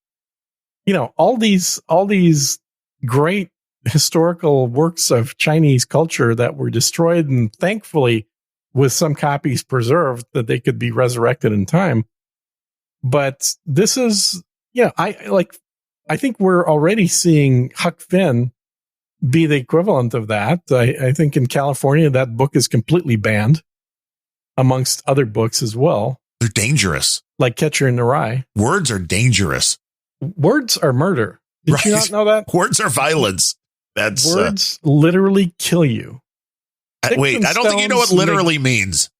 You know, all these great historical works of Chinese culture that were destroyed, and thankfully with some copies preserved that they could be resurrected in time. But this is, I think we're already seeing Huck Finn be the equivalent of that. I think in California, that book is completely banned amongst other books as well. They're dangerous. Like Catcher in the Rye. Words are dangerous. Words are murder. Did you not know that? Words are violence. Words literally kill you. Wait, I don't think you know what literally means.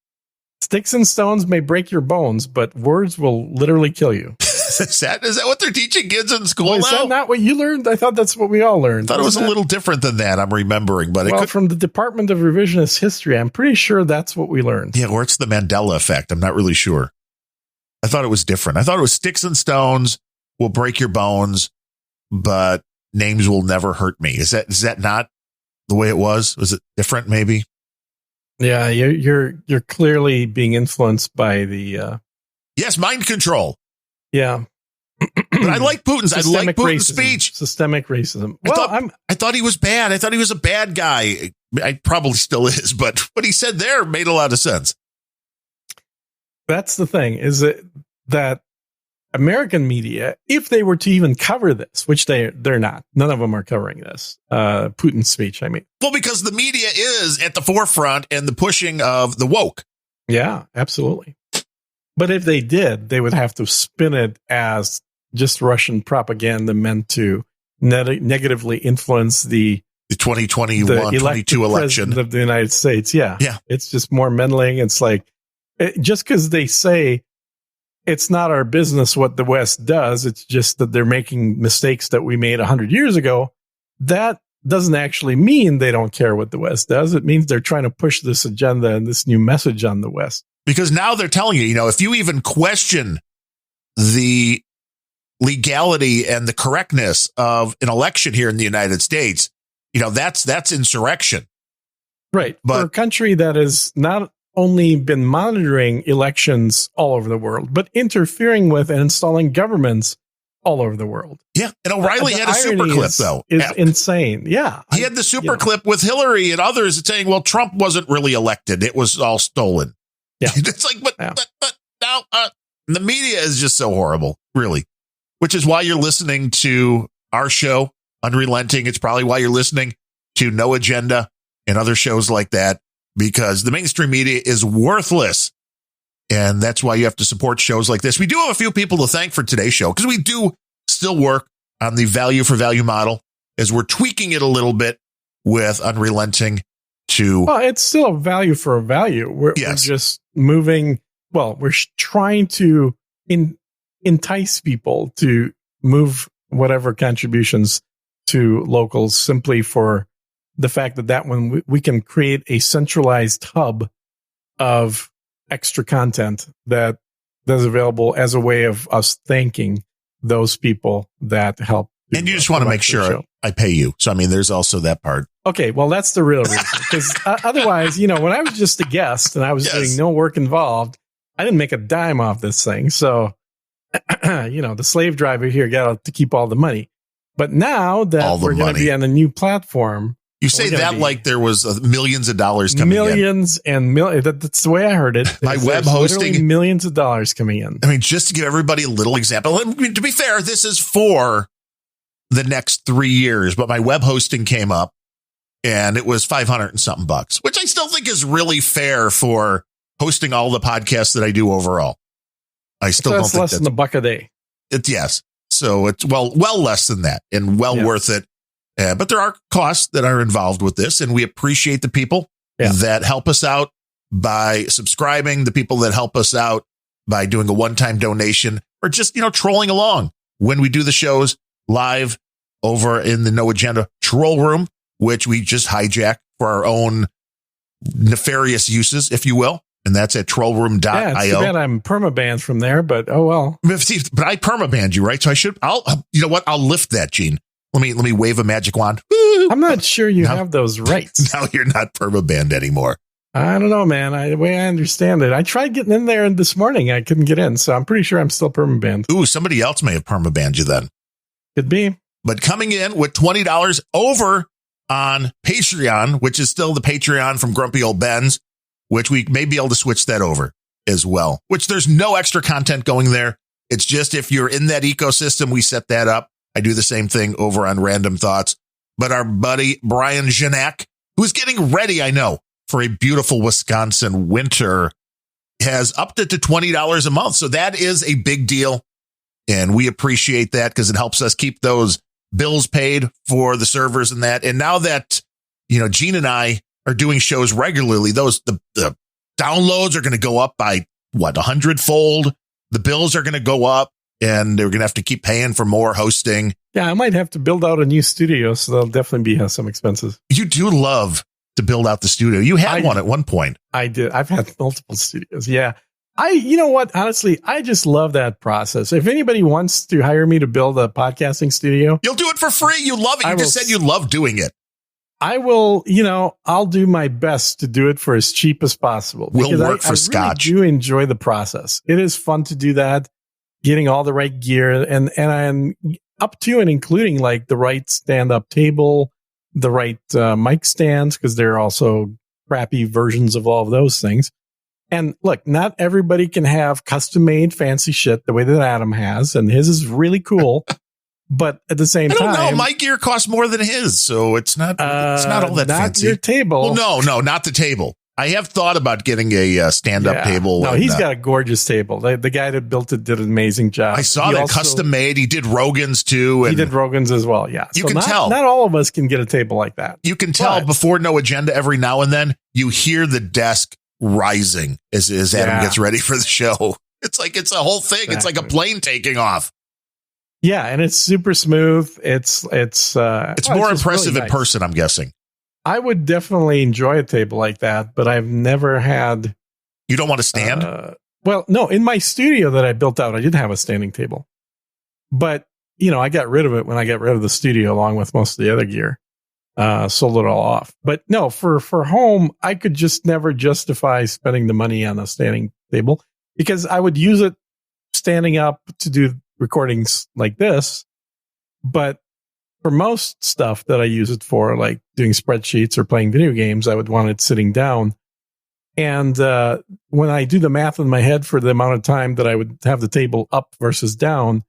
Sticks and stones may break your bones, but words will literally kill you. Is that what they're teaching kids in school now? Is that not what you learned? I thought that's what we all learned. I thought it was a little different than that, I'm remembering. But from the Department of Revisionist History, I'm pretty sure that's what we learned. Yeah, or it's the Mandela effect. I'm not really sure. I thought it was different. I thought it was sticks and stones will break your bones, but names will never hurt me. Is that not the way it was? Was it different, maybe? Yeah, you're clearly being influenced by the yes, mind control. Yeah. But I like Putin's. I like Putin's speech. Systemic racism. I thought he was bad. I thought he was a bad guy. I probably still is, but what he said there made a lot of sense. That's the thing, is that American media, if they were to even cover this, which they're not, none of them are covering this, Putin's speech, I mean. Well, because the media is at the forefront and the pushing of the woke. Yeah, absolutely. But if they did, they would have to spin it as just Russian propaganda meant to negatively influence the 2021-22 election of the United States. Yeah. Yeah. It's just more meddling. It's like, just because they say it's not our business what the West does, it's just that they're making mistakes that we made 100 years ago. That doesn't actually mean they don't care what the West does. It means they're trying to push this agenda and this new message on the West. Because now they're telling you, if you even question the legality and the correctness of an election here in the United States, that's insurrection. Right. But for a country that has not only been monitoring elections all over the world, but interfering with and installing governments all over the world. Yeah. And O'Reilly had a super clip, though. It's insane. Yeah. He had the super clip with Hillary and others saying, well, Trump wasn't really elected. It was all stolen. Yeah. It's like, but now the media is just so horrible, really, which is why you're listening to our show, Unrelenting. It's probably why you're listening to No Agenda and other shows like that, because the mainstream media is worthless. And that's why you have to support shows like this. We do have a few people to thank for today's show, because we do still work on the value for value model as we're tweaking it a little bit with Unrelenting. Well, it's still a value for a value. We're just moving. Well, we're trying to entice people to move whatever contributions to locals, simply for the fact that when we can create a centralized hub of extra content that is available as a way of us thanking those people that help. And you just want to make sure I pay you. So, I mean, there's also that part. Okay, well, that's the real reason. Because otherwise, when I was just a guest and I was doing no work involved, I didn't make a dime off this thing. So, the slave driver here got to keep all the money. But now that we're going to be on a new platform. You say that like there was millions of dollars coming in. Millions and millions. That's the way I heard it. My web hosting. Millions of dollars coming in. I mean, just to give everybody a little example. To be fair, this is for the next 3 years, but my web hosting came up and it was $500 and something bucks, which I still think is really fair for hosting all the podcasts that I do overall. I still don't think less than $1 a day. Yes. So it's well less than that and worth it. But there are costs that are involved with this, and we appreciate the people that help us out by subscribing, the people that help us out by doing a one-time donation, or just, trolling along when we do the shows live over in the No Agenda troll room, which we just hijack for our own nefarious uses, if you will. And that's at trollroom.io. Yeah, it's too bad I'm permabanned from there, but oh well. But I permabanned you, right? So you know what? I'll lift that, Gene. Let me wave a magic wand. I'm not sure you have those rights. Now you're not permabanned anymore. I don't know, man. The way I understand it, I tried getting in there and this morning. I couldn't get in. So I'm pretty sure I'm still permabanned. Ooh, somebody else may have permabanned you then. Could be. But coming in with $20 over on Patreon, which is still the Patreon from Grumpy Old Ben's, which we may be able to switch that over as well, which there's no extra content going there. It's just if you're in that ecosystem, we set that up. I do the same thing over on Random Thoughts. But our buddy Brian Janak, who's getting ready, I know, for a beautiful Wisconsin winter, has upped it to $20 a month. So that is a big deal. And we appreciate that because it helps us keep those bills paid for the servers and that. And now that, Gene and I are doing shows regularly, the downloads are going to go up by 100-fold. The bills are going to go up and they're going to have to keep paying for more hosting. Yeah, I might have to build out a new studio. So there'll definitely be some expenses. You do love to build out the studio. You had one at one point. I did. I've had multiple studios. Yeah. You know what? Honestly, I just love that process. If anybody wants to hire me to build a podcasting studio, you'll do it for free. You love it. You just said you love doing it. I will, I'll do my best to do it for as cheap as possible. We'll work for Scotch. I really do enjoy the process. It is fun to do that, getting all the right gear and I'm up to and including like the right stand-up table, the right mic stands, because there are also crappy versions of all of those things. And look, not everybody can have custom-made fancy shit the way that Adam has, and his is really cool. But at the same time, I don't know. My gear costs more than his, so it's not all that fancy. Not your table. Well, no, not the table. I have thought about getting a stand-up table. No, he's got a gorgeous table. The guy that built it did an amazing job. I saw that custom made. He did Rogan's too. And he did Rogan's as well. Yeah, you can tell. Not all of us can get a table like that. You can tell before No Agenda. Every now and then, you hear the desk rising as Adam gets ready for the show. It's a whole thing. Exactly. It's like a plane taking off. Yeah, and it's super smooth. It's more impressive really in person, I'm guessing. I would definitely enjoy a table like that, but I've never had. You don't want to stand? Well, no. In my studio that I built out, I did have a standing table, but I got rid of it when I got rid of the studio, along with most of the other gear. Sold it all off. But no, for home, I could just never justify spending the money on a standing table because I would use it standing up to do recordings like this. But for most stuff that I use it for, like doing spreadsheets or playing video games, I would want it sitting down. And when I do the math in my head for the amount of time that I would have the table up versus down,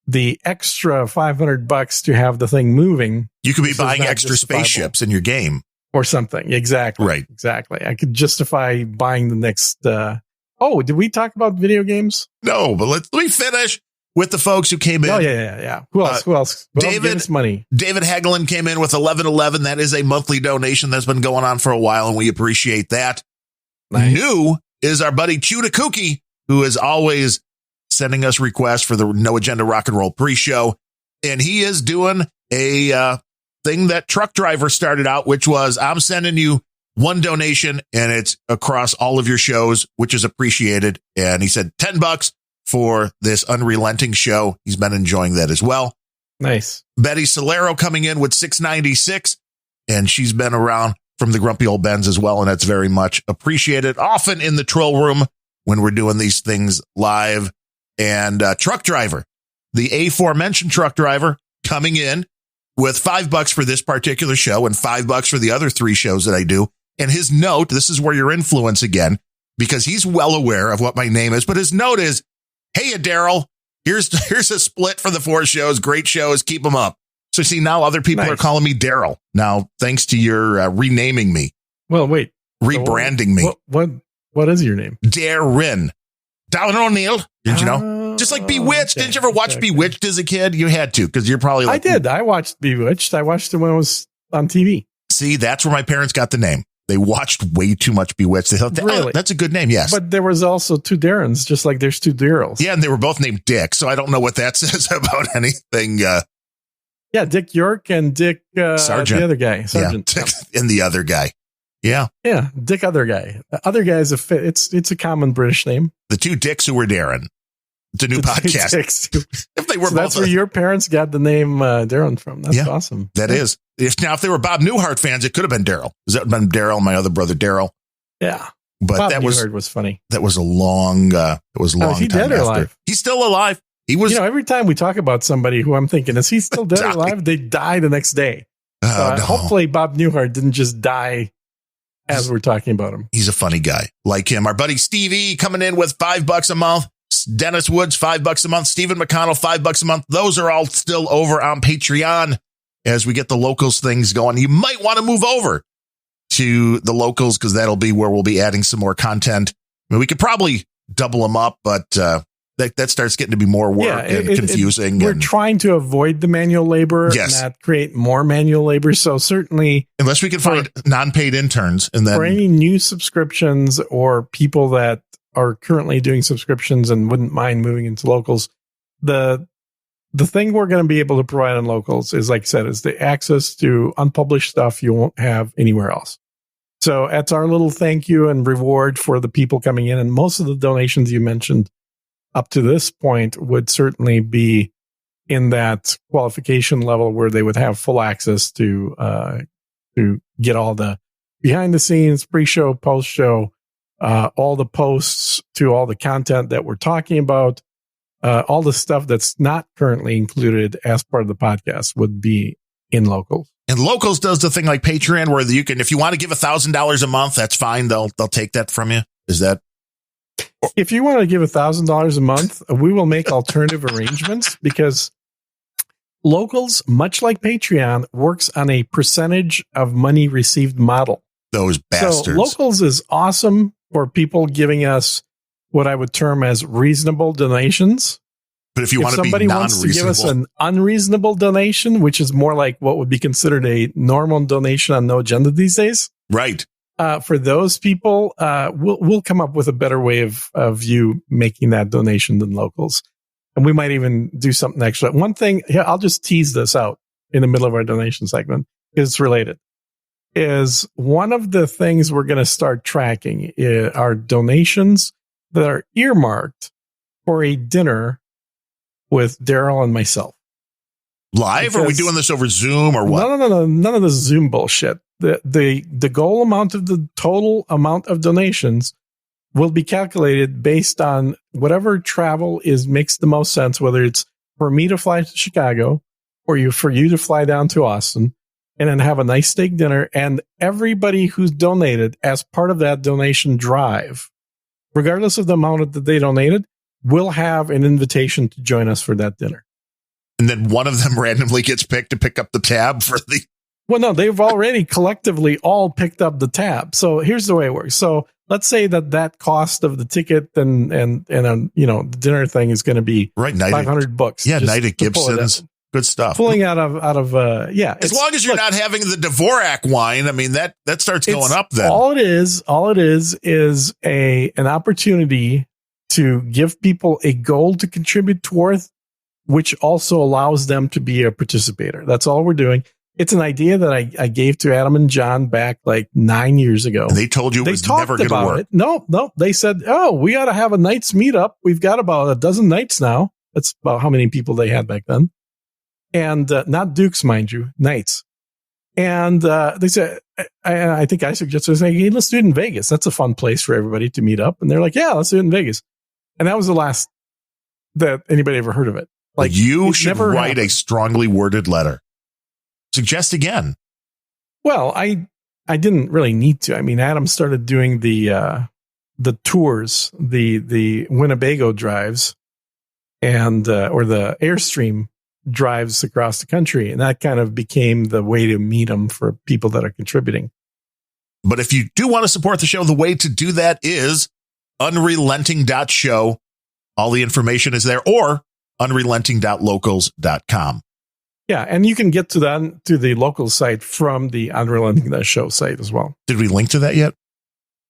the extra $500 to have the thing moving. You could be buying extra spaceships in your game or something. Exactly. Right. Exactly. I could justify buying the next. Did we talk about video games? No, but let me finish with the folks who came in. Oh, yeah. Who else? David money. David Hagelin came in with 1111. That is a monthly donation that's been going on for a while, and we appreciate that. Nice. New is our buddy Chuda Kookie, who is always sending us requests for the No Agenda Rock and Roll pre-show. And he is doing a thing that Truck Driver started out, which was, I'm sending you one donation and it's across all of your shows, which is appreciated. And he said $10 for this unrelenting show. He's been enjoying that as well. Nice. Betty Solero coming in with $6.96, and she's been around from the Grumpy Old Ben's as well. And that's very much appreciated, often in the troll room when we're doing these things live. And Truck Driver, the aforementioned Truck Driver, coming in with $5 for this particular show and $5 for the other 3 shows that I do. And his note, this is where your influence again, because he's well aware of what my name is, but his note is, hey, Daryl, here's a split for the 4 shows. Great shows. Keep them up. So see, now other people are calling me Daryl. Now, thanks to your renaming me. Well, wait. Rebranding me. What is your name? Darren. Darren O'Neill. Didn't you know? Just like Bewitched. Okay. Didn't you ever watch Bewitched as a kid? You had to, because you're probably like... I did. I watched Bewitched. I watched it when it was on TV. See, that's where my parents got the name. They watched way too much Bewitched. They thought, really? That's a good name, yes. But there was also 2 Darrens, just like there's 2 Daryls. Yeah, and they were both named Dick, so I don't know what that says about anything. Yeah, Dick York and Dick Sargent. The other guy. Sargent. Yeah, and the other guy. Yeah. Yeah, Dick Other Guy. The Other Guy is it's a common British name. The 2 Dicks who were Darren. It's a new podcast. If they were so that's where your parents got the name Darren from. That's awesome. That is. If they were Bob Newhart fans, it could have been Daryl. That would have been Daryl, my other brother Daryl. Yeah. But Bob that Newhart was funny. That was a long, is he dead or alive? He's still alive. He was, every time we talk about somebody who I'm thinking, is he still dead or alive? They die the next day. No. Hopefully Bob Newhart didn't just die as we're talking about him. He's a funny guy. Like him. Our buddy Stevie coming in with $5 a month. Dennis Woods, $5 a month. Stephen McConnell, $5 a month. Those are all still over on Patreon as we get the locals things going. You might want to move over to the locals because that'll be where we'll be adding some more content. I mean, we could probably double them up, but that starts getting to be more work and confusing. We're trying to avoid the manual labor and not create more manual labor. So certainly, unless we can find non-paid interns, and then for any new subscriptions or people that are currently doing subscriptions and wouldn't mind moving into locals, the thing we're going to be able to provide on locals is, like I said, is the access to unpublished stuff you won't have anywhere else. So that's our little thank you and reward for the people coming in. And most of the donations you mentioned up to this point would certainly be in that qualification level where they would have full access to get all the behind the scenes, pre-show, post-show, all the posts to all the content that we're talking about, all the stuff that's not currently included as part of the podcast would be in locals. And locals does the thing like Patreon where you can, if you want to give $1,000 a month, that's fine. They'll take that from you. Is that? If you want to give $1,000 a month, we will make alternative arrangements because locals, much like Patreon, works on a percentage of money received model. Those bastards. So locals is awesome for people giving us what I would term as reasonable donations. But if you want to be somebody wants to give us an unreasonable donation, which is more like what would be considered a normal donation on No Agenda these days, right? For those people, we'll come up with a better way of you making that donation than locals, and we might even do something extra. One thing, I'll just tease this out in the middle of our donation segment because it's related. Is one of the things we're going to start tracking are donations that are earmarked for a dinner with Daryl and myself. Live? Or are we doing this over Zoom or what? No. None of the Zoom bullshit. The goal amount of the total amount of donations will be calculated based on whatever travel makes the most sense, whether it's for me to fly to Chicago or for you to fly down to Austin and then have a nice steak dinner. And everybody who's donated as part of that donation drive, regardless of the amount that they donated, will have an invitation to join us for that dinner. And then one of them randomly gets picked to pick up the tab for the... Well, no, they've already collectively all picked up the tab. So here's the way it works. So let's say that cost of the ticket and the dinner thing is going to be $500. Yeah, night at Gibson's. Good stuff. Pulling out of As long as you're not having the Dvorak wine, I mean that starts going up then. All it is an opportunity to give people a goal to contribute towards, which also allows them to be a participator. That's all we're doing. It's an idea that I gave to Adam and John back like 9 years ago. And they told you it was never going to work. No. They said, we ought to have a Knights meetup. We've got about a dozen Knights now. That's about how many people they had back then. And not Dukes, mind you, Knights. And they said, I think I suggested, hey, let's do it in Vegas. That's a fun place for everybody to meet up. And they're like, yeah, let's do it in Vegas. And that was the last that anybody ever heard of it. Like, you should write a strongly worded letter. Suggest again. Well, I didn't really need to. I mean, Adam started doing the tours, the Winnebago drives, and or the Airstream drives across the country, and that kind of became the way to meet them for people that are contributing. But if you do want to support the show, the way to do that is unrelenting.show. All the information is there, or unrelenting.locals.com. Yeah, and you can get to the local site from the Unrelenting.show site as well. Did we link to that yet?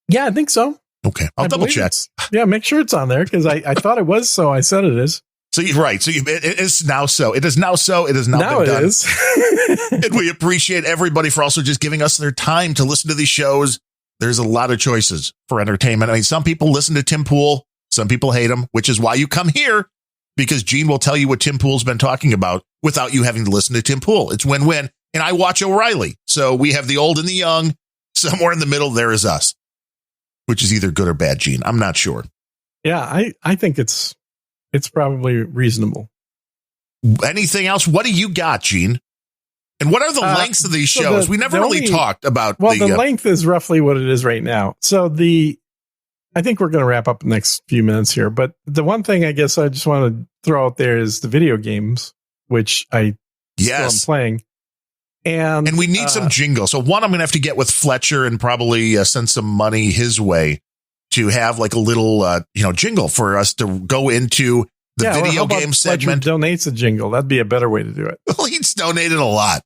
Yeah, I think so. Okay, I'll double check. Yeah, make sure it's on there because I thought it was, so I said it is. So you're right. So it is now so. It is now so. It has now been done. It is. And we appreciate everybody for also just giving us their time to listen to these shows. There's a lot of choices for entertainment. I mean, some people listen to Tim Pool. Some people hate him, which is why you come here, because Gene will tell you what Tim Pool's been talking about without you having to listen to Tim Pool. It's win-win. And I watch O'Reilly. So we have the old and the young. Somewhere in the middle, there is us. which is either good or bad, Gene. I'm not sure. Yeah, I think it's probably reasonable. Anything else? What do you got, Gene? And what are the lengths of these shows? We never really talked about. Well, the length is roughly what it is right now. So I think we're going to wrap up the next few minutes here. But the one thing I guess I just want to throw out there is the video games, which I still am playing. And we need some jingle. So one, I'm going to have to get with Fletcher and probably send some money his way to have like a little, jingle for us to go into the video game segment. Fletcher donates a jingle. That'd be a better way to do it. Well, he's donated a lot.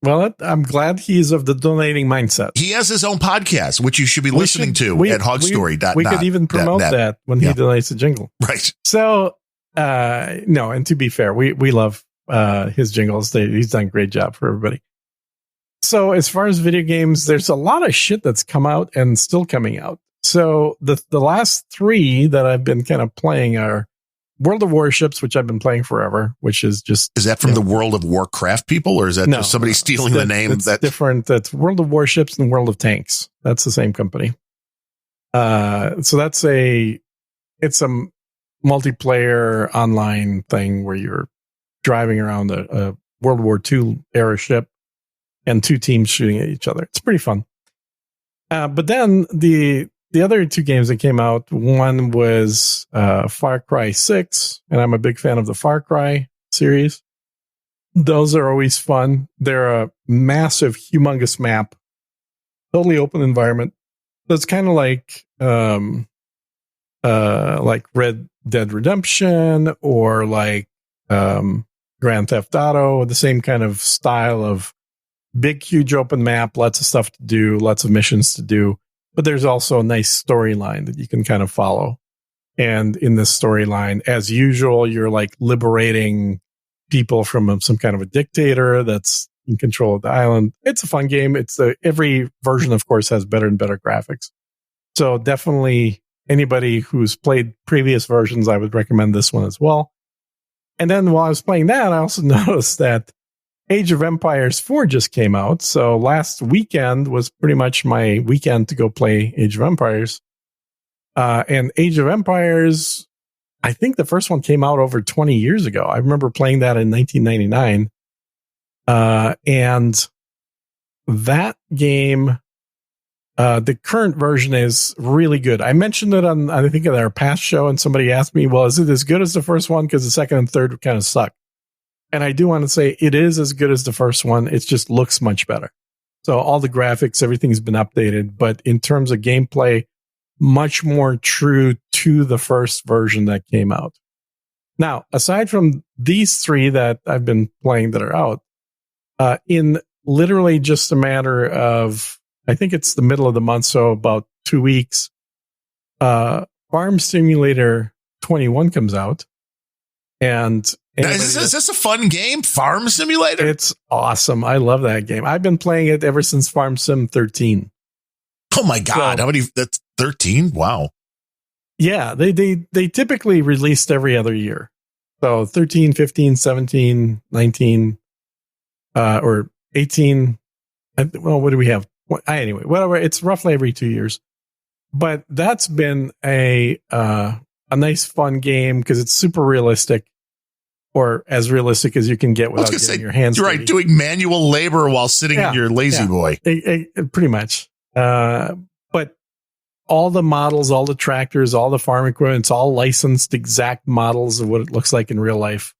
Well, I'm glad he's of the donating mindset. He has his own podcast, which you should be listening to at hogstory.net. We could even promote that when he donates a jingle. Right. So, no, and to be fair, we love his jingles. He's done a great job for everybody. So as far as video games, there's a lot of shit that's come out and still coming out. So the last three that I've been kind of playing are World of Warships, which I've been playing forever, which is just... Is that from the World of Warcraft people, or is that just somebody stealing the name? That's different. That's World of Warships and World of Tanks. That's the same company. So it's a multiplayer online thing where you're driving around a World War II era ship and two teams shooting at each other. It's pretty fun. But then the other two games that came out, one was Far Cry 6, and I'm a big fan of the Far Cry series. Those are always fun. They're a massive, humongous map, totally open environment. So it's kind of like Red Dead Redemption or like Grand Theft Auto, the same kind of style of big, huge open map, lots of stuff to do, lots of missions to do. But there's also a nice storyline that you can kind of follow. And in this storyline, as usual, you're like liberating people from some kind of a dictator that's in control of the island. It's a fun game. Every version, of course, has better and better graphics. So definitely anybody who's played previous versions, I would recommend this one as well. And then while I was playing that, I also noticed that Age of Empires 4 just came out. So last weekend was pretty much my weekend to go play Age of Empires. And Age of Empires, I think the first one came out over 20 years ago. I remember playing that in 1999. And that game, the current version is really good. I mentioned it on, I think, in our past show, and somebody asked me, well, is it as good as the first one? Because the second and third kind of suck. And I do want to say it is as good as the first one. It just looks much better. So all the graphics, everything's been updated. But in terms of gameplay, much more true to the first version that came out. Now, aside from these three that I've been playing that are out, in literally just a matter of, I think it's the middle of the month, so about 2 weeks, Farm Simulator 21 comes out. And is this a fun game? Farm Simulator? It's awesome. I love that game. I've been playing it ever since Farm Sim 13. Oh my God. How many? That's 13? Wow. Yeah. They typically released every other year. So 13, 15, 17, 19, or 18. Well, what do we have? Anyway, whatever. It's roughly every 2 years. But that's been a nice, fun game because it's super realistic. Or as realistic as you can get without getting your hands dirty. You're right, doing manual labor while sitting in your lazy boy. Pretty much. But all the models, all the tractors, all the farm equipment, it's all licensed exact models of what it looks like in real life.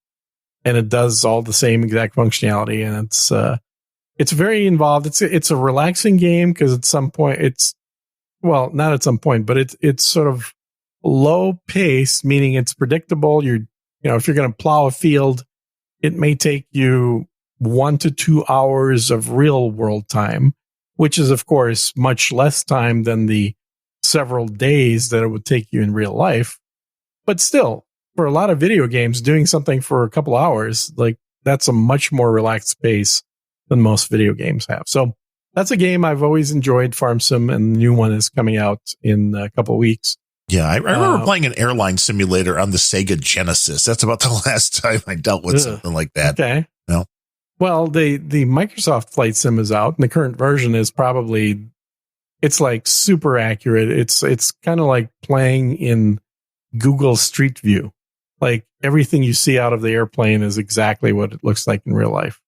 And it does all the same exact functionality. And it's very involved. It's a relaxing game because at some point not at some point, but it's sort of low pace, meaning it's predictable. If you're going to plow a field, it may take you 1 to 2 hours of real world time, which is, of course, much less time than the several days that it would take you in real life. But still, for a lot of video games, doing something for a couple hours, like that's a much more relaxed pace than most video games have. So that's a game I've always enjoyed, Farm Sim, and the new one is coming out in a couple of weeks. Yeah, I remember playing an airline simulator on the Sega Genesis. That's about the last time I dealt with something like that. Okay. No. Well, the Microsoft Flight Sim is out, and the current version is probably It's like super accurate. It's kind of like playing in Google Street View. Like everything you see out of the airplane is exactly what it looks like in real life,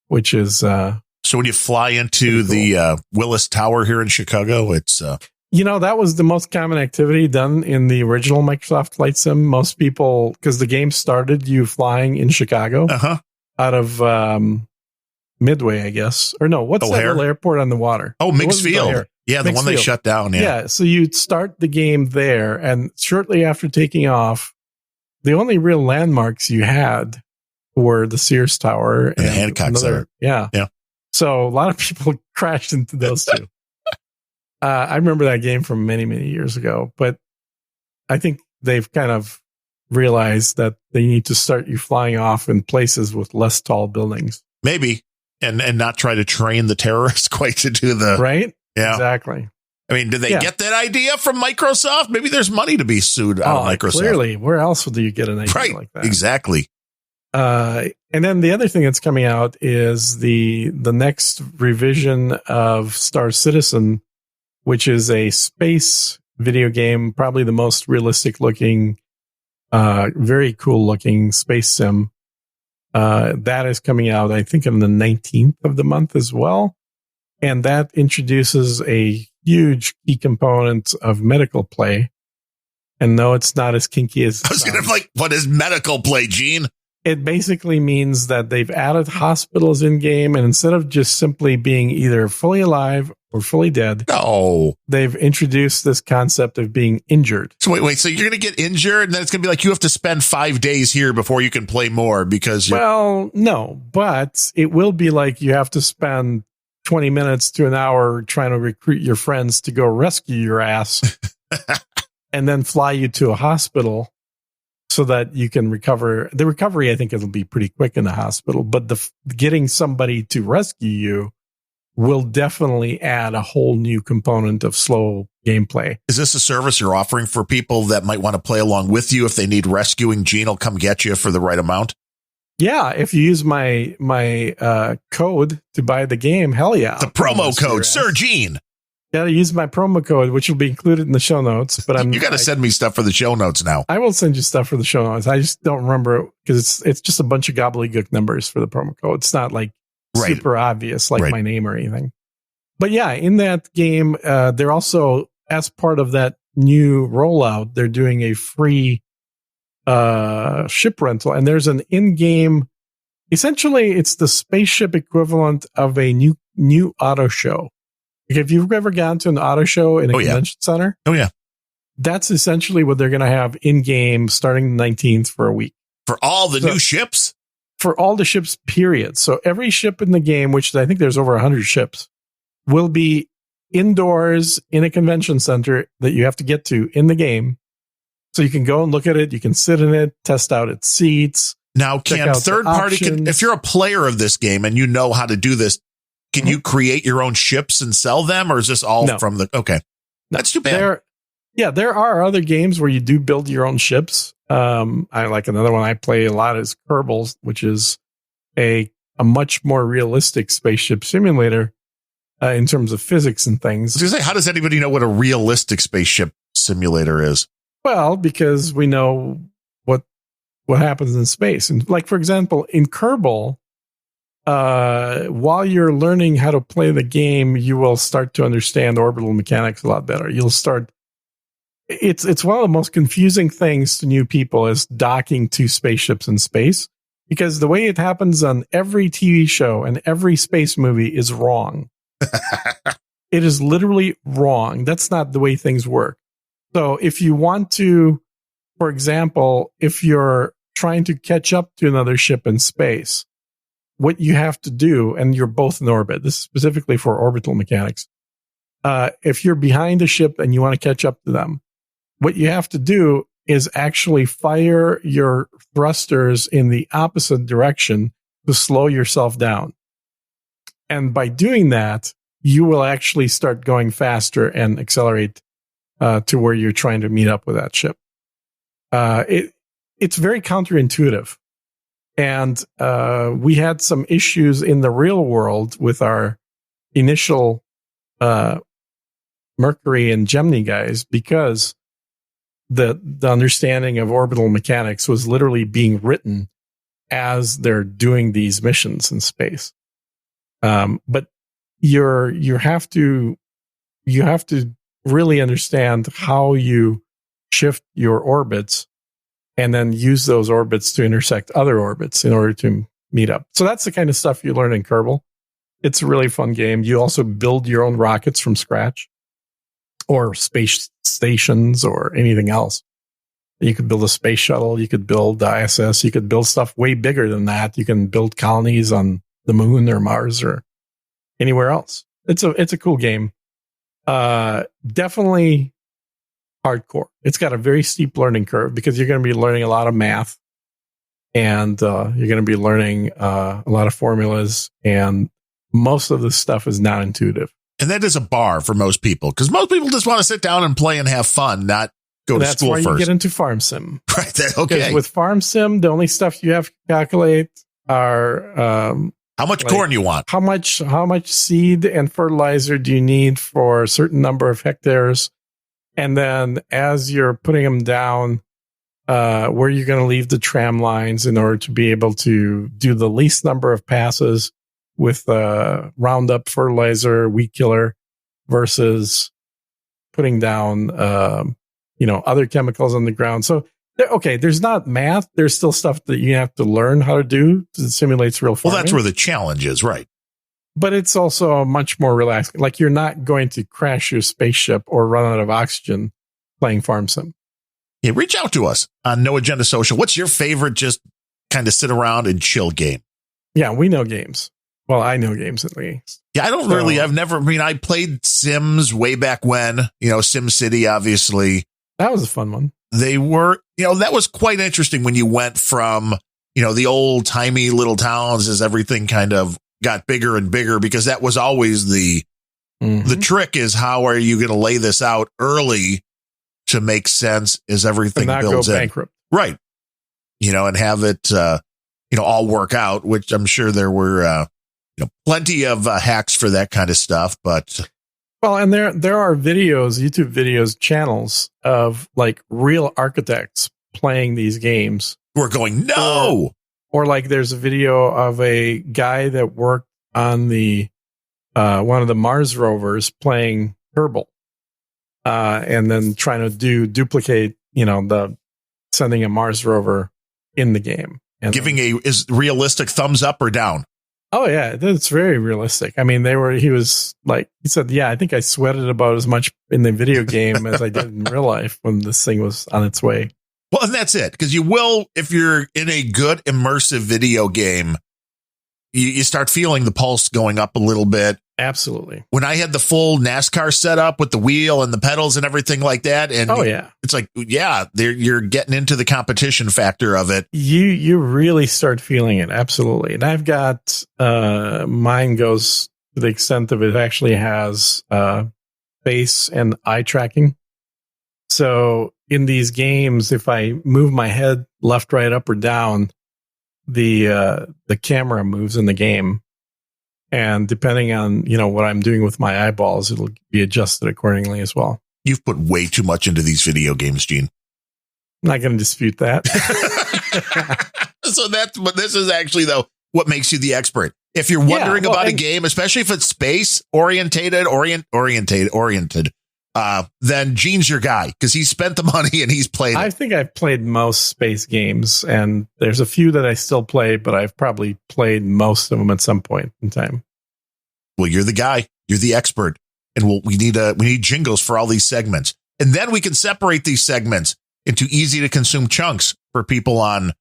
which is so when you fly into cool. the Willis Tower here in Chicago, it's that was the most common activity done in the original Microsoft Flight Sim. Most people, because the game started you flying in Chicago out of Midway, I guess, or no, what's O'Hare? that little airport on the water? Oh, Mixed Field. Yeah, the one they shut down. Yeah, so you'd start the game there, and shortly after taking off, the only real landmarks you had were the Sears Tower and the Hancock Center. Yeah. So a lot of people crashed into those two. I remember that game from many, many years ago, but I think they've kind of realized that they need to start you flying off in places with less tall buildings. Maybe, and not try to train the terrorists quite to do the... Right? Yeah. Exactly. I mean, did they get that idea from Microsoft? Maybe there's money to be sued out of Microsoft. Clearly. Where else would you get an idea like that? Exactly. And then the other thing that's coming out is the next revision of Star Citizen, which is a space video game, probably the most realistic looking, very cool looking space sim. That is coming out, I think, on the 19th of the month as well. And that introduces a huge key component of medical play. And no, it's not as kinky as I was going to what is medical play, Gene? It basically means that they've added hospitals in game, and instead of just simply being either fully alive or fully dead, they've introduced this concept of being injured. So wait, so you're going to get injured, and then it's going to be like you have to spend 5 days here before you can play more because well, no, but it will be like you have to spend 20 minutes to an hour trying to recruit your friends to go rescue your ass and then fly you to a hospital so that you can recover. The recovery, I think it'll be pretty quick in the hospital, but getting somebody to rescue you will definitely add a whole new component of slow gameplay. Is this a service you're offering for people that might want to play along with you? If they need rescuing, Gene will come get you for the right amount. Yeah, if you use my code to buy the game, hell yeah. The promo code, Sir Gene. Got to use my promo code, which will be included in the show notes. But you got to send me stuff for the show notes now. I will send you stuff for the show notes. I just don't remember because it's just a bunch of gobbledygook numbers for the promo code. It's not like super obvious like my name or anything. But yeah, in that game, they're also, as part of that new rollout, they're doing a free ship rental, and there's an in-game. Essentially, it's the spaceship equivalent of a new auto show. Like if you've ever gone to an auto show in a convention center, that's essentially what they're going to have in-game starting the 19th for a week. For all the new ships? For all the ships, period. So every ship in the game, which I think there's over 100 ships, will be indoors in a convention center that you have to get to in the game. So you can go and look at it. You can sit in it, test out its seats. Now, can third party, if you're a player of this game and you know how to do this, can you create your own ships and sell them? Or is this all from the, that's too bad. There are other games where you do build your own ships. I like another one I play a lot is Kerbal, which is a much more realistic spaceship simulator in terms of physics and things. I was gonna say, how does anybody know what a realistic spaceship simulator is? Well, because we know what happens in space. And like, for example, in Kerbal, while you're learning how to play the game, you will start to understand orbital mechanics a lot better. You'll start. It's one of the most confusing things to new people is docking two spaceships in space, because the way it happens on every TV show and every space movie is wrong. It is literally wrong. That's not the way things work. So if you want to, for example, if you're trying to catch up to another ship in space, what you have to do, and you're both in orbit, this is specifically for orbital mechanics. If you're behind a ship and you want to catch up to them, what you have to do is actually fire your thrusters in the opposite direction to slow yourself down. And by doing that, you will actually start going faster and accelerate to where you're trying to meet up with that ship. It's very counterintuitive. And we had some issues in the real world with our initial Mercury and Gemini guys because the understanding of orbital mechanics was literally being written as they're doing these missions in space. But you have to really understand how you shift your orbits and then use those orbits to intersect other orbits in order to meet up. So that's the kind of stuff you learn in Kerbal. It's a really fun game. You also build your own rockets from scratch or space stations or anything else. You could build a space shuttle. You could build the ISS. You could build stuff way bigger than that. You can build colonies on the moon or Mars or anywhere else. It's a cool game. Definitely hardcore. It's got a very steep learning curve because you're going to be learning a lot of math and you're going to be learning a lot of formulas, and most of the stuff is not intuitive. And that is a bar for most people because most people just want to sit down and play and have fun, not go to school first. That's why you get into Farm Sim. Right. Okay. Because with Farm Sim, the only stuff you have to calculate are how much corn you want, how much seed and fertilizer do you need for a certain number of hectares, and then as you're putting them down, where you're going to leave the tram lines in order to be able to do the least number of passes with Roundup fertilizer, weed killer, versus putting down other chemicals on the ground. So there's not math. There's still stuff that you have to learn how to do to simulate real farming. Well, that's where the challenge is, right? But it's also much more relaxed. Like you're not going to crash your spaceship or run out of oxygen playing Farm Sim. Yeah, reach out to us on No Agenda Social. What's your favorite just kind of sit around and chill game? Yeah, we know games. Well, I know games at least. Yeah, I played Sims way back when, Sim City, obviously. That was a fun one. They were, that was quite interesting when you went from, the old timey little towns as everything kind of got bigger and bigger, because that was always the trick is how are you going to lay this out early to make sense as everything and not builds go in. Bankrupt. Right. And have it, all work out, which I'm sure there were, plenty of hacks for that kind of stuff, but. Well, and there are YouTube videos, channels of like real architects playing these games. We're going, no. Or like there's a video of a guy that worked on the one of the Mars rovers playing Kerbal, and then trying to duplicate, the sending a Mars rover in the game. And giving is realistic thumbs up or down. Oh yeah, that's very realistic. I mean, he said, yeah, I think I sweated about as much in the video game as I did in real life when this thing was on its way. Well, and that's it. Because you will, if you're in a good immersive video game, you start feeling the pulse going up a little bit. Absolutely. When I had the full NASCAR setup with the wheel and the pedals and everything like that. And it's like, yeah, you're getting into the competition factor of it. You really start feeling it. Absolutely. And I've got, mine goes to the extent of it actually has, face and eye tracking. So in these games, if I move my head left, right, up or down, the camera moves in the game. And depending on, what I'm doing with my eyeballs, it'll be adjusted accordingly as well. You've put way too much into these video games, Gene. I'm not going to dispute that. So but this is actually, though, what makes you the expert. If you're wondering about a game, especially if it's space oriented, then Gene's your guy because he spent the money and he's played it. I think I've played most space games, and there's a few that I still play, but I've probably played most of them at some point in time. Well, you're the guy. You're the expert. And we need jingles for all these segments. And then we can separate these segments into easy to consume chunks for people on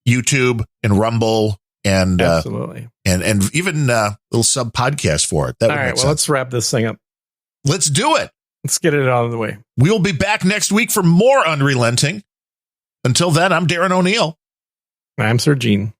YouTube and Rumble and absolutely. And even little sub podcast for it. That would make sense. Let's wrap this thing up. Let's do it. Let's get it out of the way. We'll be back next week for more Unrelenting. Until then, I'm Darren O'Neill. I'm Sir Gene.